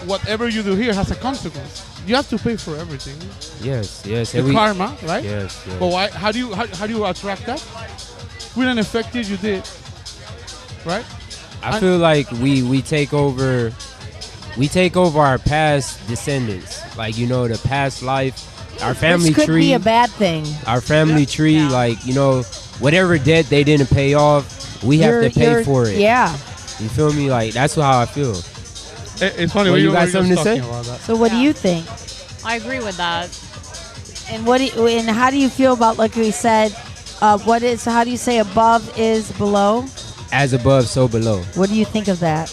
[SPEAKER 14] whatever you do here has a consequence. You have to pay for everything.
[SPEAKER 9] Yes. Yes.
[SPEAKER 14] The
[SPEAKER 9] And we-
[SPEAKER 14] karma, right?
[SPEAKER 9] Yes. Yes.
[SPEAKER 14] But why? How do you attract that? With an effect you did, right?
[SPEAKER 9] I feel like we take over our past descendants, like the past life, our family
[SPEAKER 10] Which could
[SPEAKER 9] tree,
[SPEAKER 10] be a bad thing.
[SPEAKER 9] our family tree, like whatever debt they didn't pay off, we have to pay for it.
[SPEAKER 10] Yeah.
[SPEAKER 9] You feel me? Like that's how I feel.
[SPEAKER 14] It's funny.
[SPEAKER 9] Well,
[SPEAKER 14] we
[SPEAKER 9] you
[SPEAKER 14] were
[SPEAKER 9] got
[SPEAKER 14] just
[SPEAKER 9] something to say?
[SPEAKER 14] talking about that.
[SPEAKER 10] So what do you think?
[SPEAKER 13] I agree with that.
[SPEAKER 10] And how do you feel about, like we said, how do you say above is below?
[SPEAKER 9] As above, so below.
[SPEAKER 10] What do you think of that?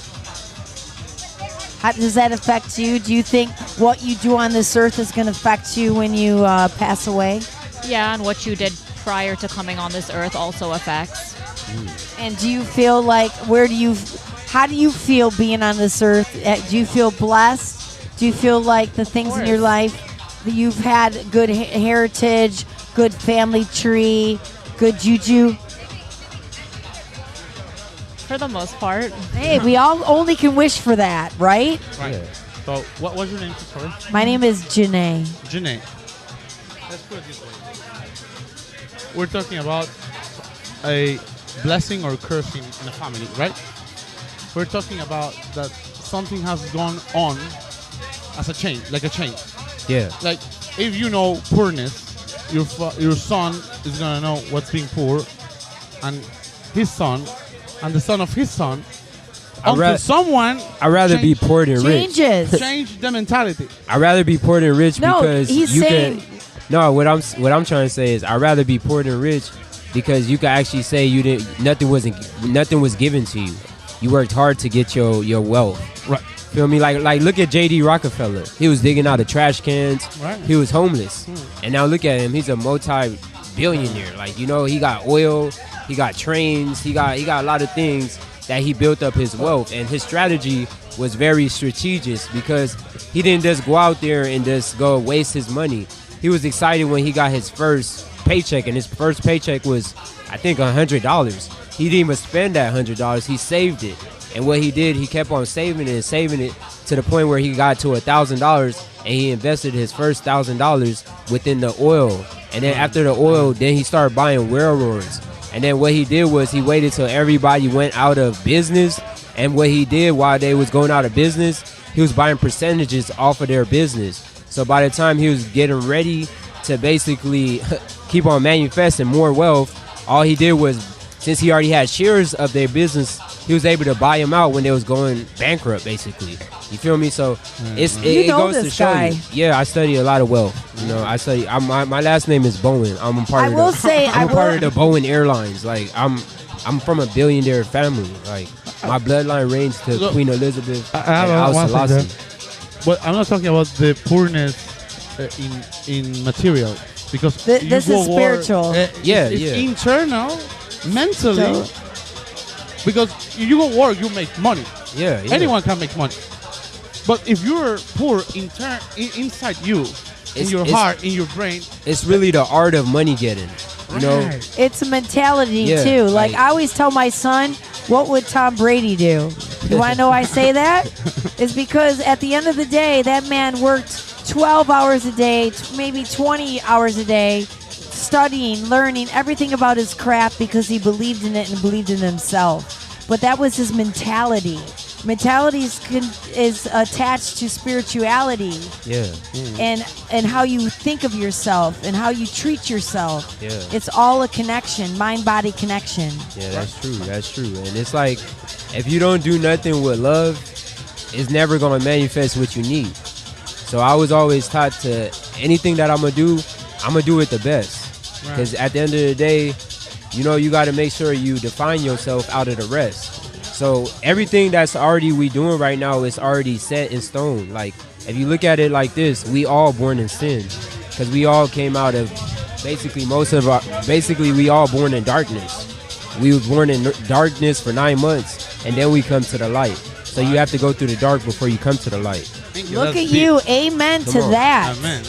[SPEAKER 10] How does that affect you? Do you think what you do on this earth is going to affect you when you pass away?
[SPEAKER 13] Yeah, and what you did prior to coming on this earth also affects.
[SPEAKER 10] And do you feel like, how do you feel being on this earth? Do you feel blessed? Do you feel like the things in your life, that you've had good heritage, good family tree, good juju?
[SPEAKER 13] For the most part.
[SPEAKER 10] Hey, we all only can wish for that, right?
[SPEAKER 14] Right. So what was your name? Sorry.
[SPEAKER 10] My name is Janae.
[SPEAKER 14] Janae. Let's put it this way. We're talking about a blessing or cursing in a family, right? We're talking about that something has gone on as a chain, like a chain.
[SPEAKER 9] Yeah.
[SPEAKER 14] Like if you know poorness, your son is gonna know what's being poor, and his son, and the son of his son. I'd
[SPEAKER 9] rather be poor than rich.
[SPEAKER 14] Change the mentality.
[SPEAKER 9] I'd rather be poor than rich because
[SPEAKER 10] he's
[SPEAKER 9] you
[SPEAKER 10] saying-
[SPEAKER 9] can. No, what I'm trying to say is I'd rather be poor than rich because you can actually say nothing was given to you. You worked hard to get your wealth.
[SPEAKER 14] Right.
[SPEAKER 9] Feel me? Like look at J.D. Rockefeller. He was digging out of trash cans.
[SPEAKER 14] Right.
[SPEAKER 9] He was homeless, and now look at him. He's a multi-billionaire. Like he got oil, he got trains, he got a lot of things that he built up his wealth, and his strategy was very strategic because he didn't just go out there and just go waste his money. He was excited when he got his first paycheck, and his first paycheck was, I think, $100. He didn't even spend that $100. He saved it. And what he did, he kept on saving it to the point where he got to $1,000, and he invested his first $1,000 within the oil. And then after the oil, then he started buying railroads. And then what he did was he waited till everybody went out of business. And what he did while they was going out of business, he was buying percentages off of their business. So by the time he was getting ready to basically keep on manifesting more wealth, all he did was, since he already had shares of their business, he was able to buy them out when they was going bankrupt, basically. You feel me? So it goes to show you. Yeah, I study a lot of wealth. I study. My last name is Bowen. I'm a part of the Bowen Airlines. Like I'm from a billionaire family. Like my bloodline ranges to Queen Elizabeth
[SPEAKER 14] I have
[SPEAKER 9] and
[SPEAKER 14] one thing there.
[SPEAKER 9] Selassie.
[SPEAKER 14] But I'm not talking about the poorness in material, because
[SPEAKER 10] this is spiritual.
[SPEAKER 14] It's internal, mentally. Because you go work, you make money.
[SPEAKER 9] Yeah.
[SPEAKER 14] Anyone can make money. But if you're poor inside you, in your heart, in your brain,
[SPEAKER 9] it's really the art of money getting. You know,
[SPEAKER 10] it's a mentality
[SPEAKER 9] Yeah,
[SPEAKER 10] too. Like
[SPEAKER 9] like-
[SPEAKER 10] I always tell my son, what would Tom Brady do? You want to know why I say that? It's because at the end of the day, that man worked 12 hours a day, maybe 20 hours a day, studying, learning everything about his craft because he believed in it and believed in himself. But that was his mentality. Mentality is attached to spirituality.
[SPEAKER 9] Yeah.
[SPEAKER 10] And how you think of yourself and how you treat yourself.
[SPEAKER 9] Yeah.
[SPEAKER 10] It's all a connection, mind-body connection.
[SPEAKER 9] Yeah, that's true. That's true. And it's like, if you don't do nothing with love, it's never going to manifest what you need. So I was always taught to, anything that I'm going to do it the best. Because at the end of the day, you got to make sure you define yourself out of the rest. So everything that's already we doing right now is already set in stone. Like, if you look at it like this, we all born in sin. Because we all came out of, basically we all born in darkness. We were born in darkness for 9 months, and then we come to the light. So you have to go through the dark before you come to the light.
[SPEAKER 10] Look at you. Amen to that.
[SPEAKER 14] Amen.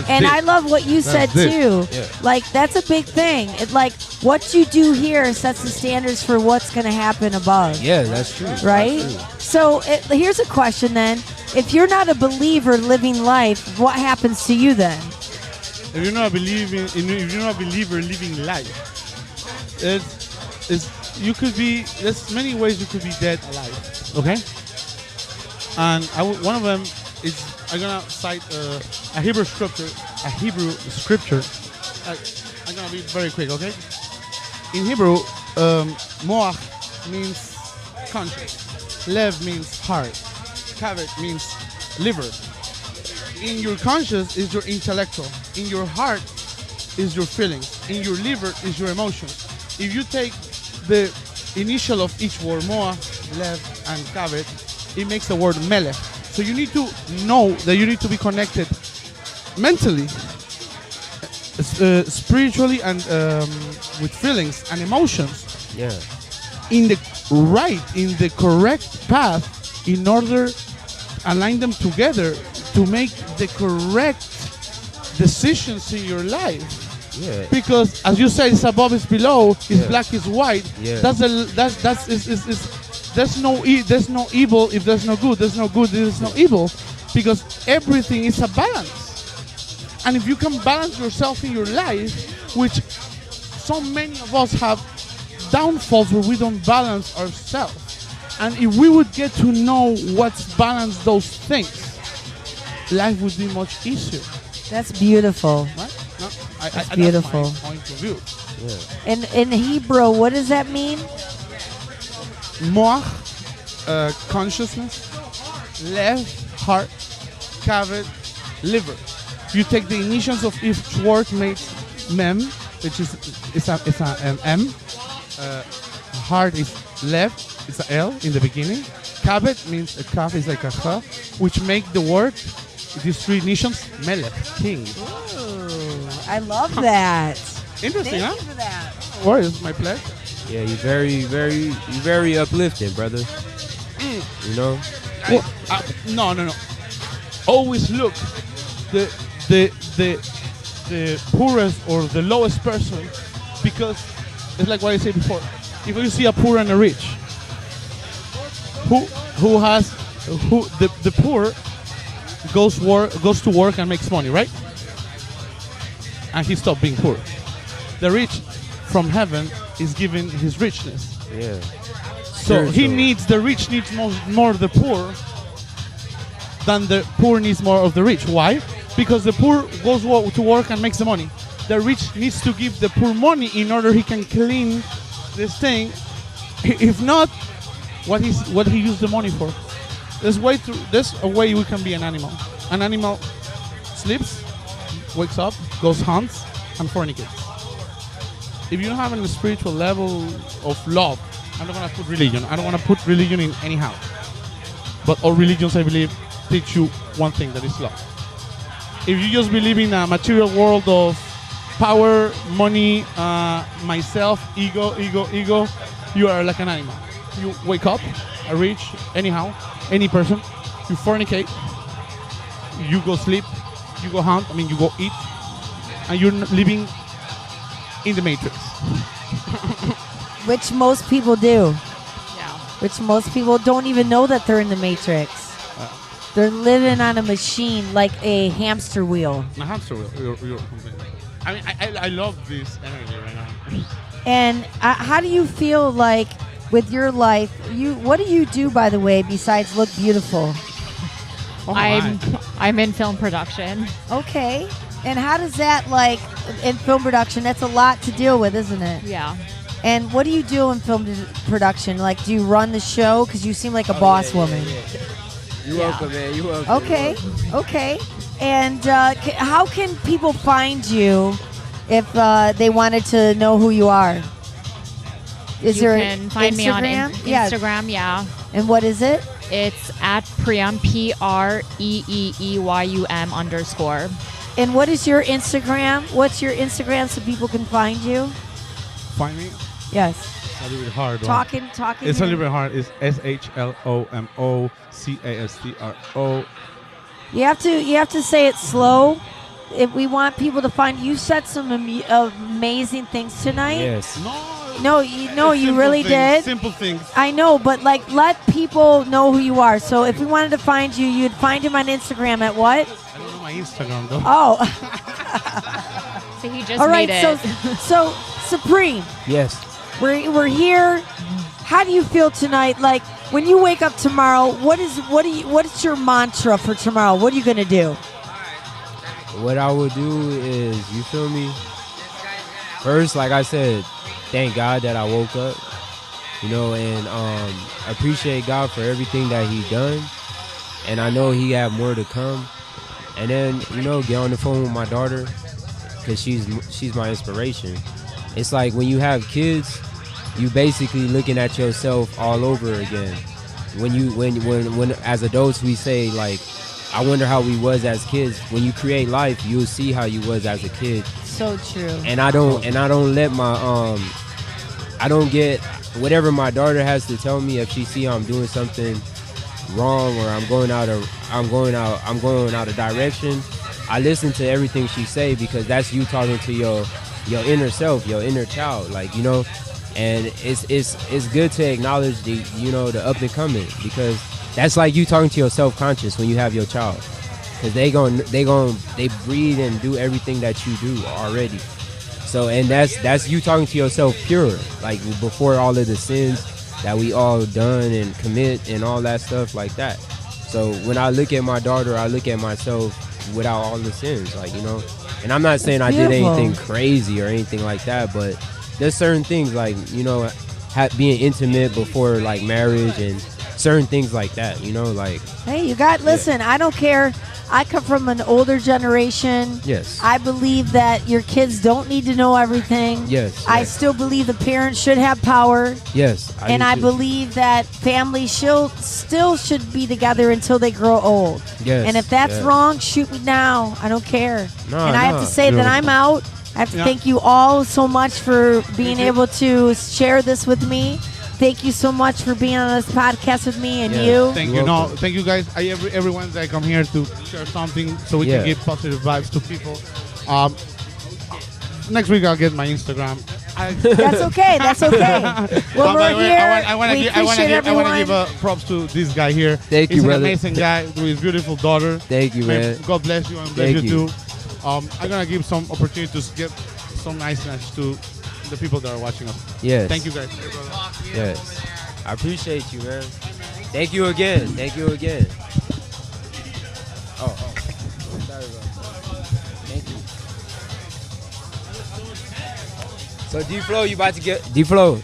[SPEAKER 10] And I love what you said too.
[SPEAKER 9] Yeah.
[SPEAKER 10] Like, that's a big thing. It's like what you do here sets the standards for what's going to happen above.
[SPEAKER 9] Yeah, that's true.
[SPEAKER 10] Right?
[SPEAKER 9] That's true.
[SPEAKER 10] So here's a question then. If you're not a believer living life, what happens to you then?
[SPEAKER 14] If you're not a believer living life, there's many ways you could be dead alive. Okay? And one of them is, I'm gonna cite a Hebrew scripture. I'm gonna be very quick, okay? In Hebrew, moach means conscience, lev means heart, kavet means liver. In your conscience is your intellectual. In your heart is your feelings. In your liver is your emotions. If you take the initial of each word, moach, lev, and kavet, it makes the word melech. So you need to know that you need to be connected mentally, spiritually, and with feelings and emotions.
[SPEAKER 9] Yeah.
[SPEAKER 14] In the correct path, in order to align them together to make the correct decisions in your life.
[SPEAKER 9] Yeah.
[SPEAKER 14] Because as you say, it's above, it's below, it's black, it's white.
[SPEAKER 9] Yeah.
[SPEAKER 14] There's no evil if there's no good. There's no good, there's no evil, because everything is a balance. And if you can balance yourself in your life, which so many of us have downfalls where we don't balance ourselves, and if we would get to know what's balance those things, life would be much easier.
[SPEAKER 10] That's beautiful.
[SPEAKER 14] Right? No,
[SPEAKER 10] that's beautiful.
[SPEAKER 14] That's my point of view.
[SPEAKER 10] Yeah. In Hebrew, what does that mean?
[SPEAKER 14] Moach, consciousness, lev, heart, kavet, liver. You take the initials of each word, makes mem, which is an M. Heart is lev, it's an L in the beginning. Kavet means a kaf is like a h, which make the word, these three initials, melech, king.
[SPEAKER 10] Ooh, I love that.
[SPEAKER 14] Interesting,
[SPEAKER 10] Thank
[SPEAKER 14] huh?
[SPEAKER 10] you for that.
[SPEAKER 14] No worries, it's my pleasure.
[SPEAKER 9] Yeah, you're very uplifting, brother. You know?
[SPEAKER 14] No. Always look the poorest or the lowest person, because it's like what I said before. If you see a poor and a rich, the poor goes to work and makes money, right? And he stopped being poor. The rich from heaven is given his richness.
[SPEAKER 9] Yeah.
[SPEAKER 14] So the rich needs more the poor than the poor needs more of the rich. Why? Because the poor goes to work and makes the money. The rich needs to give the poor money in order he can clean this thing. If not, what he used the money for? There's a way we can be an animal. An animal sleeps, wakes up, goes hunts, and fornicates. If you don't have a spiritual level of love, I'm not going to put religion. I don't want to put religion in anyhow. But all religions, I believe, teach you one thing, that is love. If you just believe in a material world of power, money, myself, ego, you are like an animal. You wake up, a rich, anyhow, any person, you fornicate, you go sleep, you go hunt, you go eat, and you're living in the matrix.
[SPEAKER 10] Which most people do.
[SPEAKER 13] Yeah.
[SPEAKER 10] Which most people don't even know that they're in the matrix. They're living on a machine like a hamster wheel.
[SPEAKER 14] A hamster wheel. You're I love this energy right now.
[SPEAKER 10] And how do you feel like with your life. What do you do, by the way, besides look beautiful?
[SPEAKER 13] I'm in film production.
[SPEAKER 10] Okay. And how does that, like, in film production, that's a lot to deal with, isn't it?
[SPEAKER 13] Yeah.
[SPEAKER 10] And what do you do in film production? Like, do you run the show? Because you seem like a boss woman.
[SPEAKER 9] You're welcome, man. You're welcome.
[SPEAKER 10] Okay. Okay. And how can people find you if they wanted to know who you are? Is
[SPEAKER 13] You
[SPEAKER 10] there
[SPEAKER 13] can find me on
[SPEAKER 10] Instagram?
[SPEAKER 13] Instagram, yeah.
[SPEAKER 10] And what is it?
[SPEAKER 13] It's at Preum, PREEEYUM_.
[SPEAKER 10] And what is your Instagram? What's your Instagram so people can find you?
[SPEAKER 14] Find me?
[SPEAKER 10] Yes.
[SPEAKER 14] It's a little bit hard.
[SPEAKER 10] Talking.
[SPEAKER 14] It's a little bit hard. It's SHLOMOCASTRO.
[SPEAKER 10] You have to say it slow. If we want people to find you, said some amazing things tonight.
[SPEAKER 9] Yes.
[SPEAKER 10] No, you really
[SPEAKER 14] things,
[SPEAKER 10] did.
[SPEAKER 14] Simple things.
[SPEAKER 10] I know, but like, let people know who you are. So if we wanted to find you, you'd find him on Instagram at what?
[SPEAKER 14] I don't know my Instagram though.
[SPEAKER 10] Oh.
[SPEAKER 13] So he just
[SPEAKER 10] All right.
[SPEAKER 13] made it.
[SPEAKER 10] So Supreme.
[SPEAKER 9] Yes.
[SPEAKER 10] We're here. How do you feel tonight? Like, when you wake up tomorrow, what is your mantra for tomorrow? What are you gonna do?
[SPEAKER 9] What I will do is, you feel me? First, like I said, thank God that I woke up, and appreciate God for everything that He done, and I know He have more to come. And then, get on the phone with my daughter, because she's my inspiration. It's like when you have kids, you basically looking at yourself all over again. When as adults we say, like, I wonder how we was as kids. When you create life, you'll see how you was as a kid.
[SPEAKER 10] So true.
[SPEAKER 9] And I don't let my I don't get whatever my daughter has to tell me. If she see I'm doing something wrong or I'm going out of direction, I listen to everything she say, because that's you talking to your inner self, your inner child, and it's good to acknowledge the up and coming, because that's like you talking to your self-conscious when you have your child, because they breathe and do everything that you do already. So, and that's you talking to yourself pure, like before all of the sins that we all done and commit and all that stuff like that. So when I look at my daughter, I look at myself without all the sins, and I'm not saying I did anything crazy or anything like that, but there's certain things like, being intimate before like marriage and certain things like that,
[SPEAKER 10] Hey, listen, I don't care. I come from an older generation.
[SPEAKER 9] Yes.
[SPEAKER 10] I believe that your kids don't need to know everything.
[SPEAKER 9] Yes.
[SPEAKER 10] I still believe the parents should have power.
[SPEAKER 9] Yes.
[SPEAKER 10] I believe that families still should be together until they grow old.
[SPEAKER 9] Yes.
[SPEAKER 10] And if that's wrong, shoot me now. I don't care.
[SPEAKER 9] No,
[SPEAKER 10] and I have to say that I'm out. I have to thank you all so much for being able to share this with me. Thank you so much for being on this podcast with me and you.
[SPEAKER 14] Thank you. No, thank you guys. Every Wednesday I come here to share something so we can give positive vibes to people. Next week I'll get my Instagram.
[SPEAKER 10] That's okay. That's okay. Well, we're here.
[SPEAKER 14] I want to give props to this guy here.
[SPEAKER 9] Thank you,
[SPEAKER 14] He's an
[SPEAKER 9] brother.
[SPEAKER 14] amazing guy with his beautiful daughter.
[SPEAKER 9] Thank you, man.
[SPEAKER 14] God bless you and bless you too. I'm gonna give some opportunities to get some niceness to the people that are watching us.
[SPEAKER 9] Yes.
[SPEAKER 14] Thank you guys.
[SPEAKER 9] Yes. I appreciate you, man. Thank you again. Thank you again. Oh. Sorry about that. Thank you. So d.Lo, you about to get d.Lo.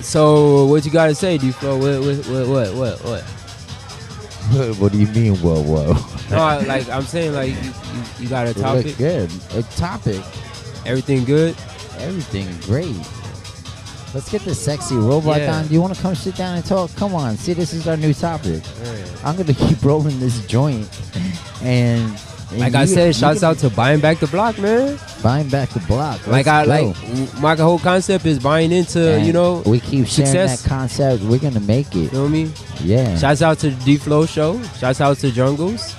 [SPEAKER 9] So what you gotta say, d.Lo? What?
[SPEAKER 1] What do you mean, whoa?
[SPEAKER 9] No, like I'm saying, like you got a
[SPEAKER 1] It
[SPEAKER 9] topic.
[SPEAKER 1] look good. A topic.
[SPEAKER 9] Everything good?
[SPEAKER 1] Everything great. Let's get the Sexxy Robot
[SPEAKER 9] Yeah.
[SPEAKER 1] on. Do you want to come sit down and talk? Come on. See, this is our new topic. I'm going to keep rolling this joint. And
[SPEAKER 9] Like I said, shouts out to buying back the block, man.
[SPEAKER 1] Buying back the block.
[SPEAKER 9] Like my whole concept is buying into,
[SPEAKER 1] And we keep sharing
[SPEAKER 9] success.
[SPEAKER 1] that concept. We're going to make it.
[SPEAKER 9] You know what I mean?
[SPEAKER 1] Yeah.
[SPEAKER 9] Shouts out to the d.Lo show. Shouts out to Jungles.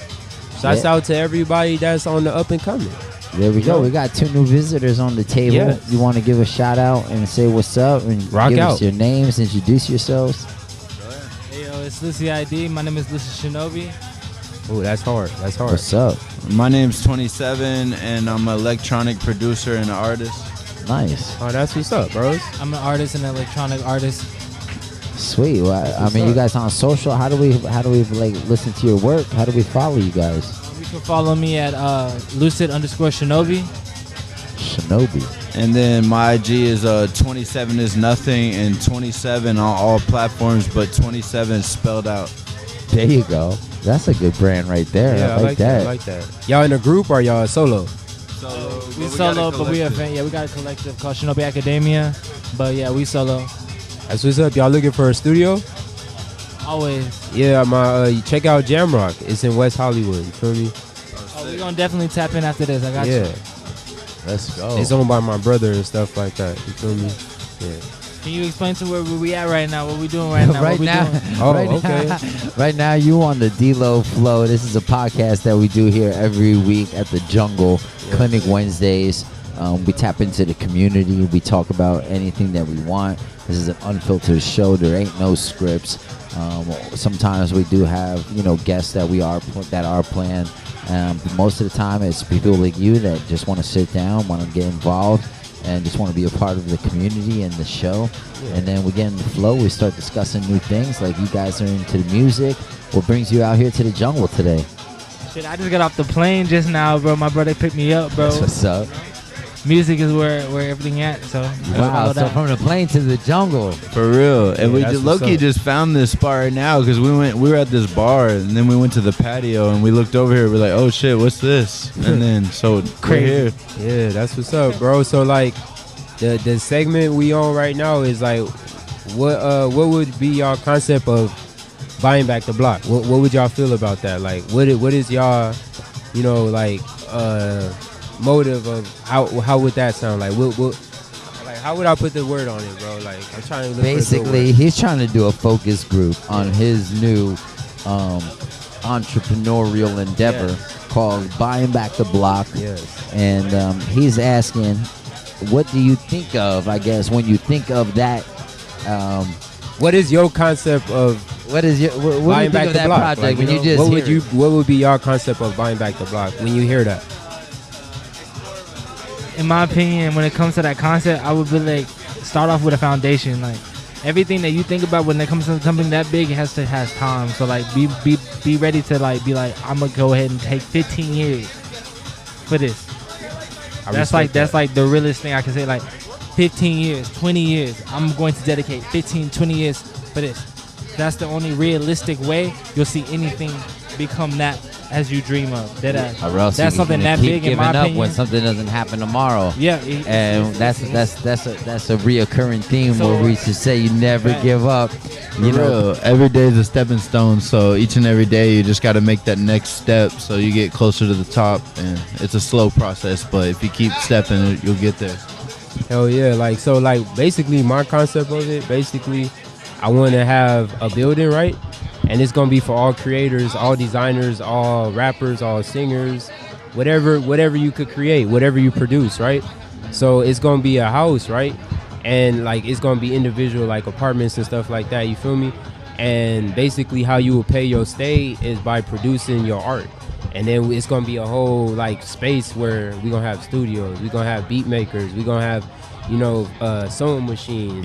[SPEAKER 9] Shouts out to everybody that's on the up and coming.
[SPEAKER 1] There we go. We got 2 new visitors on the table.
[SPEAKER 9] Yes.
[SPEAKER 1] You want to give a shout out and say what's up and
[SPEAKER 9] Rock
[SPEAKER 1] give
[SPEAKER 9] out.
[SPEAKER 1] us your names, introduce yourselves.
[SPEAKER 15] Hey, yo, it's Lucy ID. My name is Lucy Shinobi.
[SPEAKER 9] Oh, that's hard. That's hard.
[SPEAKER 1] What's up?
[SPEAKER 15] My name's 27, and I'm an electronic producer and artist.
[SPEAKER 1] Nice.
[SPEAKER 9] Oh, that's what's up, bros.
[SPEAKER 16] I'm an artist and electronic artist.
[SPEAKER 1] Sweet. Well, I mean, you guys on social? How do we like listen to your work? How do we follow you guys?
[SPEAKER 16] You can follow me at lucid_shinobi.
[SPEAKER 1] Shinobi.
[SPEAKER 15] And then my IG is 27 is nothing and 27 on all platforms, but 27 spelled out.
[SPEAKER 1] There you go. That's a good brand right there.
[SPEAKER 9] Yeah,
[SPEAKER 1] I like that.
[SPEAKER 9] I like that. Y'all in a group or y'all solo?
[SPEAKER 16] We solo, but we we got a collective called Shinobi Academia. But yeah, we solo.
[SPEAKER 9] That's what's up. Y'all looking for a studio?
[SPEAKER 16] Always.
[SPEAKER 9] Yeah, check out Jamrock. It's in West Hollywood. You feel me?
[SPEAKER 16] We're gonna definitely tap in after this. I got you.
[SPEAKER 1] Let's go.
[SPEAKER 9] It's owned by my brother and stuff like that. You feel me? Yeah.
[SPEAKER 16] Can you explain to where we at right now? What we doing right now?
[SPEAKER 1] Right
[SPEAKER 16] what we
[SPEAKER 1] now,
[SPEAKER 16] doing?
[SPEAKER 1] right now, you on the d.Lo flow. This is a podcast that we do here every week at the Jungle Clinic Wednesdays. We tap into the community. We talk about anything that we want. This is an unfiltered show. There ain't no scripts. Sometimes we do have guests that are planned. But most of the time, it's people like you that just want to sit down, want to get involved, and just want to be a part of the community and the show. And then we get in the flow. We start discussing new things. Like you guys are into the music. What brings you out here to the jungle today?
[SPEAKER 16] Shit, I just got off the plane just now, bro. My brother picked me up, bro.
[SPEAKER 1] That's what's up.
[SPEAKER 16] Music is where everything at. So
[SPEAKER 1] wow. So from the plane to the jungle.
[SPEAKER 15] For real. And we Loki just found this spot right now because we were at this bar and then we went to the patio and we looked over here. We're like, oh shit, what's this? And then so we're here.
[SPEAKER 9] Yeah, that's what's up, bro. So like the segment we on right now is like what would be y'all concept of buying back the block? What would y'all feel about that? Like what is y'all motive of how would that sound? Like what like how would I put the word on it, bro? Like I'm trying to
[SPEAKER 1] basically he's trying to do a focus group on his new entrepreneurial endeavor called Buying Back the Block. And he's asking, what do you think of, I guess, when you think of that?
[SPEAKER 9] What is your concept of
[SPEAKER 1] what do you think of that project?
[SPEAKER 9] Like,
[SPEAKER 1] when you just
[SPEAKER 9] what would be your concept of buying back the block when you hear that?
[SPEAKER 16] In my opinion, when it comes to that concept, I would be like, start off with a foundation. Like everything that you think about when it comes to something that big, it has time. So like, be ready to be like, I'm gonna go ahead and take 15 years for this. That's like the realest thing I can say. Like 15 years, 20 years, I'm going to dedicate 15, 20 years for this. That's the only realistic way you'll see anything become that as you dream of.
[SPEAKER 1] Or else
[SPEAKER 16] that's something that big in my opinion.
[SPEAKER 1] When something doesn't happen tomorrow.
[SPEAKER 16] Yeah,
[SPEAKER 1] and that's a reoccurring theme where we should say you never give up. You know,
[SPEAKER 15] every day is a stepping stone. So each and every day you just got to make that next step so you get closer to the top. And it's a slow process, but if you keep stepping, you'll get there.
[SPEAKER 9] Hell yeah! Like basically my concept of it. Basically, I want to have a building, right? And it's gonna be for all creators, all designers, all rappers, all singers, whatever you could create, whatever you produce, right? So it's gonna be a house, right? And like it's gonna be individual like apartments and stuff like that. You feel me? And basically how you will pay your stay is by producing your art. And then it's gonna be a whole like space where we're gonna have studios, we're gonna have beat makers, we're gonna have sewing machines,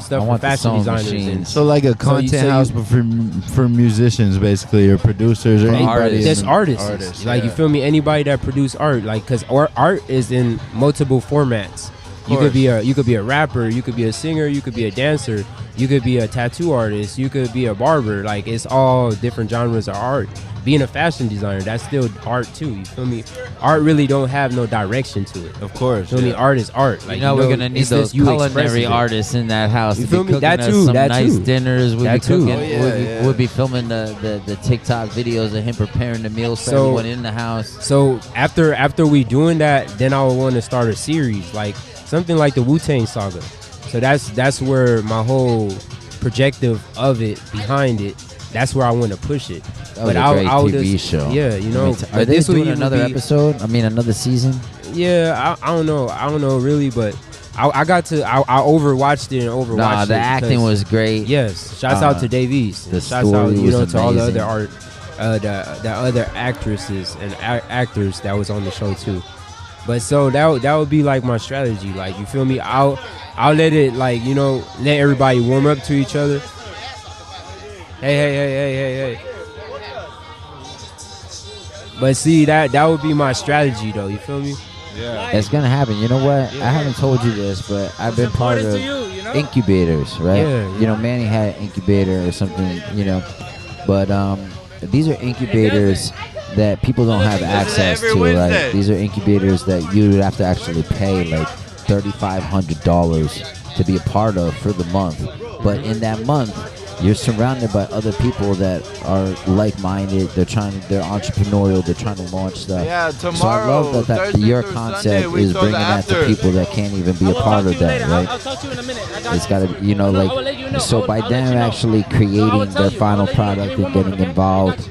[SPEAKER 9] stuff for fashion designers. And
[SPEAKER 15] so like a content house, but for musicians, basically, or producers, or anybody.
[SPEAKER 9] There's artists. Like, you feel me? Anybody that produce art, like, because art is in multiple formats. You could be a rapper, you could be a singer, you could be a dancer, you could be a tattoo artist, you could be a barber. Like, it's all different genres of art. Being a fashion designer, that's still art too. You feel me? Art really don't have no direction to it.
[SPEAKER 15] Of course.
[SPEAKER 9] Feel me? Art is art. Like,
[SPEAKER 1] we're gonna need those culinary artists in that house. You feel me? That too. Some nice dinners. We'll be cooking. We'll be filming the TikTok videos of him preparing the meals for everyone in the house.
[SPEAKER 9] So after we doing that, then I would want to start a series like something like the Wu-Tang Saga. So that's where my whole projective of it behind it. That's where I want to push it.
[SPEAKER 1] That was a great TV show.
[SPEAKER 9] Yeah,
[SPEAKER 1] are they doing another episode? I mean, another season?
[SPEAKER 9] Yeah, I don't know really, but I overwatched it and overwatched it.
[SPEAKER 1] Nah, the acting was great.
[SPEAKER 9] Yes, shouts out to Davies.
[SPEAKER 1] The
[SPEAKER 9] shouts out,
[SPEAKER 1] was
[SPEAKER 9] to all the other the other actresses and actors that was on the show too. But so that would be like my strategy. Like, you feel me? I'll let it, like, you know, let everybody warm up to each other. Hey. But see, that would be my strategy though. You feel me?
[SPEAKER 1] Yeah. It's gonna happen. You know what? I haven't told you this, but I've been part of incubators, right?
[SPEAKER 9] Yeah.
[SPEAKER 1] You know, Manny had an incubator or something, you know. But these are incubators that people don't have access to, right? These are incubators that you would have to actually pay like $3,500 to be a part of for the month. But in that month, you're surrounded by other people that are like-minded. They're entrepreneurial. They're trying to launch stuff.
[SPEAKER 15] Yeah,
[SPEAKER 1] So I
[SPEAKER 15] tomorrow,
[SPEAKER 1] love that
[SPEAKER 15] Thursday
[SPEAKER 1] your
[SPEAKER 15] through
[SPEAKER 1] concept
[SPEAKER 15] Sunday, we
[SPEAKER 1] is
[SPEAKER 15] throw
[SPEAKER 1] bringing
[SPEAKER 15] the
[SPEAKER 1] that to
[SPEAKER 15] afters.
[SPEAKER 1] people that can't even be a part of that, right?
[SPEAKER 17] I'll talk to you in a minute. I got
[SPEAKER 1] It's got to, you know, like, so by them actually creating their final product and getting involved.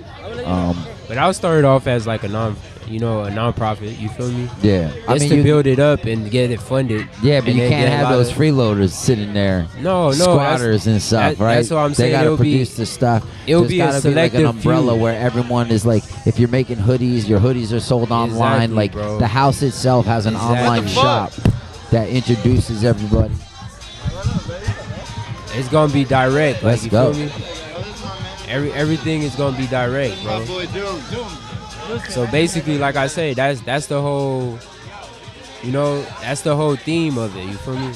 [SPEAKER 9] But I'll start it off as like a nonprofit. You feel me?
[SPEAKER 1] Yeah,
[SPEAKER 9] Just to build it up and get it funded.
[SPEAKER 1] Yeah, but
[SPEAKER 9] and
[SPEAKER 1] you
[SPEAKER 9] then
[SPEAKER 1] can't
[SPEAKER 9] get a
[SPEAKER 1] have
[SPEAKER 9] lot
[SPEAKER 1] those
[SPEAKER 9] of-
[SPEAKER 1] freeloaders sitting there.
[SPEAKER 9] No,
[SPEAKER 1] squatters and stuff, right?
[SPEAKER 9] That's what I'm saying.
[SPEAKER 1] They gotta
[SPEAKER 9] It'll be-
[SPEAKER 1] produce the stuff.
[SPEAKER 9] it'll
[SPEAKER 1] There's
[SPEAKER 9] be a
[SPEAKER 1] gotta be like an
[SPEAKER 9] selective
[SPEAKER 1] umbrella
[SPEAKER 9] few.
[SPEAKER 1] where everyone is like, if you're making hoodies, your hoodies are sold online.
[SPEAKER 9] Exactly,
[SPEAKER 1] Like
[SPEAKER 9] bro.
[SPEAKER 1] the house itself has an
[SPEAKER 9] Exactly.
[SPEAKER 1] online shop that introduces everybody.
[SPEAKER 9] It's gonna be direct.
[SPEAKER 1] Let's
[SPEAKER 9] like, you
[SPEAKER 1] go.
[SPEAKER 9] Feel me? Everything is gonna be direct, bro. So basically, like I say, that's the whole, you know, that's the whole theme of it. You feel me?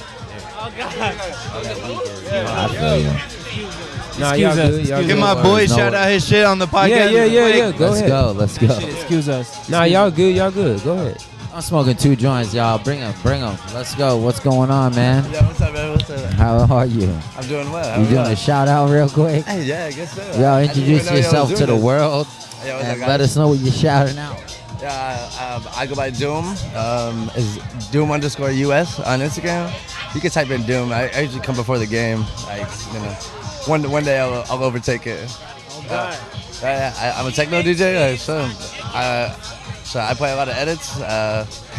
[SPEAKER 17] Oh God.
[SPEAKER 1] I feel you.
[SPEAKER 9] Nah, y'all good. Y'all
[SPEAKER 15] Give
[SPEAKER 9] good.
[SPEAKER 15] my boy shout out his shit on the podcast.
[SPEAKER 9] Yeah. Go
[SPEAKER 1] Let's
[SPEAKER 9] ahead.
[SPEAKER 1] go. Let's go.
[SPEAKER 16] Excuse us.
[SPEAKER 9] Nah, y'all good. Y'all good. Go ahead.
[SPEAKER 1] I'm smoking 2 joints, y'all. Bring them. Let's go. What's going on, man?
[SPEAKER 18] Yeah, what's up, man? What's up?
[SPEAKER 1] How are you?
[SPEAKER 18] I'm doing well.
[SPEAKER 1] You doing a shout out real quick?
[SPEAKER 18] Hey, yeah, I guess so.
[SPEAKER 1] Yo,
[SPEAKER 18] I didn't even
[SPEAKER 1] introduce
[SPEAKER 18] know y'all
[SPEAKER 1] yourself
[SPEAKER 18] was
[SPEAKER 1] to the
[SPEAKER 18] doing this.
[SPEAKER 1] world
[SPEAKER 18] Yeah, what's
[SPEAKER 1] and
[SPEAKER 18] up,
[SPEAKER 1] let
[SPEAKER 18] guys?
[SPEAKER 1] us know what you're shouting out.
[SPEAKER 18] Yeah, I go by Doom. Is Doom_US on Instagram. You can type in Doom. I usually come before the game. Like, you know, one day I'll overtake it.
[SPEAKER 17] Oh God.
[SPEAKER 18] I'm a techno DJ. So I play a lot of edits,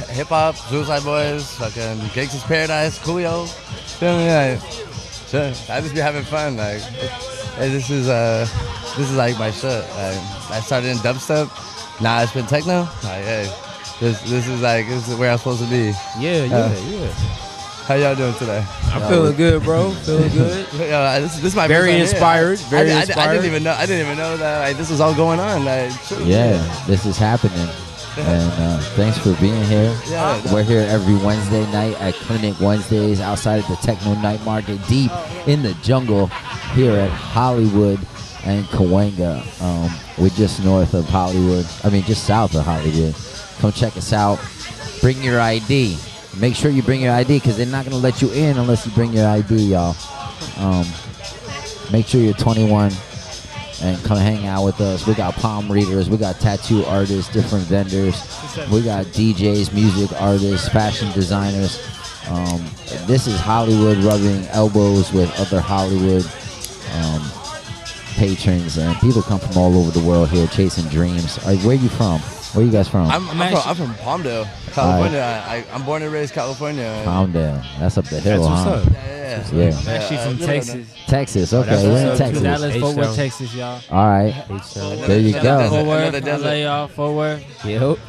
[SPEAKER 18] hip hop, Suicide Boys, fucking Gangsta's Paradise, Coolio. Yeah. So I just be having fun. Like, hey, this is like my shit. I started in dubstep. Now it's been techno. Like, hey, this is where I'm supposed to be.
[SPEAKER 9] Yeah.
[SPEAKER 18] How y'all doing today?
[SPEAKER 9] I'm feeling good, bro. Feeling good.
[SPEAKER 18] Yeah, this is my
[SPEAKER 9] Very
[SPEAKER 18] first time here.
[SPEAKER 9] inspired. Very
[SPEAKER 18] I
[SPEAKER 9] inspired.
[SPEAKER 18] didn't even know that like, this was all going on. Like,
[SPEAKER 1] Yeah, this is happening. And thanks for being here.
[SPEAKER 18] Yeah.
[SPEAKER 1] We're here every Wednesday night at Clinic Wednesdays outside of the Techno Night Market, deep in the jungle here at Hollywood and Cahuenga. We're just north of Hollywood. Just south of Hollywood. Come check us out. Bring your ID. Make sure you bring your ID because they're not going to let you in unless you bring your ID, y'all. Make sure you're 21 and come hang out with us. We got palm readers. We got tattoo artists, different vendors. We got DJs, music artists, fashion designers. This is Hollywood rubbing elbows with other Hollywood patrons. And people come from all over the world here chasing dreams. Where you from? Where you guys from?
[SPEAKER 18] I'm from Palmdale, California. I'm born and raised California.
[SPEAKER 1] Palmdale. That's up the hill,
[SPEAKER 9] That's
[SPEAKER 1] huh?
[SPEAKER 9] what's up.
[SPEAKER 18] Yeah.
[SPEAKER 16] I'm actually from Texas.
[SPEAKER 1] Texas.
[SPEAKER 9] that's
[SPEAKER 1] Okay, we're in
[SPEAKER 9] what's up,
[SPEAKER 1] Texas.
[SPEAKER 16] Dallas, Fort Worth,
[SPEAKER 9] H-Town.
[SPEAKER 16] Texas, y'all.
[SPEAKER 1] All right. There you
[SPEAKER 16] Shout out
[SPEAKER 1] go.
[SPEAKER 16] Fort Worth.
[SPEAKER 18] Another
[SPEAKER 16] I
[SPEAKER 18] desert.
[SPEAKER 16] love y'all. Fort Worth.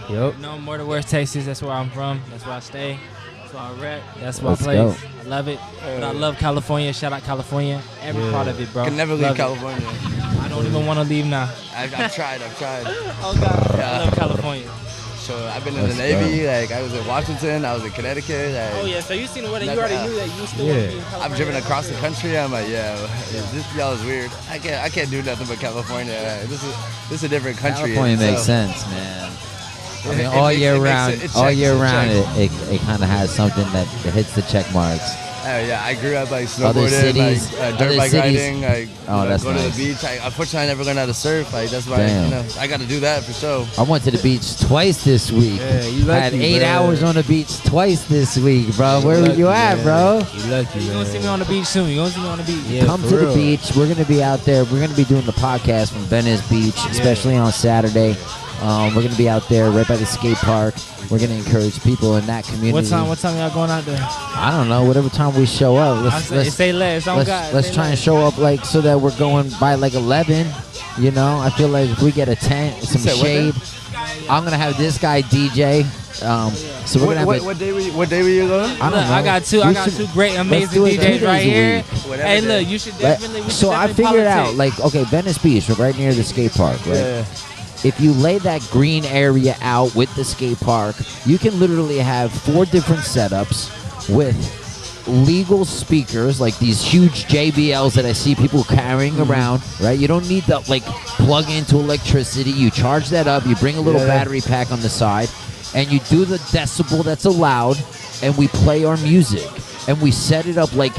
[SPEAKER 9] Yep.
[SPEAKER 16] No, more to Worth, Texas. That's where I'm from. That's where I stay. That's where I rep. That's my
[SPEAKER 1] Let's
[SPEAKER 16] place.
[SPEAKER 1] go.
[SPEAKER 16] I love it. But I love California. Shout out California. Every part of it, bro.
[SPEAKER 18] Can never leave
[SPEAKER 16] Love it.
[SPEAKER 18] California.
[SPEAKER 16] I don't even want to leave now.
[SPEAKER 18] I've tried.
[SPEAKER 16] Oh God, I love California.
[SPEAKER 18] So I've been in the Navy. Like I was in Washington. I was in Connecticut. Like,
[SPEAKER 17] Oh yeah. So you seen the wedding? You already knew that you still want to be in California.
[SPEAKER 18] I've driven across the country. I'm like, yeah, this y'all is weird. I can't do nothing but California. This is a different country.
[SPEAKER 1] California makes
[SPEAKER 18] itself.
[SPEAKER 1] sense, man.
[SPEAKER 18] It
[SPEAKER 1] All
[SPEAKER 18] makes-
[SPEAKER 1] year
[SPEAKER 18] it makes
[SPEAKER 1] round,
[SPEAKER 18] it- it
[SPEAKER 1] all
[SPEAKER 18] checks,
[SPEAKER 1] year
[SPEAKER 18] it
[SPEAKER 1] round,
[SPEAKER 18] checks.
[SPEAKER 1] it kind of has something that hits the check marks.
[SPEAKER 18] Yeah, I grew up like
[SPEAKER 1] Other
[SPEAKER 18] snowboarding,
[SPEAKER 1] cities-
[SPEAKER 18] like
[SPEAKER 1] other
[SPEAKER 18] dirt bike
[SPEAKER 1] cities-
[SPEAKER 18] riding, like
[SPEAKER 1] Oh, that's
[SPEAKER 18] go to
[SPEAKER 1] nice.
[SPEAKER 18] the beach. Unfortunately, I never learned how to surf. Like that's why
[SPEAKER 1] Damn.
[SPEAKER 18] I got to do that for sure.
[SPEAKER 1] I went to the beach twice this week.
[SPEAKER 9] Yeah, you
[SPEAKER 1] I had
[SPEAKER 9] lucky,
[SPEAKER 1] 8
[SPEAKER 9] bro.
[SPEAKER 1] hours on the beach twice this week, bro. Where were
[SPEAKER 9] lucky,
[SPEAKER 1] you at,
[SPEAKER 9] man.
[SPEAKER 1] bro?
[SPEAKER 9] You lucky,
[SPEAKER 16] You gonna see me on the beach soon. You gonna see me on the beach.
[SPEAKER 9] Yeah,
[SPEAKER 1] Come
[SPEAKER 9] for
[SPEAKER 1] to the
[SPEAKER 9] real.
[SPEAKER 1] beach. We're gonna be out there. We're gonna be doing the podcast from Venice Beach, especially on Saturday. We're gonna be out there right by the skate park. We're gonna encourage people in that community.
[SPEAKER 16] What time y'all going out there?
[SPEAKER 1] I don't know. Whatever time we show up.
[SPEAKER 16] I say less. Oh God.
[SPEAKER 1] Let's
[SPEAKER 16] say
[SPEAKER 1] try and
[SPEAKER 16] less.
[SPEAKER 1] show up like so that we're going by like 11. You know, I feel like if we get a tent, some
[SPEAKER 18] said what
[SPEAKER 1] shade, I'm gonna have this guy DJ. So we're gonna have
[SPEAKER 18] what day were you going?
[SPEAKER 1] I don't know.
[SPEAKER 16] I got two great,
[SPEAKER 1] let's
[SPEAKER 16] amazing
[SPEAKER 1] do it 2
[SPEAKER 16] DJs
[SPEAKER 1] days
[SPEAKER 16] right
[SPEAKER 1] a
[SPEAKER 16] here.
[SPEAKER 1] week.
[SPEAKER 16] Hey, look, you should definitely. we should
[SPEAKER 1] So I
[SPEAKER 16] definitely
[SPEAKER 1] figured out,
[SPEAKER 16] politic.
[SPEAKER 1] like, okay, Venice Beach, right near the skate park, right?
[SPEAKER 18] Yeah.
[SPEAKER 1] If you lay that green area out with the skate park, you can literally have 4 different setups with legal speakers, like these huge JBLs that I see people carrying around, right? You don't need to, like, plug into electricity. You charge that up, you bring a little battery pack on the side, and you do the decibel that's allowed, and we play our music. And we set it up like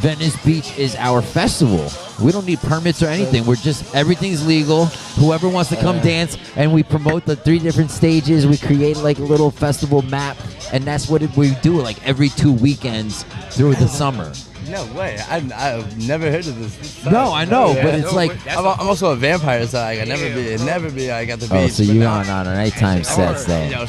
[SPEAKER 1] Venice Beach is our festival. We don't need permits or anything. We're just, everything's legal. Whoever wants to come dance, and we promote the 3 different stages. We create like a little festival map, and that's what we do like every 2 weekends through the summer.
[SPEAKER 18] No way. I've never heard of this.
[SPEAKER 1] No, I know, but it's like
[SPEAKER 18] I'm also a vampire, so like, I never be like at the beach.
[SPEAKER 1] Oh, so you on nighttime sets though?
[SPEAKER 18] Yo,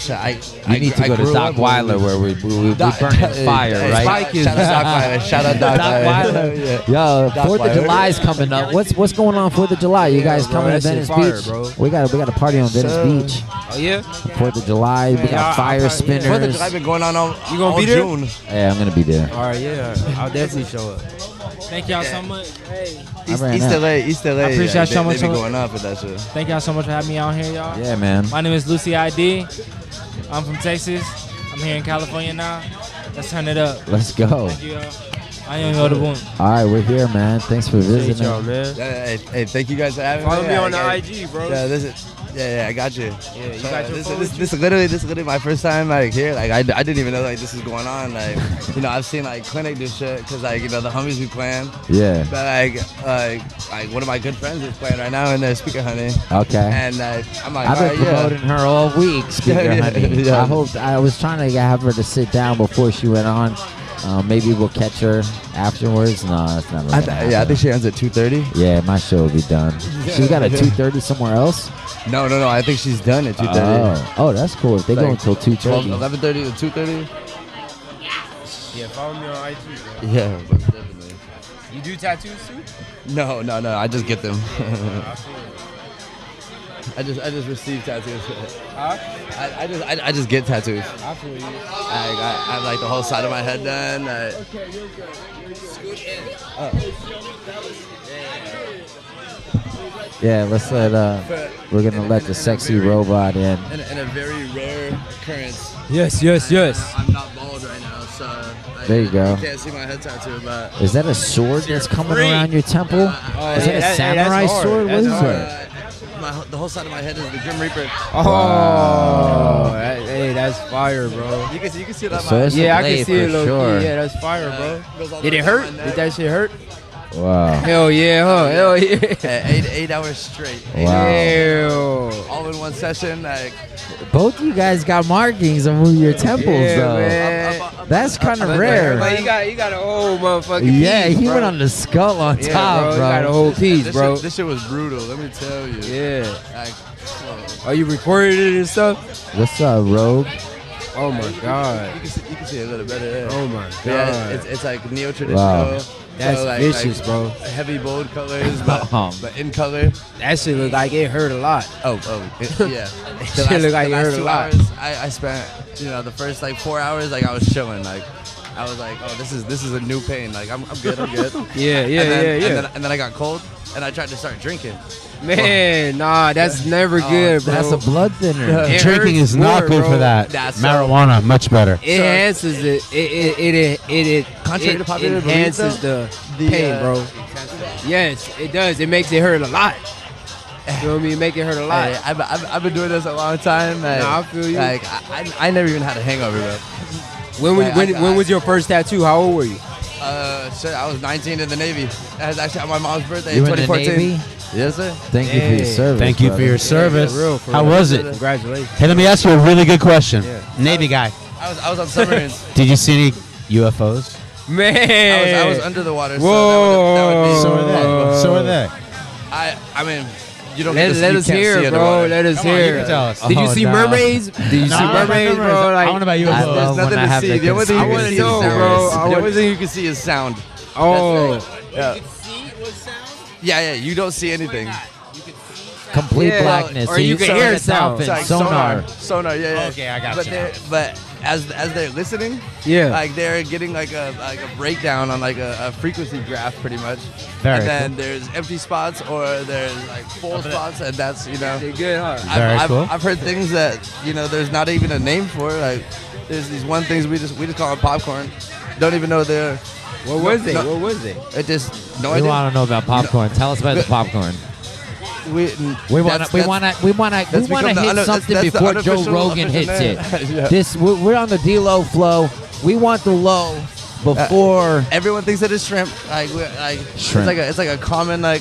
[SPEAKER 1] You need to go to Doc Weiler where we burn fire, right?
[SPEAKER 18] Shout out Doc Weiler. Shout out Doc Weiler.
[SPEAKER 1] Yo,
[SPEAKER 18] Doc
[SPEAKER 1] 4th of
[SPEAKER 18] Weiler.
[SPEAKER 1] July is coming up. What's going on 4th of July? You guys
[SPEAKER 9] bro,
[SPEAKER 1] coming to
[SPEAKER 9] that shit
[SPEAKER 1] Venice
[SPEAKER 9] fire,
[SPEAKER 1] Beach?
[SPEAKER 9] bro.
[SPEAKER 1] We got a party on Venice Beach.
[SPEAKER 9] Oh yeah.
[SPEAKER 1] 4th of July, we got fire spinners.
[SPEAKER 18] 4th of July been going on all
[SPEAKER 9] You gonna be there?
[SPEAKER 18] June.
[SPEAKER 1] Yeah, I'm gonna be there.
[SPEAKER 9] All right, yeah. I'll definitely show up.
[SPEAKER 16] Thank y'all so much. Hey.
[SPEAKER 18] East
[SPEAKER 1] ran
[SPEAKER 18] LA.
[SPEAKER 16] I appreciate y'all so much.
[SPEAKER 18] They be going up with that shit.
[SPEAKER 16] Thank y'all so much for having me out here, y'all.
[SPEAKER 1] Yeah, man.
[SPEAKER 16] My name is Lucy ID. I'm from Texas. I'm here in California now. Let's turn it up.
[SPEAKER 1] Let's go.
[SPEAKER 16] Thank you, y'all. I am the boom.
[SPEAKER 1] All right, we're here, man. Thanks for visiting.
[SPEAKER 9] Y'all, man.
[SPEAKER 18] Hey, thank you guys for having
[SPEAKER 9] Follow
[SPEAKER 18] me.
[SPEAKER 9] me on the
[SPEAKER 18] I-
[SPEAKER 9] IG, bro.
[SPEAKER 18] Yeah, I got you.
[SPEAKER 9] Yeah, you got your phone with
[SPEAKER 18] this is literally my first time like here. Like I didn't even know like this is going on. Like I've seen like Clinic do shit because like the homies be playing.
[SPEAKER 1] Yeah.
[SPEAKER 18] But like one of my good friends is playing right now in the speaker, honey.
[SPEAKER 1] Okay.
[SPEAKER 18] And I'm like,
[SPEAKER 1] I've been
[SPEAKER 18] all right,
[SPEAKER 1] promoting her all week, speaker
[SPEAKER 18] Yeah,
[SPEAKER 1] honey.
[SPEAKER 18] yeah.
[SPEAKER 1] I was trying to have her to sit down before she went on. Maybe we'll catch her afterwards. No, that's not really.
[SPEAKER 18] I think she ends at 2:30.
[SPEAKER 1] Yeah, my show will be done. She's got a 2:30 somewhere else.
[SPEAKER 18] No. I think she's done at 2:30.
[SPEAKER 1] Oh, that's cool. If they go until 2:30.
[SPEAKER 18] 11:30 to 2:30.
[SPEAKER 9] Yeah, follow me on IG, bro.
[SPEAKER 18] Yeah, definitely.
[SPEAKER 9] You do tattoos too?
[SPEAKER 18] No. I just get them. I just receive tattoos.
[SPEAKER 9] Huh?
[SPEAKER 18] I just get tattoos.
[SPEAKER 9] I feel you.
[SPEAKER 18] I have like the whole side of my head done.
[SPEAKER 1] Yeah, let's let. We're gonna let the sexy robot in.
[SPEAKER 18] In a very rare occurrence.
[SPEAKER 9] Yes.
[SPEAKER 18] I'm not bald right now, so
[SPEAKER 1] There you go.
[SPEAKER 18] You can't see my head tattoo, but
[SPEAKER 1] Is that a sword that's coming around your temple? Is that a
[SPEAKER 9] that's
[SPEAKER 1] samurai
[SPEAKER 9] hard.
[SPEAKER 1] sword? What
[SPEAKER 9] That's
[SPEAKER 1] is
[SPEAKER 9] hard.
[SPEAKER 1] that?
[SPEAKER 18] the whole side of my head is the Grim Reaper.
[SPEAKER 9] Oh, hey, that's fire, bro.
[SPEAKER 18] You can see that.
[SPEAKER 1] So it's a
[SPEAKER 9] Yeah, I
[SPEAKER 1] blade
[SPEAKER 9] can see it,
[SPEAKER 1] for
[SPEAKER 9] low
[SPEAKER 1] sure.
[SPEAKER 9] key. Yeah, that's fire, bro.
[SPEAKER 18] goes all
[SPEAKER 9] Did
[SPEAKER 18] the
[SPEAKER 9] it
[SPEAKER 18] way down
[SPEAKER 9] hurt?
[SPEAKER 18] my neck.
[SPEAKER 9] Did that shit hurt?
[SPEAKER 1] Wow.
[SPEAKER 9] Hell yeah, huh? Hell yeah.
[SPEAKER 18] 8 hours straight.
[SPEAKER 1] Wow.
[SPEAKER 9] Hell.
[SPEAKER 18] All in one session. Like,
[SPEAKER 1] Both of you guys got markings on your temples,
[SPEAKER 9] Yeah,
[SPEAKER 1] though.
[SPEAKER 9] man.
[SPEAKER 1] That's kind of rare.
[SPEAKER 9] But you got a whole motherfucking
[SPEAKER 1] Yeah,
[SPEAKER 9] piece,
[SPEAKER 1] he
[SPEAKER 9] bro.
[SPEAKER 1] went on the skull on
[SPEAKER 9] Yeah,
[SPEAKER 1] top,
[SPEAKER 9] bro.
[SPEAKER 1] bro.
[SPEAKER 9] You got a whole piece, bro.
[SPEAKER 18] This shit was brutal. Let me tell you.
[SPEAKER 9] Yeah.
[SPEAKER 18] Like,
[SPEAKER 9] Oh, you recorded it and stuff?
[SPEAKER 1] What's up, Rogue?
[SPEAKER 9] Oh my god.
[SPEAKER 18] you can see a little better. Yeah.
[SPEAKER 9] Oh my god.
[SPEAKER 18] Yeah, it's like neo-traditional.
[SPEAKER 1] Wow.
[SPEAKER 9] That's vicious, bro.
[SPEAKER 18] Heavy bold colors, but in color.
[SPEAKER 9] That shit look like it hurt a lot.
[SPEAKER 18] Yeah.
[SPEAKER 9] Shit look like it hurt a
[SPEAKER 18] 2
[SPEAKER 9] lot.
[SPEAKER 18] hours, I spent, the first like 4 hours, like I was chilling. Like, I was like, oh, this is a new pain. Like, I'm good.
[SPEAKER 9] Yeah.
[SPEAKER 18] And then I got cold, and I tried to start drinking.
[SPEAKER 9] Man, nah, that's never good, bro.
[SPEAKER 1] That's a blood thinner.
[SPEAKER 9] It
[SPEAKER 19] Drinking
[SPEAKER 9] hurts
[SPEAKER 19] is not
[SPEAKER 9] more,
[SPEAKER 19] good
[SPEAKER 9] bro.
[SPEAKER 19] for that.
[SPEAKER 18] That's
[SPEAKER 19] Marijuana, much better.
[SPEAKER 9] It enhances it. It
[SPEAKER 18] Contrary to popular belief,
[SPEAKER 9] enhances
[SPEAKER 18] though,
[SPEAKER 9] the pain, bro. Yes, it does. It makes it hurt a lot. You know what I mean? Make it hurt a lot.
[SPEAKER 18] Hey, I've been doing this a long time. Like,
[SPEAKER 9] Nah, I feel you.
[SPEAKER 18] Like, I never even had a hangover, bro.
[SPEAKER 9] When was your first tattoo? How old were you?
[SPEAKER 18] Shit, I was 19 in the Navy. That was actually on my mom's birthday
[SPEAKER 1] You
[SPEAKER 18] in
[SPEAKER 1] were in the
[SPEAKER 18] 2014.
[SPEAKER 1] Navy?
[SPEAKER 18] Yes, sir.
[SPEAKER 1] Thank you for your service.
[SPEAKER 19] Thank you for
[SPEAKER 1] brother.
[SPEAKER 19] your service.
[SPEAKER 9] for real, for
[SPEAKER 19] How
[SPEAKER 9] real.
[SPEAKER 19] was it?
[SPEAKER 9] Congratulations.
[SPEAKER 19] Hey, let me ask you a really good question. Navy guy.
[SPEAKER 18] I was on submarines.
[SPEAKER 19] Did you see any UFOs?
[SPEAKER 9] Man.
[SPEAKER 18] I was under the water.
[SPEAKER 9] Whoa.
[SPEAKER 18] So that would be
[SPEAKER 19] So are they. So are they.
[SPEAKER 18] I mean, you don't
[SPEAKER 9] Let
[SPEAKER 18] get to, you
[SPEAKER 9] us
[SPEAKER 18] can't see
[SPEAKER 9] hear, bro.
[SPEAKER 18] underwater.
[SPEAKER 9] Let us
[SPEAKER 19] Come on,
[SPEAKER 9] hear.
[SPEAKER 19] you can tell us.
[SPEAKER 9] Did you
[SPEAKER 1] Oh,
[SPEAKER 9] see
[SPEAKER 1] no.
[SPEAKER 9] mermaids? Did you see
[SPEAKER 19] Nah,
[SPEAKER 9] mermaids, bro? Like,
[SPEAKER 19] I want to about
[SPEAKER 1] I
[SPEAKER 19] UFOs.
[SPEAKER 1] love when
[SPEAKER 18] Nothing
[SPEAKER 1] I
[SPEAKER 18] to
[SPEAKER 1] have
[SPEAKER 18] see.
[SPEAKER 1] the
[SPEAKER 18] The only thing you
[SPEAKER 1] conspiracy
[SPEAKER 18] can see is
[SPEAKER 9] know,
[SPEAKER 18] sound.
[SPEAKER 9] bro.
[SPEAKER 18] The only thing you can see is sound.
[SPEAKER 9] oh.
[SPEAKER 18] That's it. Yeah. Yeah, you don't see anything.
[SPEAKER 1] Complete blackness.
[SPEAKER 9] Or
[SPEAKER 1] So
[SPEAKER 9] you can
[SPEAKER 1] sound
[SPEAKER 9] hear
[SPEAKER 1] like a
[SPEAKER 9] sound.
[SPEAKER 1] dolphin.
[SPEAKER 18] It's like
[SPEAKER 1] Sonar.
[SPEAKER 18] sonar, yeah.
[SPEAKER 19] Okay, I got
[SPEAKER 18] but
[SPEAKER 19] you.
[SPEAKER 18] But as they're listening,
[SPEAKER 9] Yeah.
[SPEAKER 18] like they're getting like a breakdown on like a frequency graph, pretty much.
[SPEAKER 19] Very
[SPEAKER 18] and then there's empty spots or there's like full spots, and that's
[SPEAKER 9] They're good, huh?
[SPEAKER 18] I've,
[SPEAKER 19] cool.
[SPEAKER 18] I've heard things that there's not even a name for. Like there's these one things we just call them popcorn. Don't even know they're.
[SPEAKER 9] What was it? What was it?
[SPEAKER 18] It just no
[SPEAKER 1] We
[SPEAKER 18] idea.
[SPEAKER 1] want to know about popcorn. Tell us about the popcorn. We want to
[SPEAKER 18] become the
[SPEAKER 1] hit something
[SPEAKER 18] that's the
[SPEAKER 1] before Joe
[SPEAKER 18] unofficial
[SPEAKER 1] Rogan hits it.
[SPEAKER 18] Yeah.
[SPEAKER 1] We're on the D.Lo flow. We want the low before.
[SPEAKER 18] Everyone thinks that it's shrimp.
[SPEAKER 1] Shrimp.
[SPEAKER 18] It's like a common
[SPEAKER 1] So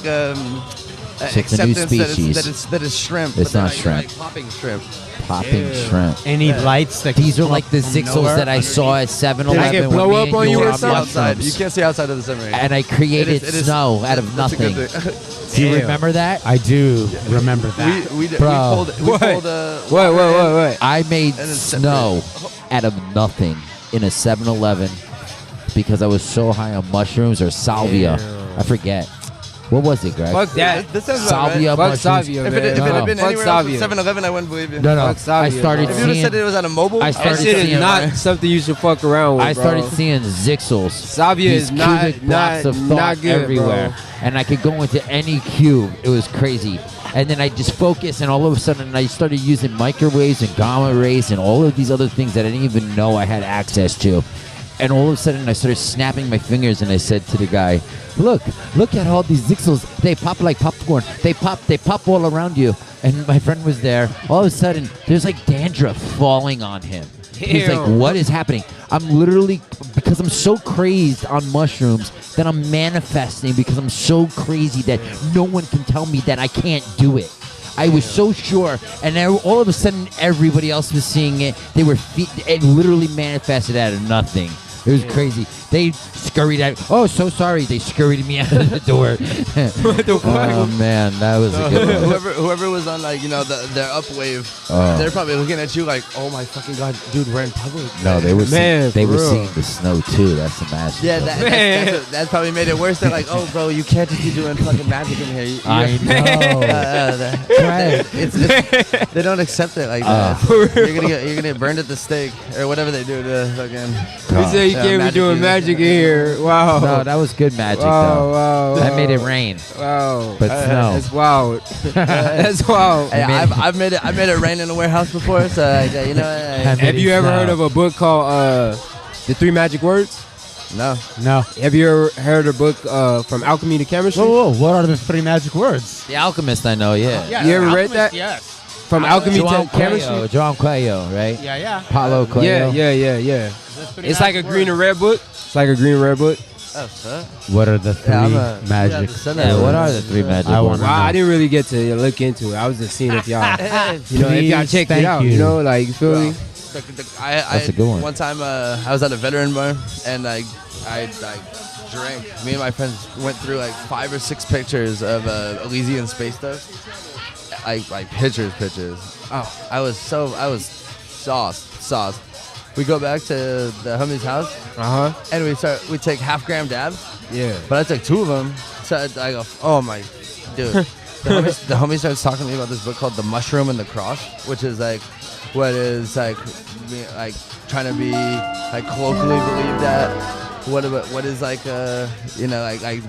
[SPEAKER 1] it's a new
[SPEAKER 18] acceptance
[SPEAKER 1] species.
[SPEAKER 18] that it's shrimp.
[SPEAKER 1] It's
[SPEAKER 18] but
[SPEAKER 1] not
[SPEAKER 18] they're
[SPEAKER 1] shrimp.
[SPEAKER 18] Like popping shrimp.
[SPEAKER 1] Popping shrimp.
[SPEAKER 19] Any lights that
[SPEAKER 1] These are
[SPEAKER 19] come
[SPEAKER 1] like
[SPEAKER 19] up
[SPEAKER 1] the
[SPEAKER 19] from
[SPEAKER 1] XIXELS
[SPEAKER 19] nowhere?
[SPEAKER 1] that I saw at 7-Eleven.
[SPEAKER 9] Did I get
[SPEAKER 1] when
[SPEAKER 9] blow
[SPEAKER 1] me
[SPEAKER 9] up
[SPEAKER 1] and
[SPEAKER 9] on you
[SPEAKER 1] were
[SPEAKER 9] or
[SPEAKER 1] on
[SPEAKER 9] something?
[SPEAKER 18] Outside, you
[SPEAKER 1] mushrooms.
[SPEAKER 18] can't see outside of the submarine.
[SPEAKER 1] And I created
[SPEAKER 18] It is-
[SPEAKER 1] snow out of
[SPEAKER 18] that's a good
[SPEAKER 1] nothing.
[SPEAKER 18] thing.
[SPEAKER 1] Do you
[SPEAKER 9] Damn.
[SPEAKER 1] remember that?
[SPEAKER 19] I do remember that.
[SPEAKER 18] We
[SPEAKER 1] Bro.
[SPEAKER 18] pulled
[SPEAKER 9] Wait.
[SPEAKER 1] I made
[SPEAKER 18] And then
[SPEAKER 1] snow out of nothing in a 7-Eleven because I was so high on mushrooms or salvia. I forget. What was it, Greg?
[SPEAKER 9] Fuck that.
[SPEAKER 18] This sounds about
[SPEAKER 1] Salvia
[SPEAKER 9] Fuck
[SPEAKER 1] mushrooms.
[SPEAKER 9] salvia,
[SPEAKER 18] If
[SPEAKER 9] man.
[SPEAKER 18] it had been
[SPEAKER 9] Fuck
[SPEAKER 18] anywhere else
[SPEAKER 9] salvia.
[SPEAKER 18] than 7-Eleven, I wouldn't believe you.
[SPEAKER 1] No.
[SPEAKER 9] Fuck
[SPEAKER 1] I
[SPEAKER 9] salvia,
[SPEAKER 1] started
[SPEAKER 9] bro.
[SPEAKER 18] If you would have
[SPEAKER 1] seeing.
[SPEAKER 18] said it was on a mobile,
[SPEAKER 1] I
[SPEAKER 9] That
[SPEAKER 1] started
[SPEAKER 9] shit is
[SPEAKER 1] seeing-
[SPEAKER 9] not something you should fuck around with,
[SPEAKER 1] I
[SPEAKER 9] bro.
[SPEAKER 1] started seeing XIXELS.
[SPEAKER 9] Salvia
[SPEAKER 1] These
[SPEAKER 9] is not
[SPEAKER 1] cubic blocks of thought
[SPEAKER 9] not good,
[SPEAKER 1] everywhere,
[SPEAKER 9] bro.
[SPEAKER 1] and I could go into any cube. It was crazy. And then I just focused, and all of a sudden I started using microwaves and gamma rays and all of these other things that I didn't even know I had access to. And all of a sudden I started snapping my fingers, and I said to the guy, look at all these XIXELS. They pop like popcorn. They pop all around you. And my friend was there. All of a sudden, there's like dandruff falling on him. He's like,
[SPEAKER 9] Ew.
[SPEAKER 1] what is happening? I'm literally, because I'm so crazed on mushrooms, that I'm manifesting because I'm so crazy that no one can tell me that I can't do it. I was so sure, and then all of a sudden, everybody else was seeing it. It literally manifested out of nothing. It was crazy. They scurried out. Oh, so sorry. They scurried me out of the door.
[SPEAKER 9] What the fuck?
[SPEAKER 1] Oh man, that was a good one.
[SPEAKER 18] whoever was on like their up wave,
[SPEAKER 1] Oh.
[SPEAKER 18] they're probably looking at you like, oh my fucking god, dude, we're in public.
[SPEAKER 1] No, they were
[SPEAKER 9] Man,
[SPEAKER 1] they
[SPEAKER 9] for
[SPEAKER 1] were
[SPEAKER 9] real.
[SPEAKER 1] seeing the snow too. That's the magic.
[SPEAKER 18] Yeah,
[SPEAKER 1] of it.
[SPEAKER 18] that probably made it worse. They're like, oh, bro, you can't just be doing fucking magic in here.
[SPEAKER 1] I know.
[SPEAKER 18] They don't accept it like that. You're gonna get burned at the stake or whatever they do to fucking.
[SPEAKER 9] You say you can't be doing magic in here. Wow.
[SPEAKER 1] No, that was good magic
[SPEAKER 9] Wow,
[SPEAKER 1] though.
[SPEAKER 9] wow,
[SPEAKER 1] That
[SPEAKER 9] wow.
[SPEAKER 1] made it rain.
[SPEAKER 9] Wow.
[SPEAKER 1] But snow.
[SPEAKER 9] That's wild. That's wild.
[SPEAKER 18] Hey, I've made it rain in a warehouse before, so you know.
[SPEAKER 9] Have you ever heard of a book called The Three Magic Words?
[SPEAKER 18] No.
[SPEAKER 9] Have you ever heard a book from Alchemy to Chemistry?
[SPEAKER 19] Whoa, what are the three magic words?
[SPEAKER 1] The Alchemist, I know. Yeah.
[SPEAKER 19] Yeah,
[SPEAKER 9] You ever read
[SPEAKER 19] Alchemist,
[SPEAKER 9] that?
[SPEAKER 19] Yes.
[SPEAKER 9] From Alchemy
[SPEAKER 1] João
[SPEAKER 9] to Chemistry?
[SPEAKER 1] Coelho, João Coelho, right?
[SPEAKER 19] Yeah.
[SPEAKER 1] Paulo Coelho.
[SPEAKER 9] Yeah. It's like a green and red book. It's like a green and red book.
[SPEAKER 18] Oh, shit.
[SPEAKER 19] What are the three magic
[SPEAKER 1] Yeah, what are the three magic
[SPEAKER 19] I
[SPEAKER 1] words?
[SPEAKER 19] wanna
[SPEAKER 9] Wow,
[SPEAKER 19] know.
[SPEAKER 9] I didn't really get to look into it. I was just seeing if y'all, if y'all
[SPEAKER 19] Please,
[SPEAKER 9] checked it
[SPEAKER 19] thank
[SPEAKER 9] out.
[SPEAKER 19] you.
[SPEAKER 9] You know, like, you feel me?
[SPEAKER 1] That's a good one.
[SPEAKER 18] One time I was at a veteran bar and I drank. Me and my friends went through like 5 or 6 pictures of Elysian space stuff. Like pictures. Oh, I was sauced. We go back to the homie's house. And we take half-gram dabs.
[SPEAKER 9] Yeah.
[SPEAKER 18] But I took 2 of them. So I go, oh my, dude. The homie starts talking to me about this book called The Mushroom and the Cross, which is like, what is like trying to be like colloquially believed that. What is like like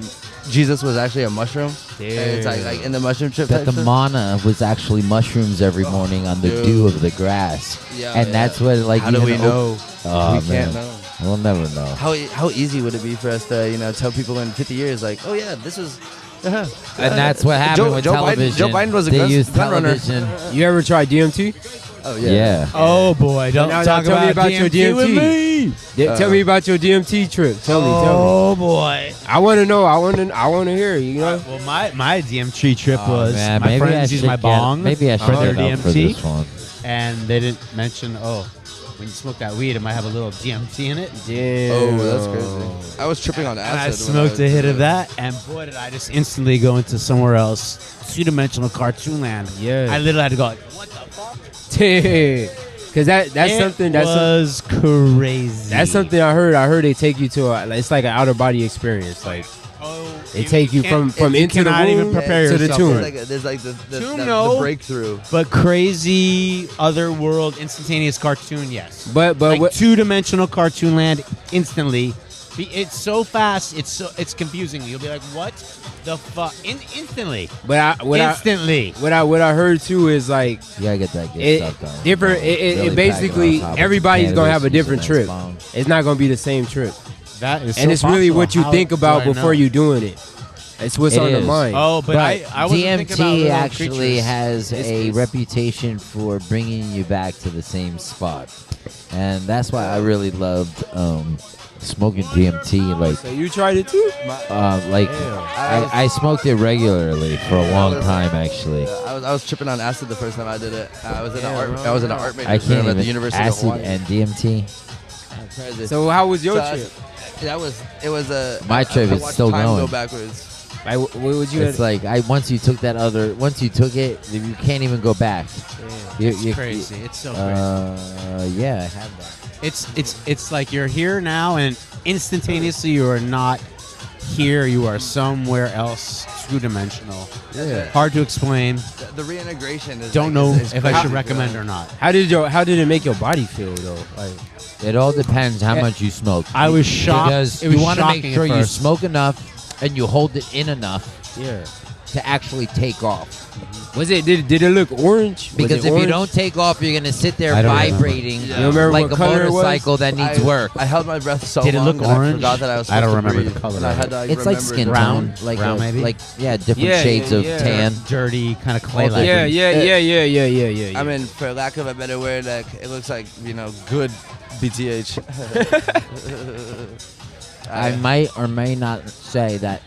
[SPEAKER 18] Jesus was actually a mushroom. And it's like in the mushroom trip.
[SPEAKER 1] That
[SPEAKER 18] type
[SPEAKER 1] the
[SPEAKER 18] shit.
[SPEAKER 1] manna was actually mushrooms every morning on the
[SPEAKER 18] dude.
[SPEAKER 1] dew of the grass.
[SPEAKER 18] Yeah,
[SPEAKER 1] and that's what like.
[SPEAKER 18] How do we know?
[SPEAKER 1] Oh,
[SPEAKER 18] We
[SPEAKER 1] man.
[SPEAKER 18] can't know.
[SPEAKER 1] We'll never know.
[SPEAKER 18] How easy would it be for us to tell people in 50 years like, oh yeah, this was.
[SPEAKER 1] And that's what happened with television.
[SPEAKER 18] Joe Biden was a
[SPEAKER 1] they
[SPEAKER 18] gun
[SPEAKER 1] used
[SPEAKER 18] runner.
[SPEAKER 1] television.
[SPEAKER 9] You ever tried DMT?
[SPEAKER 18] Oh
[SPEAKER 1] Yeah.
[SPEAKER 19] Oh boy, don't
[SPEAKER 9] Now
[SPEAKER 19] talk
[SPEAKER 9] tell me about your
[SPEAKER 19] DMT with
[SPEAKER 9] DMT.
[SPEAKER 19] me.
[SPEAKER 9] Tell me about your DMT trip. Tell me.
[SPEAKER 19] Oh boy.
[SPEAKER 9] I want to know. I want to hear. You know.
[SPEAKER 19] Well, my DMT trip
[SPEAKER 1] Oh,
[SPEAKER 19] was
[SPEAKER 1] man,
[SPEAKER 19] my
[SPEAKER 1] maybe I
[SPEAKER 19] friends used
[SPEAKER 1] should
[SPEAKER 19] my
[SPEAKER 1] get-
[SPEAKER 19] bong
[SPEAKER 1] maybe I
[SPEAKER 19] for
[SPEAKER 1] should
[SPEAKER 19] their
[SPEAKER 1] get up for
[SPEAKER 19] DMT,
[SPEAKER 1] this one.
[SPEAKER 19] and they didn't mention when you smoke that weed, it might have a little DMT in it.
[SPEAKER 9] Yeah.
[SPEAKER 18] Oh, that's crazy. I was tripping on
[SPEAKER 19] And
[SPEAKER 18] acid.
[SPEAKER 19] I
[SPEAKER 18] when
[SPEAKER 19] smoked
[SPEAKER 18] was
[SPEAKER 19] a hit of
[SPEAKER 18] doing
[SPEAKER 19] that, and boy, did I just instantly go into somewhere else, two-dimensional cartoon land.
[SPEAKER 9] Yeah.
[SPEAKER 19] I literally had to go like,
[SPEAKER 9] Because that's
[SPEAKER 19] it
[SPEAKER 9] something
[SPEAKER 19] was crazy.
[SPEAKER 9] That's something I heard. I heard they take you to it's like an outer body experience. Like It take you from into the
[SPEAKER 19] cannot even
[SPEAKER 9] womb
[SPEAKER 19] prepare
[SPEAKER 9] to the
[SPEAKER 19] yourself
[SPEAKER 9] tomb.
[SPEAKER 19] for it.
[SPEAKER 18] There's like the
[SPEAKER 19] no.
[SPEAKER 18] breakthrough.
[SPEAKER 19] But crazy otherworld instantaneous cartoon, yes.
[SPEAKER 9] But
[SPEAKER 19] like
[SPEAKER 9] what,
[SPEAKER 19] two-dimensional cartoon land instantly. It's so fast. It's confusing. You'll be like, what the fuck? Instantly.
[SPEAKER 9] But
[SPEAKER 19] instantly.
[SPEAKER 9] What I heard too is like
[SPEAKER 1] You gotta get that good stuff though.
[SPEAKER 9] different.
[SPEAKER 1] Really
[SPEAKER 9] It basically
[SPEAKER 1] pack it on top of
[SPEAKER 9] everybody's gonna have a
[SPEAKER 1] cannabis,
[SPEAKER 9] different
[SPEAKER 1] using
[SPEAKER 9] trip.
[SPEAKER 1] that phone.
[SPEAKER 9] It's not gonna be the same trip.
[SPEAKER 19] That is
[SPEAKER 9] and
[SPEAKER 19] so
[SPEAKER 9] it's really
[SPEAKER 19] possible.
[SPEAKER 9] what you
[SPEAKER 19] How
[SPEAKER 9] think about
[SPEAKER 19] do I
[SPEAKER 9] before
[SPEAKER 19] know?
[SPEAKER 9] you doing it. It's what's
[SPEAKER 1] It
[SPEAKER 9] on the
[SPEAKER 1] is.
[SPEAKER 9] mind.
[SPEAKER 19] Oh, but I wasn't thinking about
[SPEAKER 1] DMT
[SPEAKER 19] little
[SPEAKER 1] actually
[SPEAKER 19] creatures.
[SPEAKER 1] has a
[SPEAKER 9] It's-
[SPEAKER 1] reputation for bringing you back to the same spot, and that's why I really loved smoking DMT. Like,
[SPEAKER 9] So you tried it too?
[SPEAKER 1] I smoked it regularly for a long time. Actually,
[SPEAKER 18] I was tripping on acid the first time I did it. I was in an art major
[SPEAKER 1] I
[SPEAKER 18] program
[SPEAKER 1] can't
[SPEAKER 18] at the
[SPEAKER 1] even
[SPEAKER 18] University of
[SPEAKER 1] acid
[SPEAKER 18] Hawaii.
[SPEAKER 1] and DMT.
[SPEAKER 18] Crazy.
[SPEAKER 9] So how was your
[SPEAKER 18] So
[SPEAKER 9] trip?
[SPEAKER 18] It was a
[SPEAKER 1] My trip
[SPEAKER 18] I
[SPEAKER 1] is
[SPEAKER 18] watched
[SPEAKER 1] still
[SPEAKER 18] time
[SPEAKER 1] going.
[SPEAKER 18] Go backwards.
[SPEAKER 9] What would you?
[SPEAKER 1] It's like once you took once you took it, you can't even go back.
[SPEAKER 19] It's crazy. It's so crazy.
[SPEAKER 1] Yeah, I have that.
[SPEAKER 19] It's like you're here now, and instantaneously you are not here. You are somewhere else, two-dimensional.
[SPEAKER 18] Yeah.
[SPEAKER 19] Hard to explain.
[SPEAKER 18] The reintegration is.
[SPEAKER 19] Don't
[SPEAKER 18] like,
[SPEAKER 19] know
[SPEAKER 18] is
[SPEAKER 19] if I
[SPEAKER 18] crazy,
[SPEAKER 19] should recommend
[SPEAKER 18] bro.
[SPEAKER 19] or not.
[SPEAKER 9] How did it make your body feel though? Like
[SPEAKER 1] It all depends how much you smoke.
[SPEAKER 19] I was shocked.
[SPEAKER 1] Because
[SPEAKER 19] It was
[SPEAKER 1] you want to make
[SPEAKER 19] shocking at
[SPEAKER 1] sure you
[SPEAKER 19] first.
[SPEAKER 1] smoke enough and you hold it in enough
[SPEAKER 9] yeah.
[SPEAKER 1] to actually take off.
[SPEAKER 9] Was it? Did it look orange? Was
[SPEAKER 1] Because
[SPEAKER 9] it
[SPEAKER 1] if you
[SPEAKER 9] orange?
[SPEAKER 1] don't take off, you're gonna sit there
[SPEAKER 19] I don't remember.
[SPEAKER 1] vibrating
[SPEAKER 9] You remember
[SPEAKER 1] like
[SPEAKER 9] what
[SPEAKER 1] a
[SPEAKER 9] color it was?
[SPEAKER 1] motorcycle that needs work.
[SPEAKER 18] I held my breath so
[SPEAKER 19] Did it
[SPEAKER 18] long
[SPEAKER 19] look
[SPEAKER 18] that I
[SPEAKER 19] orange?
[SPEAKER 18] forgot that I was
[SPEAKER 19] I don't
[SPEAKER 18] supposed to
[SPEAKER 19] remember the
[SPEAKER 18] breathe.
[SPEAKER 19] color
[SPEAKER 18] And I
[SPEAKER 19] of
[SPEAKER 18] had
[SPEAKER 19] it.
[SPEAKER 18] to, like,
[SPEAKER 1] It's like
[SPEAKER 18] remember
[SPEAKER 1] skin
[SPEAKER 19] Brown?
[SPEAKER 1] tone, like
[SPEAKER 19] Brown maybe?
[SPEAKER 1] different
[SPEAKER 9] Yeah,
[SPEAKER 1] shades
[SPEAKER 9] yeah,
[SPEAKER 1] of
[SPEAKER 9] yeah.
[SPEAKER 1] tan.
[SPEAKER 19] Dirty, kind of clay like.
[SPEAKER 9] Yeah.
[SPEAKER 18] I mean, for lack of a better word, like it looks like good BTH.
[SPEAKER 1] I might or may not say that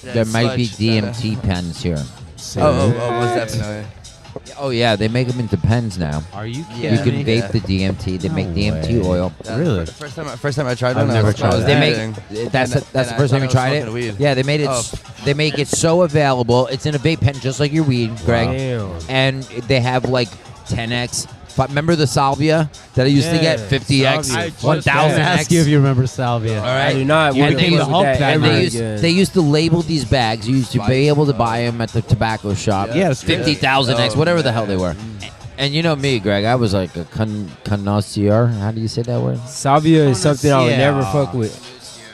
[SPEAKER 1] there might be DMT pens here.
[SPEAKER 18] Most definitely.
[SPEAKER 1] Oh yeah, they make them into pens now.
[SPEAKER 19] Are you
[SPEAKER 1] You
[SPEAKER 19] kidding
[SPEAKER 1] can
[SPEAKER 19] me?
[SPEAKER 1] vape the DMT. They make DMT
[SPEAKER 19] way.
[SPEAKER 1] oil.
[SPEAKER 19] Really?
[SPEAKER 18] The first time I tried
[SPEAKER 19] I've
[SPEAKER 18] one,
[SPEAKER 19] never
[SPEAKER 18] I
[SPEAKER 19] tried
[SPEAKER 18] was
[SPEAKER 19] that.
[SPEAKER 1] They
[SPEAKER 18] eating.
[SPEAKER 1] make that's
[SPEAKER 18] And
[SPEAKER 1] the
[SPEAKER 18] I
[SPEAKER 1] first time you
[SPEAKER 18] thought I
[SPEAKER 1] tried
[SPEAKER 18] was
[SPEAKER 1] it.
[SPEAKER 18] smoking weed.
[SPEAKER 1] Yeah, they made it.
[SPEAKER 18] Oh.
[SPEAKER 1] They make it so available. It's in a vape pen, just like your weed, Greg.
[SPEAKER 9] Damn.
[SPEAKER 1] And they have like 10x. Remember the salvia that I used to get?
[SPEAKER 9] Yeah,
[SPEAKER 1] 50x,
[SPEAKER 9] salvia.
[SPEAKER 1] 1000x.
[SPEAKER 19] Ask you if you remember salvia.
[SPEAKER 1] All right.
[SPEAKER 9] I do not.
[SPEAKER 19] You
[SPEAKER 9] wanna
[SPEAKER 19] became the
[SPEAKER 9] visit
[SPEAKER 19] Hulk
[SPEAKER 9] that
[SPEAKER 19] that
[SPEAKER 9] ever
[SPEAKER 19] night.
[SPEAKER 9] again.
[SPEAKER 1] They used to label these bags. You used to be able to buy them at the tobacco shop.
[SPEAKER 19] Yeah, it's
[SPEAKER 1] 50,000x,
[SPEAKER 18] Oh,
[SPEAKER 1] whatever the hell
[SPEAKER 18] man.
[SPEAKER 1] they were. And you know me, Greg. I was like a connoisseur. How do you say that word?
[SPEAKER 9] Salvia is something I would never
[SPEAKER 19] Connoisseur.
[SPEAKER 9] fuck with.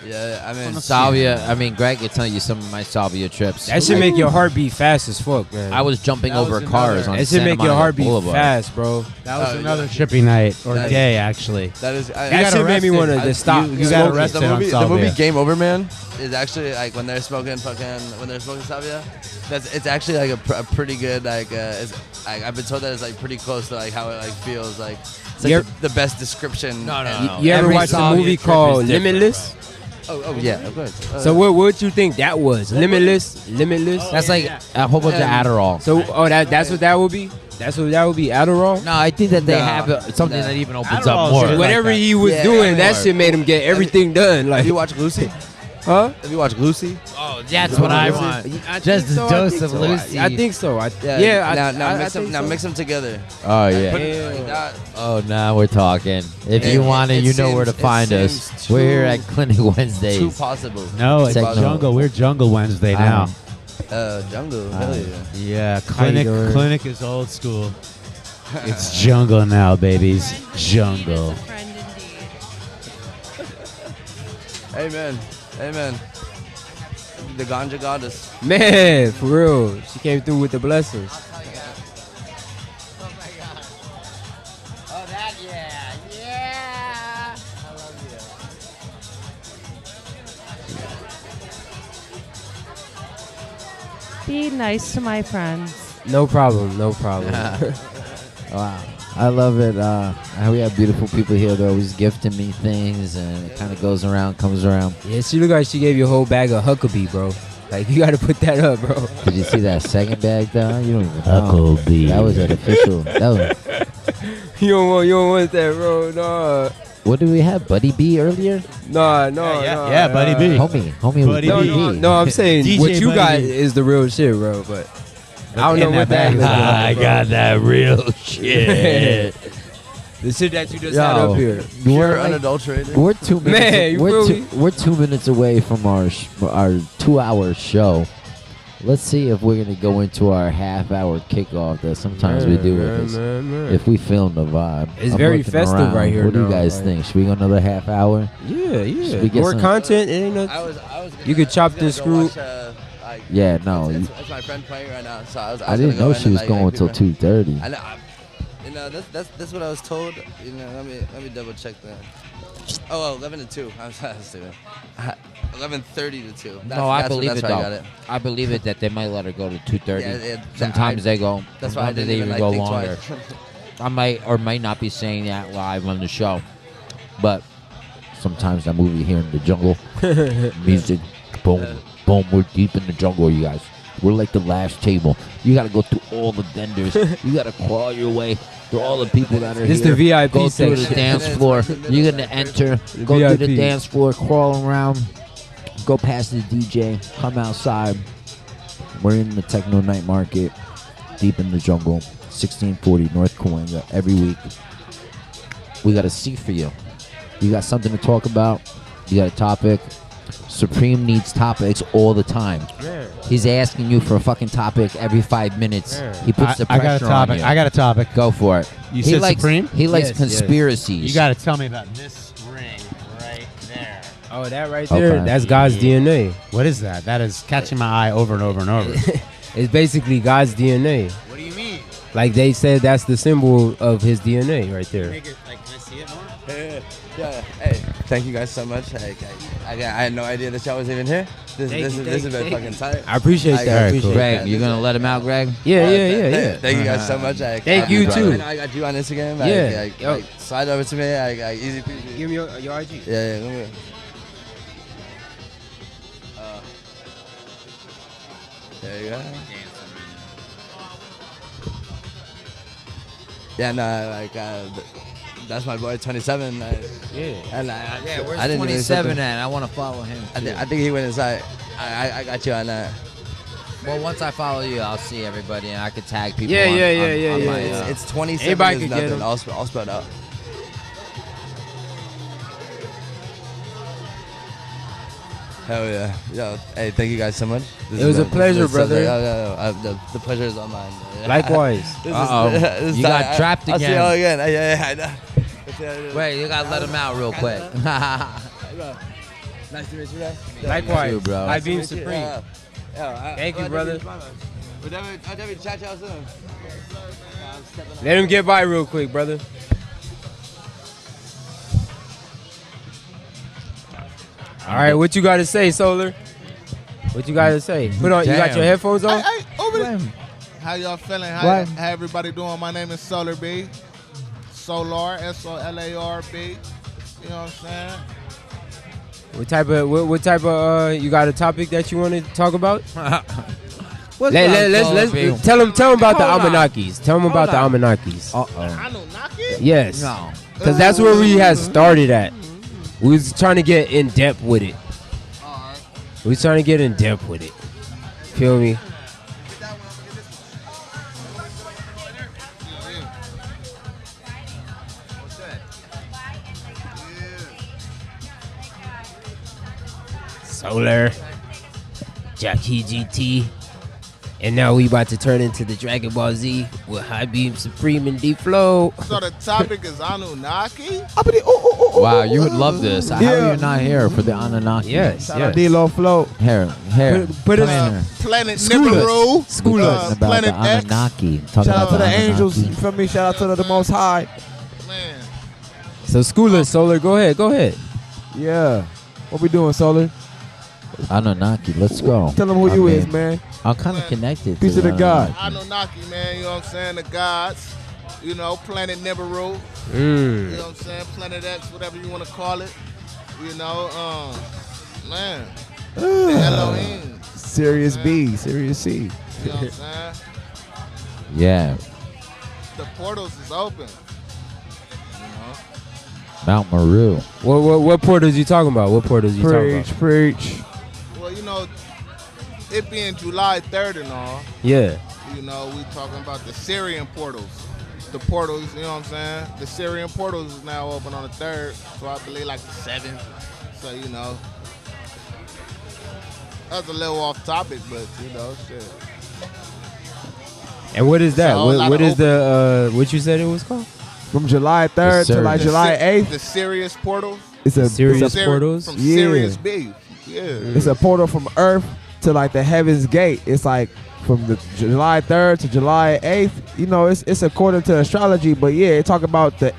[SPEAKER 18] Yeah, I mean,
[SPEAKER 1] Salvia. I mean, Greg could tell you some of my salvia trips.
[SPEAKER 9] That should make your heart beat fast as fuck, man.
[SPEAKER 1] I was jumping
[SPEAKER 19] That was
[SPEAKER 1] over
[SPEAKER 19] another-
[SPEAKER 1] cars on
[SPEAKER 9] That should
[SPEAKER 1] Santa
[SPEAKER 9] make your
[SPEAKER 1] Monica
[SPEAKER 9] heart beat
[SPEAKER 1] Boulevard.
[SPEAKER 9] fast, bro.
[SPEAKER 19] That was
[SPEAKER 18] Oh,
[SPEAKER 19] another
[SPEAKER 18] yeah.
[SPEAKER 19] trippy night or
[SPEAKER 18] That-
[SPEAKER 19] day, actually.
[SPEAKER 18] that is.
[SPEAKER 9] That shit made me want to stop.
[SPEAKER 19] You got
[SPEAKER 9] smoking.
[SPEAKER 19] arrested
[SPEAKER 18] The
[SPEAKER 19] on
[SPEAKER 18] movie
[SPEAKER 19] salvia.
[SPEAKER 18] Game Over Man is actually like when they're smoking salvia. It's actually like a pretty good I've been told that it's like pretty close to like how it like feels like. It's like
[SPEAKER 9] You
[SPEAKER 18] the best description.
[SPEAKER 1] No.
[SPEAKER 9] You ever
[SPEAKER 1] Every
[SPEAKER 9] watched the
[SPEAKER 1] salvia
[SPEAKER 9] movie
[SPEAKER 1] trip
[SPEAKER 9] called
[SPEAKER 1] is different,
[SPEAKER 9] Limitless?
[SPEAKER 18] Oh yeah, of course.
[SPEAKER 9] So what you think that was? Limitless?
[SPEAKER 1] That's like a whole bunch of Adderall.
[SPEAKER 9] So that's what that would be? That's what that would be, Adderall?
[SPEAKER 1] No, I think that they
[SPEAKER 18] No.
[SPEAKER 1] have something that even opens
[SPEAKER 19] Adderall
[SPEAKER 1] up more.
[SPEAKER 19] shit.
[SPEAKER 9] Whatever
[SPEAKER 19] like that.
[SPEAKER 9] he was
[SPEAKER 18] Yeah,
[SPEAKER 9] doing, that
[SPEAKER 18] more.
[SPEAKER 9] shit made him get everything done. Like,
[SPEAKER 18] Have you watched Lucy?
[SPEAKER 9] huh?
[SPEAKER 18] Have you watched Lucy?
[SPEAKER 1] Oh, that's what I want. Just a dose of Lucy.
[SPEAKER 9] I think so. Now
[SPEAKER 18] Mix them together.
[SPEAKER 1] Oh yeah.
[SPEAKER 18] Like that.
[SPEAKER 1] Oh, now we're talking. If you want it, you know where to find us.
[SPEAKER 18] seems
[SPEAKER 1] We're here
[SPEAKER 18] too-
[SPEAKER 1] at Clinic
[SPEAKER 18] Too
[SPEAKER 1] Wednesdays.
[SPEAKER 18] possible.
[SPEAKER 19] No, it's
[SPEAKER 1] Techno.
[SPEAKER 19] Jungle. We're Jungle Wednesday now.
[SPEAKER 18] Jungle. Hell yeah.
[SPEAKER 19] Yeah,
[SPEAKER 9] doing?
[SPEAKER 19] Clinic is old school. It's Jungle now, babies. Jungle.
[SPEAKER 18] Amen. Amen. The ganja goddess.
[SPEAKER 9] man, for real. She came through with the blessings.
[SPEAKER 1] Oh, that, yeah. Yeah. I love you.
[SPEAKER 20] Be nice to my friends.
[SPEAKER 9] No problem. No problem.
[SPEAKER 1] Wow. I love it. We have beautiful people here. They're always gifting me things, and it kind of goes around, comes around.
[SPEAKER 9] Yeah, she look like she gave you a whole bag of Huckabee, bro. Like, you got to put that up, bro.
[SPEAKER 1] Did you see that second bag, though? You don't even know.
[SPEAKER 19] Huckabee.
[SPEAKER 1] That was an official. That was,
[SPEAKER 9] You don't want that, bro. Nah.
[SPEAKER 1] what did we have? Buddy B earlier?
[SPEAKER 9] Nah.
[SPEAKER 19] Yeah, Buddy B.
[SPEAKER 1] Homie was
[SPEAKER 19] Buddy
[SPEAKER 1] Buddy
[SPEAKER 19] B.
[SPEAKER 1] B.
[SPEAKER 9] No, I'm saying
[SPEAKER 19] DJ
[SPEAKER 9] what you
[SPEAKER 19] Buddy
[SPEAKER 9] got
[SPEAKER 19] B.
[SPEAKER 9] is the real shit, bro. But I don't know
[SPEAKER 19] In
[SPEAKER 9] what that
[SPEAKER 19] bag.
[SPEAKER 9] is.
[SPEAKER 19] I
[SPEAKER 1] got that real shit.
[SPEAKER 9] The shit that you just
[SPEAKER 1] Yo,
[SPEAKER 9] had up here.
[SPEAKER 18] Pure unadulterated.
[SPEAKER 1] We're 2 minutes.
[SPEAKER 9] Man, you feel me?
[SPEAKER 1] We're 2 minutes away from our 2-hour show. Let's see if we're gonna go into our half-hour kickoff that sometimes we do with this. If we film the vibe,
[SPEAKER 9] It's
[SPEAKER 1] I'm
[SPEAKER 9] very
[SPEAKER 1] looking
[SPEAKER 9] festive
[SPEAKER 1] around.
[SPEAKER 9] right here
[SPEAKER 1] What do you
[SPEAKER 9] now,
[SPEAKER 1] guys
[SPEAKER 9] like-
[SPEAKER 1] think? Should we go another half hour?
[SPEAKER 9] Yeah, yeah.
[SPEAKER 1] Should we get
[SPEAKER 9] More
[SPEAKER 1] some-
[SPEAKER 9] content. It ain't no,
[SPEAKER 18] I was
[SPEAKER 9] you could chop
[SPEAKER 18] gonna
[SPEAKER 9] this
[SPEAKER 18] go
[SPEAKER 9] screw.
[SPEAKER 18] watch,
[SPEAKER 1] Yeah, no.
[SPEAKER 18] It's my friend playing right now, so I was
[SPEAKER 1] I didn't
[SPEAKER 18] gonna go
[SPEAKER 1] know
[SPEAKER 18] in
[SPEAKER 1] she
[SPEAKER 18] and,
[SPEAKER 1] was going until 2:30.
[SPEAKER 18] I know. You know, that's what I was told. You know, let me double check that. Oh, 11 to 2. I was stupid. 11:30 to 2.
[SPEAKER 2] No, I believe
[SPEAKER 18] that's
[SPEAKER 2] it
[SPEAKER 18] why I
[SPEAKER 2] though.
[SPEAKER 18] got it.
[SPEAKER 2] I believe it that they might let her go to 2:30.
[SPEAKER 18] Yeah,
[SPEAKER 2] Sometimes they go.
[SPEAKER 18] That's why I
[SPEAKER 2] sometimes
[SPEAKER 18] didn't
[SPEAKER 2] they
[SPEAKER 18] even,
[SPEAKER 2] even go
[SPEAKER 18] think
[SPEAKER 2] longer.
[SPEAKER 18] twice.
[SPEAKER 2] I might or might not be saying that live on the show, but
[SPEAKER 1] Sometimes that movie here in the jungle, music, boom, boom. We're deep in the jungle, you guys. We're like the last table. You gotta go through all the vendors. You gotta crawl your way through all the people that are
[SPEAKER 9] This
[SPEAKER 1] here.
[SPEAKER 9] the VIP
[SPEAKER 1] Go through the
[SPEAKER 9] section.
[SPEAKER 1] dance floor. You're gonna enter. Go through the
[SPEAKER 9] VIP.
[SPEAKER 1] dance floor, crawl around, go past the DJ, come outside. We're in the Techno Night Market, deep in the jungle, 1640 North Cahuenga, every week. We got a seat for you. You got something to talk about? You got a topic? Supreme needs topics all the time.
[SPEAKER 19] Yeah.
[SPEAKER 1] He's asking you for a fucking topic every 5 minutes.
[SPEAKER 19] Yeah.
[SPEAKER 1] He puts the
[SPEAKER 19] I
[SPEAKER 1] pressure
[SPEAKER 19] got a topic.
[SPEAKER 1] on you.
[SPEAKER 19] I got a topic.
[SPEAKER 1] Go for it.
[SPEAKER 19] You
[SPEAKER 1] he
[SPEAKER 19] said
[SPEAKER 1] likes,
[SPEAKER 19] Supreme?
[SPEAKER 1] He likes
[SPEAKER 9] Yes,
[SPEAKER 1] conspiracies.
[SPEAKER 19] You got to tell me about this ring right there.
[SPEAKER 9] Oh, that right there.
[SPEAKER 1] Okay.
[SPEAKER 9] That's God's DNA.
[SPEAKER 19] What is that? That is catching my eye over and over and over.
[SPEAKER 9] It's basically God's DNA.
[SPEAKER 19] What do you mean?
[SPEAKER 9] Like they said, that's the symbol of his DNA right there.
[SPEAKER 19] Make it, like, can I see it more?
[SPEAKER 18] Yeah. Hey, thank you guys so much. I had no idea that y'all was even here. This has been fucking tight.
[SPEAKER 9] I appreciate that. I appreciate
[SPEAKER 2] Greg,
[SPEAKER 9] that.
[SPEAKER 2] you gonna let him out, Greg?
[SPEAKER 9] Yeah.
[SPEAKER 18] Thank you guys so much.
[SPEAKER 9] Thank you, too.
[SPEAKER 18] I know I got you on Instagram.
[SPEAKER 9] Yeah.
[SPEAKER 18] Like, slide over to me. Easy peasy.
[SPEAKER 9] Give me your IG.
[SPEAKER 18] Yeah. Let me. There you go. Yeah, no, that's my boy, 27.
[SPEAKER 2] Yeah.
[SPEAKER 18] And
[SPEAKER 2] Yeah, where's
[SPEAKER 18] I didn't even say
[SPEAKER 2] 27
[SPEAKER 18] that.
[SPEAKER 2] at? I want to follow him.
[SPEAKER 18] I
[SPEAKER 2] too.
[SPEAKER 18] think he went inside. I got you on that.
[SPEAKER 2] Well, once I follow you, I'll see everybody, and I could tag people.
[SPEAKER 9] Yeah,
[SPEAKER 2] on,
[SPEAKER 9] yeah,
[SPEAKER 2] on-
[SPEAKER 9] yeah,
[SPEAKER 2] on
[SPEAKER 9] yeah,
[SPEAKER 2] my,
[SPEAKER 9] yeah.
[SPEAKER 18] It's 27
[SPEAKER 9] Anybody
[SPEAKER 18] is
[SPEAKER 9] could get
[SPEAKER 18] nothing.
[SPEAKER 9] him.
[SPEAKER 18] All spelled out. Hell yeah. Yo, hey, thank you guys so much.
[SPEAKER 9] It was a pleasure, brother.
[SPEAKER 18] The pleasure is all mine.
[SPEAKER 9] Likewise.
[SPEAKER 18] This
[SPEAKER 2] You got trapped
[SPEAKER 18] I'll see
[SPEAKER 2] again.
[SPEAKER 18] y'all again. Yeah, I know.
[SPEAKER 2] Wait, you gotta let him out real quick.
[SPEAKER 18] Nice to meet you, guys.
[SPEAKER 9] Likewise,
[SPEAKER 2] you, bro.
[SPEAKER 9] Highbeam Supreme. Thank you, brother.
[SPEAKER 18] I'll definitely chat y'all soon.
[SPEAKER 9] Let him get by real quick, brother. All right, what you got to say, Solar? What you got to say? Put on. You got your headphones on?
[SPEAKER 20] Hey, over there. How y'all feeling? How everybody doing? My name is Solar B. Solar, SOLARB. You know what I'm saying?
[SPEAKER 9] What type of you got a topic that you want to talk about? Let's tell them about the Anunnakis. Tell them about the Anunnakis.
[SPEAKER 20] Anunnaki?
[SPEAKER 9] Yes.
[SPEAKER 2] No.
[SPEAKER 9] Because that's where we had started at. We was trying to get in depth with it. We was trying to get in depth with it. Feel me? Solar, Jahkti GT, and now we about to turn into the Dragon Ball Z with Highbeam Supreme and d.Lo.
[SPEAKER 20] So the topic is Anunnaki?
[SPEAKER 1] Wow, you would love this. How are you not here for the Anunnaki?
[SPEAKER 9] Yes,
[SPEAKER 1] Shout
[SPEAKER 9] yes.
[SPEAKER 1] out D.Lo float. Here.
[SPEAKER 9] Put
[SPEAKER 1] Come
[SPEAKER 9] us-
[SPEAKER 1] here.
[SPEAKER 20] Planet
[SPEAKER 9] School us.
[SPEAKER 20] Nibiru.
[SPEAKER 9] School us.
[SPEAKER 1] Talking about
[SPEAKER 20] Planet
[SPEAKER 1] the
[SPEAKER 20] X.
[SPEAKER 1] Anunnaki. Talking
[SPEAKER 21] Shout out
[SPEAKER 1] about
[SPEAKER 21] to the
[SPEAKER 1] Anunnaki.
[SPEAKER 21] angels. You feel me? Shout out to the Most High.
[SPEAKER 20] Man.
[SPEAKER 9] So school us, Solar. Go ahead.
[SPEAKER 21] Yeah. What we doing, Solar?
[SPEAKER 1] Anunnaki, let's go.
[SPEAKER 21] Tell them who
[SPEAKER 1] I
[SPEAKER 21] you
[SPEAKER 1] mean,
[SPEAKER 21] is, man.
[SPEAKER 1] I'm kind of connected
[SPEAKER 21] Piece
[SPEAKER 1] to
[SPEAKER 21] of the God.
[SPEAKER 20] Anunnaki, man. You know what I'm saying? The gods. You know, Planet Nibiru. You know what I'm saying? Planet X, whatever you want to call it. You know, man. The Elohim.
[SPEAKER 21] Serious B, Serious C.
[SPEAKER 20] You know what I'm saying?
[SPEAKER 1] Yeah.
[SPEAKER 20] The portals is open. You know?
[SPEAKER 1] Mount Meru.
[SPEAKER 9] What portals you talking about? What portals you talking about?
[SPEAKER 21] Preach.
[SPEAKER 20] Well, you know, it being July 3rd and all,
[SPEAKER 9] Yeah.
[SPEAKER 20] you know, we talking about the Syrian portals. the portals, you know what I'm saying? The Syrian portals is now open on the 3rd, so I believe like the 7th. So, you know, that's a little off topic, but, you know, shit.
[SPEAKER 9] And what is that?
[SPEAKER 20] So,
[SPEAKER 9] What is the what you said it was called?
[SPEAKER 21] From July 3rd to like July 8th.
[SPEAKER 20] The Sirius portals.
[SPEAKER 21] It's a
[SPEAKER 9] Sirius
[SPEAKER 21] it's a-
[SPEAKER 9] portals?
[SPEAKER 20] From
[SPEAKER 21] Yeah.
[SPEAKER 20] Sirius B. Yeah.
[SPEAKER 21] It's a portal from Earth to like the Heaven's Gate. It's like from the July 3rd to July 8th. You know, it's according to astrology, but yeah, it talk about the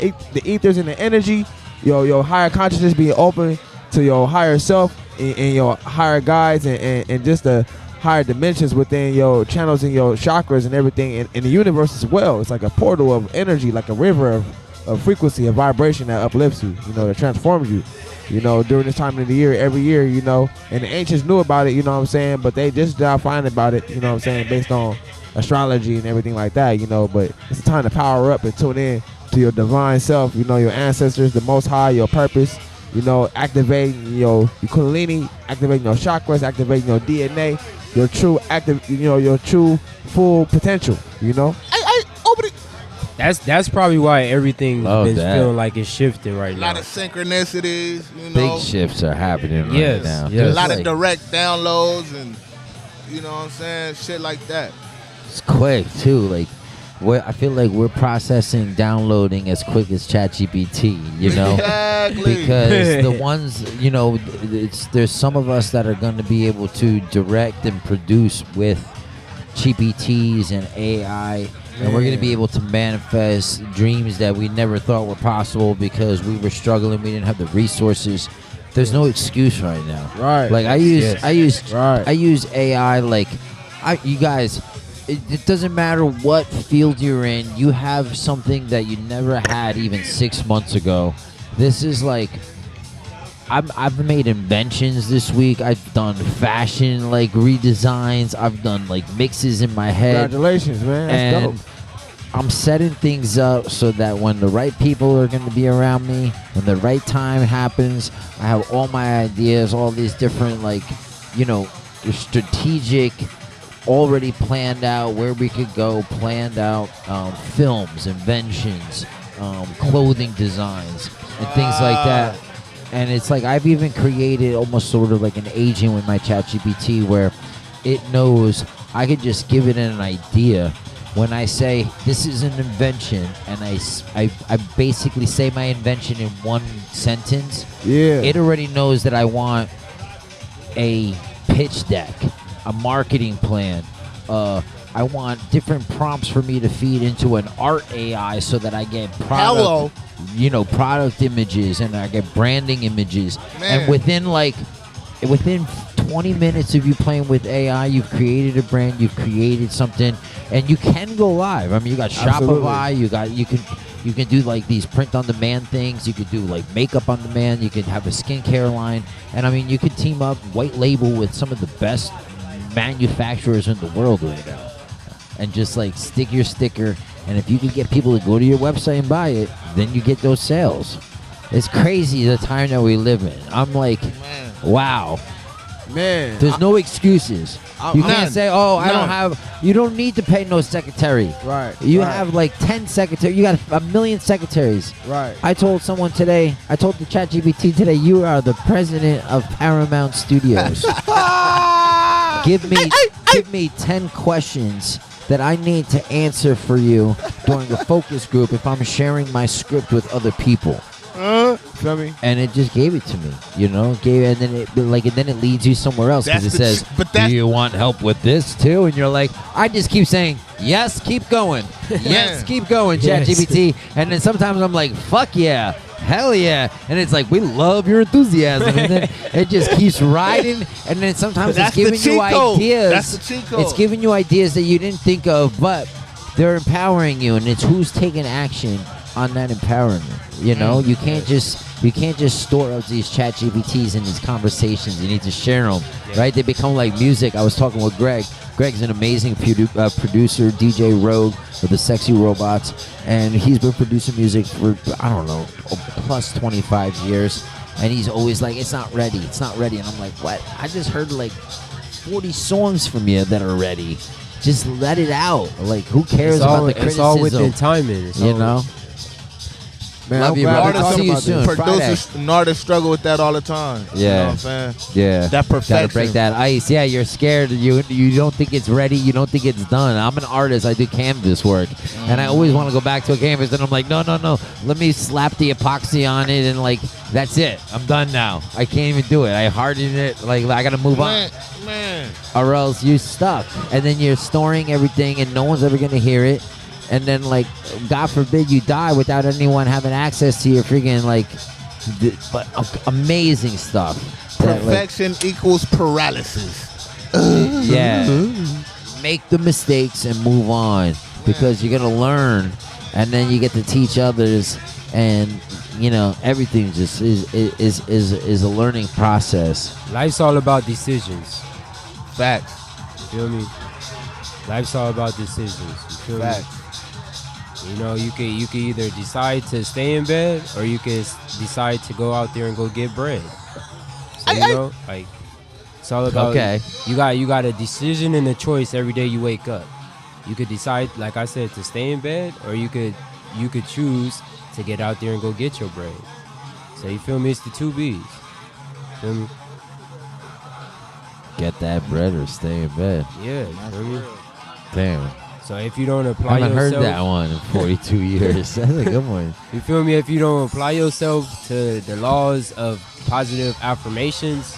[SPEAKER 21] ethers and the energy, your higher consciousness being open to your higher self and your higher guides and just the higher dimensions within your channels and your chakras and everything in the universe as well. It's like a portal of energy, like a river of frequency, a vibration that uplifts you, you know, that transforms you. You know, during this time of the year, every year, you know, and the ancients knew about it, you know what I'm saying, but they just now find about it, you know what I'm saying, based on astrology and everything like that, you know, but it's a time to power up and tune in to your divine self, you know, your ancestors, the Most High, your purpose, you know, activating your Kundalini, activating your chakras, activating your DNA, your true your true full potential, you know.
[SPEAKER 9] That's probably why everything's
[SPEAKER 1] Love
[SPEAKER 9] been
[SPEAKER 1] that.
[SPEAKER 9] feeling like it's shifting right
[SPEAKER 20] A
[SPEAKER 9] now.
[SPEAKER 20] lot of synchronicities, you know.
[SPEAKER 1] Big shifts are happening
[SPEAKER 9] Yes,
[SPEAKER 1] right now.
[SPEAKER 9] yes.
[SPEAKER 20] A lot of
[SPEAKER 1] Like,
[SPEAKER 20] direct downloads and, you know what I'm saying, shit like that.
[SPEAKER 1] it's quick too. Like, I feel like we're processing, downloading as quick as ChatGPT. You know,
[SPEAKER 20] Exactly.
[SPEAKER 1] because the ones, you know, there's some of us that are going to be able to direct and produce with GPTs and AI. And we're going to be able to manifest dreams that we never thought were possible because we were struggling. We didn't have the resources. There's no excuse right now.
[SPEAKER 21] Right.
[SPEAKER 1] Like I use AI. Like you guys, it doesn't matter what field you're in. You have something that you never had even 6 months ago. This is like, I've made inventions this week. I've done fashion like redesigns. I've done like mixes in my head.
[SPEAKER 21] Congratulations, man. That's
[SPEAKER 1] And
[SPEAKER 21] dope.
[SPEAKER 1] I'm setting things up so that when the right people are going to be around me, when the right time happens, I have all my ideas, all these different, like, you know, strategic, already planned out where we could go, planned out films, inventions, clothing designs, and things like that. And it's like I've even created almost sort of like an agent with my ChatGPT where it knows I could just give it an idea. When I say this is an invention, and I basically say my invention in one sentence, it already knows that I want a pitch deck, a marketing plan. I want different prompts for me to feed into an art AI so that I get product, product images, and I get branding images.
[SPEAKER 20] Man.
[SPEAKER 1] And within 20 minutes of you playing with AI, you've created a brand, you've created something, and you can go live. I mean, you got Shopify, you can do like these print on demand things, you could do like makeup on demand, you could have a skincare line, and I mean, you could team up white label with some of the best manufacturers in the world right now, and just like stick your sticker, and if you could get people to go to your website and buy it, then you get those sales. It's crazy the time that we live in. I'm like, wow.
[SPEAKER 21] Man,
[SPEAKER 1] there's no excuses. You can't say, "Oh, I don't have." You don't need to pay no secretary.
[SPEAKER 21] Right.
[SPEAKER 1] You have like 10 secretaries. You got 1 million secretaries.
[SPEAKER 21] Right.
[SPEAKER 1] I told someone today. I told the ChatGPT today. You are the president of Paramount Studios. Give me 10 questions that I need to answer for you during a focus group if I'm sharing my script with other people.
[SPEAKER 21] Feel me?
[SPEAKER 1] And it just gave it to me, and then it leads you somewhere else because it says, "Do you want help with this too?" And you're like, I just keep saying, "Yes, keep going, yes, keep going, ChatGPT." And then sometimes I'm like, "Fuck yeah, hell yeah," and it's like, "We love your enthusiasm," and then it just keeps riding. And then sometimes it's giving you ideas.
[SPEAKER 20] That's the cheat code.
[SPEAKER 1] It's giving you ideas that you didn't think of, but they're empowering you, and it's who's taking action on that empowerment. You can't just store up these chat GPTs and these conversations. You need to share them, right? They become like music. I was talking with Greg. Greg's an amazing producer, DJ Rogue with the Sexxy Robots, and he's been producing music for, I don't know, plus 25 years. And he's always like, it's not ready. And I'm like, what? I just heard like 40 songs from you that are ready. just let it out. Like, who cares
[SPEAKER 9] It's
[SPEAKER 1] about
[SPEAKER 9] all-
[SPEAKER 1] the
[SPEAKER 9] it's
[SPEAKER 1] criticism?
[SPEAKER 9] all within timing. It's
[SPEAKER 1] You
[SPEAKER 9] all-
[SPEAKER 1] know.
[SPEAKER 21] Man,
[SPEAKER 1] Love
[SPEAKER 21] I'm
[SPEAKER 1] you,
[SPEAKER 21] glad
[SPEAKER 1] brother.
[SPEAKER 21] we're
[SPEAKER 1] I'll
[SPEAKER 21] talking
[SPEAKER 1] see you
[SPEAKER 21] about
[SPEAKER 1] soon.
[SPEAKER 21] this.
[SPEAKER 20] Producers and artists struggle with that all the time. You know what I'm saying?
[SPEAKER 1] Yeah.
[SPEAKER 20] That perfection.
[SPEAKER 1] Gotta break that ice. Yeah, you're scared. You don't think it's ready. You don't think it's done. I'm an artist. I do canvas work. And I always want to go back to a canvas. And I'm like, no. Let me slap the epoxy on it. And, like, that's it. I'm done now. I can't even do it. I hardened it. Like, I got to move on.
[SPEAKER 20] Man.
[SPEAKER 1] Or else you're stuck. And then you're storing everything and no one's ever going to hear it. And then, like, God forbid you die without anyone having access to your freaking, like, amazing stuff. That, like,
[SPEAKER 20] Perfection equals paralysis.
[SPEAKER 1] yeah. Make the mistakes and move on, because you're going to learn, and then you get to teach others, and, you know, everything just is a learning process.
[SPEAKER 9] Life's all about decisions.
[SPEAKER 20] Facts.
[SPEAKER 9] You feel me? Life's all about decisions. You feel me?
[SPEAKER 20] Facts.
[SPEAKER 9] You know, you can either decide to stay in bed, or you can decide to go out there and go get bread. So, you know, like, it's all about,
[SPEAKER 1] Okay.
[SPEAKER 9] You got a decision and a choice every day you wake up. You could decide, like I said, to stay in bed, or you could choose to get out there and go get your bread. So you feel me? It's the two B's. Feel me?
[SPEAKER 1] Get that bread or stay in bed.
[SPEAKER 9] Yeah, you feel me?
[SPEAKER 1] Damn.
[SPEAKER 9] So if you don't
[SPEAKER 1] I
[SPEAKER 9] apply
[SPEAKER 1] haven't
[SPEAKER 9] yourself,
[SPEAKER 1] heard that one in 42 years. That's a good one.
[SPEAKER 9] You feel me? If you don't apply yourself to the laws of positive affirmations,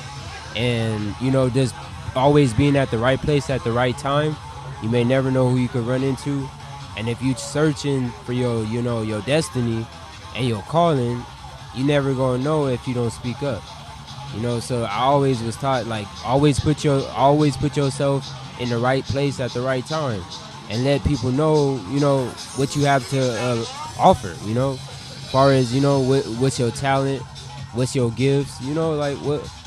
[SPEAKER 9] and, you know, just always being at the right place at the right time, you may never know who you could run into. And if you searching for your, you know, your destiny and your calling, you never gonna know if you don't speak up. You know, so I always was taught, like, always put yourself in the right place at the right time, and let people know, you know, what you have to offer. You know, as far as, you know, what's your talent, what's your gifts. You know, like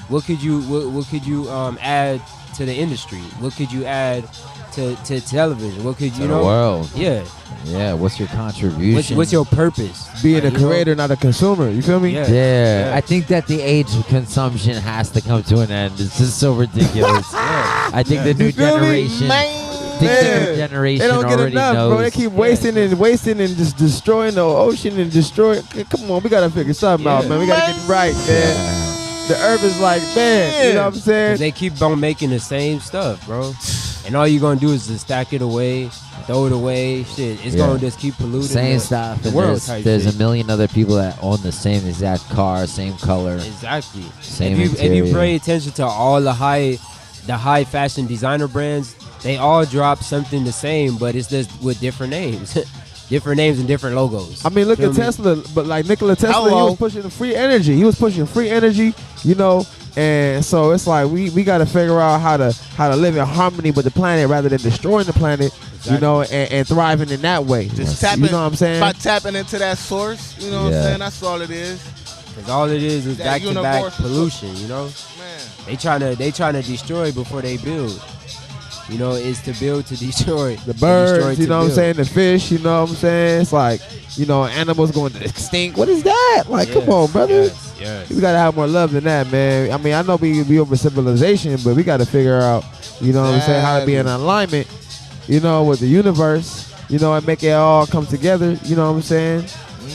[SPEAKER 9] what could you add to the industry? What could you add to television? What could you
[SPEAKER 1] To
[SPEAKER 9] know?
[SPEAKER 1] the world.
[SPEAKER 9] Yeah.
[SPEAKER 1] Yeah. What's your contribution?
[SPEAKER 9] What's your purpose?
[SPEAKER 21] Being
[SPEAKER 9] Like,
[SPEAKER 21] a
[SPEAKER 9] you know?
[SPEAKER 21] creator, not a consumer. You feel me?
[SPEAKER 1] Yeah. I think that the age of consumption has to come to an end. It's just so ridiculous. I think the new
[SPEAKER 21] You feel me?
[SPEAKER 1] generation. I think the new generation
[SPEAKER 21] They don't get
[SPEAKER 1] already
[SPEAKER 21] enough,
[SPEAKER 1] knows.
[SPEAKER 21] bro. They keep wasting and just destroying the ocean and destroying. Come on, we gotta figure something out, man. We gotta get it right, man. The earth is like, man, you know what I'm saying?
[SPEAKER 9] They keep on making the same stuff, bro. And all you're gonna do is just stack it away, throw it away. Shit, it's
[SPEAKER 1] Yeah.
[SPEAKER 9] gonna just keep polluting
[SPEAKER 1] Same
[SPEAKER 9] the
[SPEAKER 1] stuff.
[SPEAKER 9] The
[SPEAKER 1] And
[SPEAKER 9] world
[SPEAKER 1] there's
[SPEAKER 9] type
[SPEAKER 1] there's
[SPEAKER 9] shit.
[SPEAKER 1] a million other people that own the same exact car, same color.
[SPEAKER 9] Exactly.
[SPEAKER 1] Same
[SPEAKER 9] if you
[SPEAKER 1] interior.
[SPEAKER 9] pay attention to all the high fashion designer brands, they all drop something the same, but it's just with different names. Different names and different logos.
[SPEAKER 21] I mean, look
[SPEAKER 9] Feel
[SPEAKER 21] at
[SPEAKER 9] me?
[SPEAKER 21] Tesla, but like Nikola Tesla,
[SPEAKER 9] Hello.
[SPEAKER 21] he was pushing the free energy. He was pushing free energy, you know, and so it's like we got to figure out how to live in harmony with the planet rather than destroying the planet, you know, and thriving in that way.
[SPEAKER 20] Just
[SPEAKER 21] you
[SPEAKER 20] tapping,
[SPEAKER 21] know what I'm saying?
[SPEAKER 20] by tapping into that source, you know what I'm
[SPEAKER 21] Yeah.
[SPEAKER 20] saying? That's all it is.
[SPEAKER 9] Cause all it is
[SPEAKER 20] That
[SPEAKER 9] back-to-back
[SPEAKER 20] universal-
[SPEAKER 9] pollution, you know. They trying to destroy before they build. You know, it's to build to destroy.
[SPEAKER 21] The birds, you know what I'm
[SPEAKER 9] build.
[SPEAKER 21] saying? The fish, you know what I'm saying? It's like, you know, animals going extinct. What is that? Like, come on, brother.
[SPEAKER 9] Yes.
[SPEAKER 21] We gotta have more love than that, man. I mean, I know we over civilization, but we gotta figure out, you know what I'm saying, how to be in alignment, you know, with the universe, you know, and make it all come together. You know what I'm saying?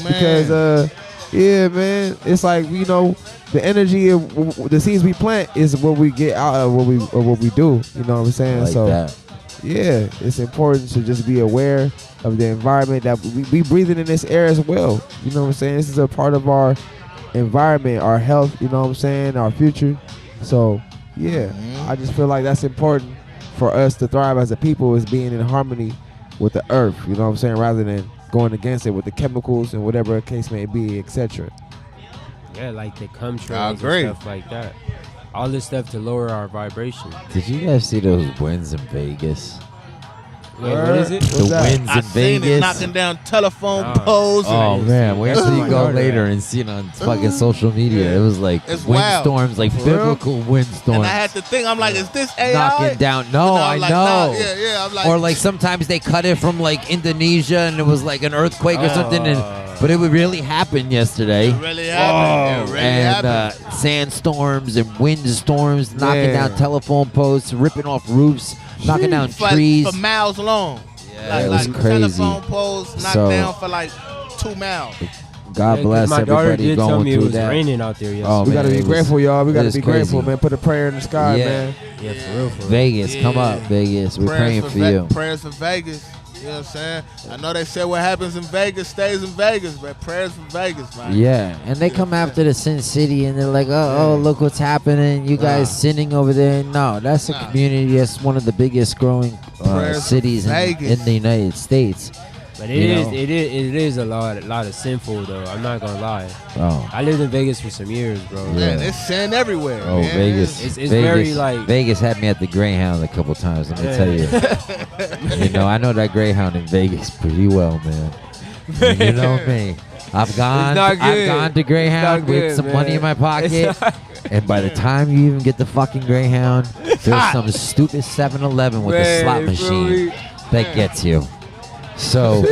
[SPEAKER 21] Because, yeah, man, it's like, you know, the energy of the seeds we plant is what we get out of what we do. You know what I'm saying?
[SPEAKER 1] I like
[SPEAKER 21] so,
[SPEAKER 1] that.
[SPEAKER 21] yeah, it's important to just be aware of the environment that we breathing in this air as well. You know what I'm saying? This is a part of our environment, our health, you know what I'm saying, our future. So, yeah, I just feel like that's important for us to thrive as a people, is being in harmony with the earth, you know what I'm saying, rather than going against it with the chemicals and whatever the case may be, etc.
[SPEAKER 9] Yeah, like the chemtrails
[SPEAKER 21] I
[SPEAKER 9] and
[SPEAKER 21] agree.
[SPEAKER 9] stuff like that. All this stuff to lower our vibration.
[SPEAKER 1] Did you guys see those winds in Vegas?
[SPEAKER 9] Wait, what is it?
[SPEAKER 1] The winds
[SPEAKER 20] I
[SPEAKER 1] in
[SPEAKER 20] seen
[SPEAKER 1] Vegas.
[SPEAKER 20] it knocking down telephone poles.
[SPEAKER 1] Oh
[SPEAKER 20] and
[SPEAKER 1] man, wait till you go
[SPEAKER 20] Yeah.
[SPEAKER 1] later and see it on fucking social media. It was like
[SPEAKER 20] It's wild.
[SPEAKER 1] windstorms, like
[SPEAKER 20] For real?
[SPEAKER 1] biblical windstorms.
[SPEAKER 20] And I had to think, I'm like, is this AI?
[SPEAKER 1] knocking down. No,
[SPEAKER 20] You know,
[SPEAKER 1] I
[SPEAKER 20] I'm like,
[SPEAKER 1] know.
[SPEAKER 20] nah, yeah, I'm like,
[SPEAKER 1] or like sometimes they cut it from like Indonesia and it was like an earthquake or something. But it would really happen yesterday.
[SPEAKER 20] It really happened. It really
[SPEAKER 1] and
[SPEAKER 20] happened.
[SPEAKER 1] sandstorms and windstorms knocking
[SPEAKER 21] Yeah.
[SPEAKER 1] down telephone posts, ripping off roofs. knocking down
[SPEAKER 20] for,
[SPEAKER 1] trees.
[SPEAKER 20] for miles long.
[SPEAKER 1] Yeah, it was crazy.
[SPEAKER 20] Telephone poles knocked down for like 2 miles.
[SPEAKER 1] God bless
[SPEAKER 9] my daughter
[SPEAKER 1] everybody
[SPEAKER 9] did
[SPEAKER 1] going
[SPEAKER 9] tell me
[SPEAKER 1] through
[SPEAKER 9] it was
[SPEAKER 1] that.
[SPEAKER 9] raining out there yesterday.
[SPEAKER 1] Oh,
[SPEAKER 21] We
[SPEAKER 1] man,
[SPEAKER 21] gotta be
[SPEAKER 1] it was-
[SPEAKER 21] grateful, y'all. We
[SPEAKER 1] it
[SPEAKER 21] gotta
[SPEAKER 1] was
[SPEAKER 21] be
[SPEAKER 1] crazy.
[SPEAKER 21] grateful, man. Put a prayer in the sky,
[SPEAKER 1] Yeah.
[SPEAKER 21] man.
[SPEAKER 9] Yeah, for real, for real.
[SPEAKER 1] Vegas, come up, Vegas. We're praying for you.
[SPEAKER 20] Prayers for Vegas. You know what I'm saying? I know they say what happens in Vegas stays in Vegas, but prayers for Vegas, man.
[SPEAKER 1] Yeah, and they come after the Sin City and they're like, oh, look what's happening. You guys sinning over there. No, that's a community that's one of the biggest growing cities in the United States.
[SPEAKER 9] But it is a lot of sinful though. I'm not gonna lie.
[SPEAKER 1] Oh.
[SPEAKER 9] I lived in Vegas for some years, bro.
[SPEAKER 20] Man, it's sin everywhere.
[SPEAKER 1] Oh,
[SPEAKER 20] man.
[SPEAKER 1] Vegas.
[SPEAKER 9] It's
[SPEAKER 1] Vegas,
[SPEAKER 9] very like
[SPEAKER 1] Vegas had me at the Greyhound a couple times. Let me tell you. You know, I know that Greyhound in Vegas pretty well, man. And you know me. I've gone to Greyhound with some money in my pocket. And by the time you even get the fucking Greyhound, there's some stupid 7-Eleven with a slot machine that gets you. So,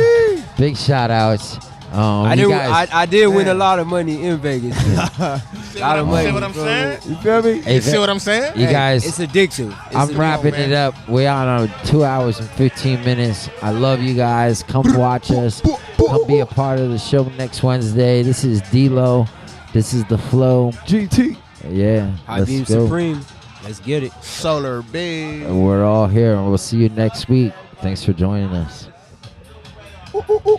[SPEAKER 1] big shout outs.
[SPEAKER 9] I did win a lot of money in Vegas. A lot of money.
[SPEAKER 20] See what I'm saying?
[SPEAKER 21] You feel me?
[SPEAKER 20] You see what I'm saying?
[SPEAKER 1] You guys,
[SPEAKER 9] it's addictive.
[SPEAKER 1] I'm wrapping it up. We're on 2 hours and 15 minutes. I love you guys. Come watch us. Come be a part of the show next Wednesday. This is D.Lo. This is The Flow.
[SPEAKER 21] GT.
[SPEAKER 1] Yeah.
[SPEAKER 9] Highbeam
[SPEAKER 1] Let's go.
[SPEAKER 9] Supreme. Let's get it.
[SPEAKER 20] Solar Big.
[SPEAKER 1] And we're all here. And we'll see you next week. Thanks for joining us.
[SPEAKER 21] Ooh, ooh, ooh.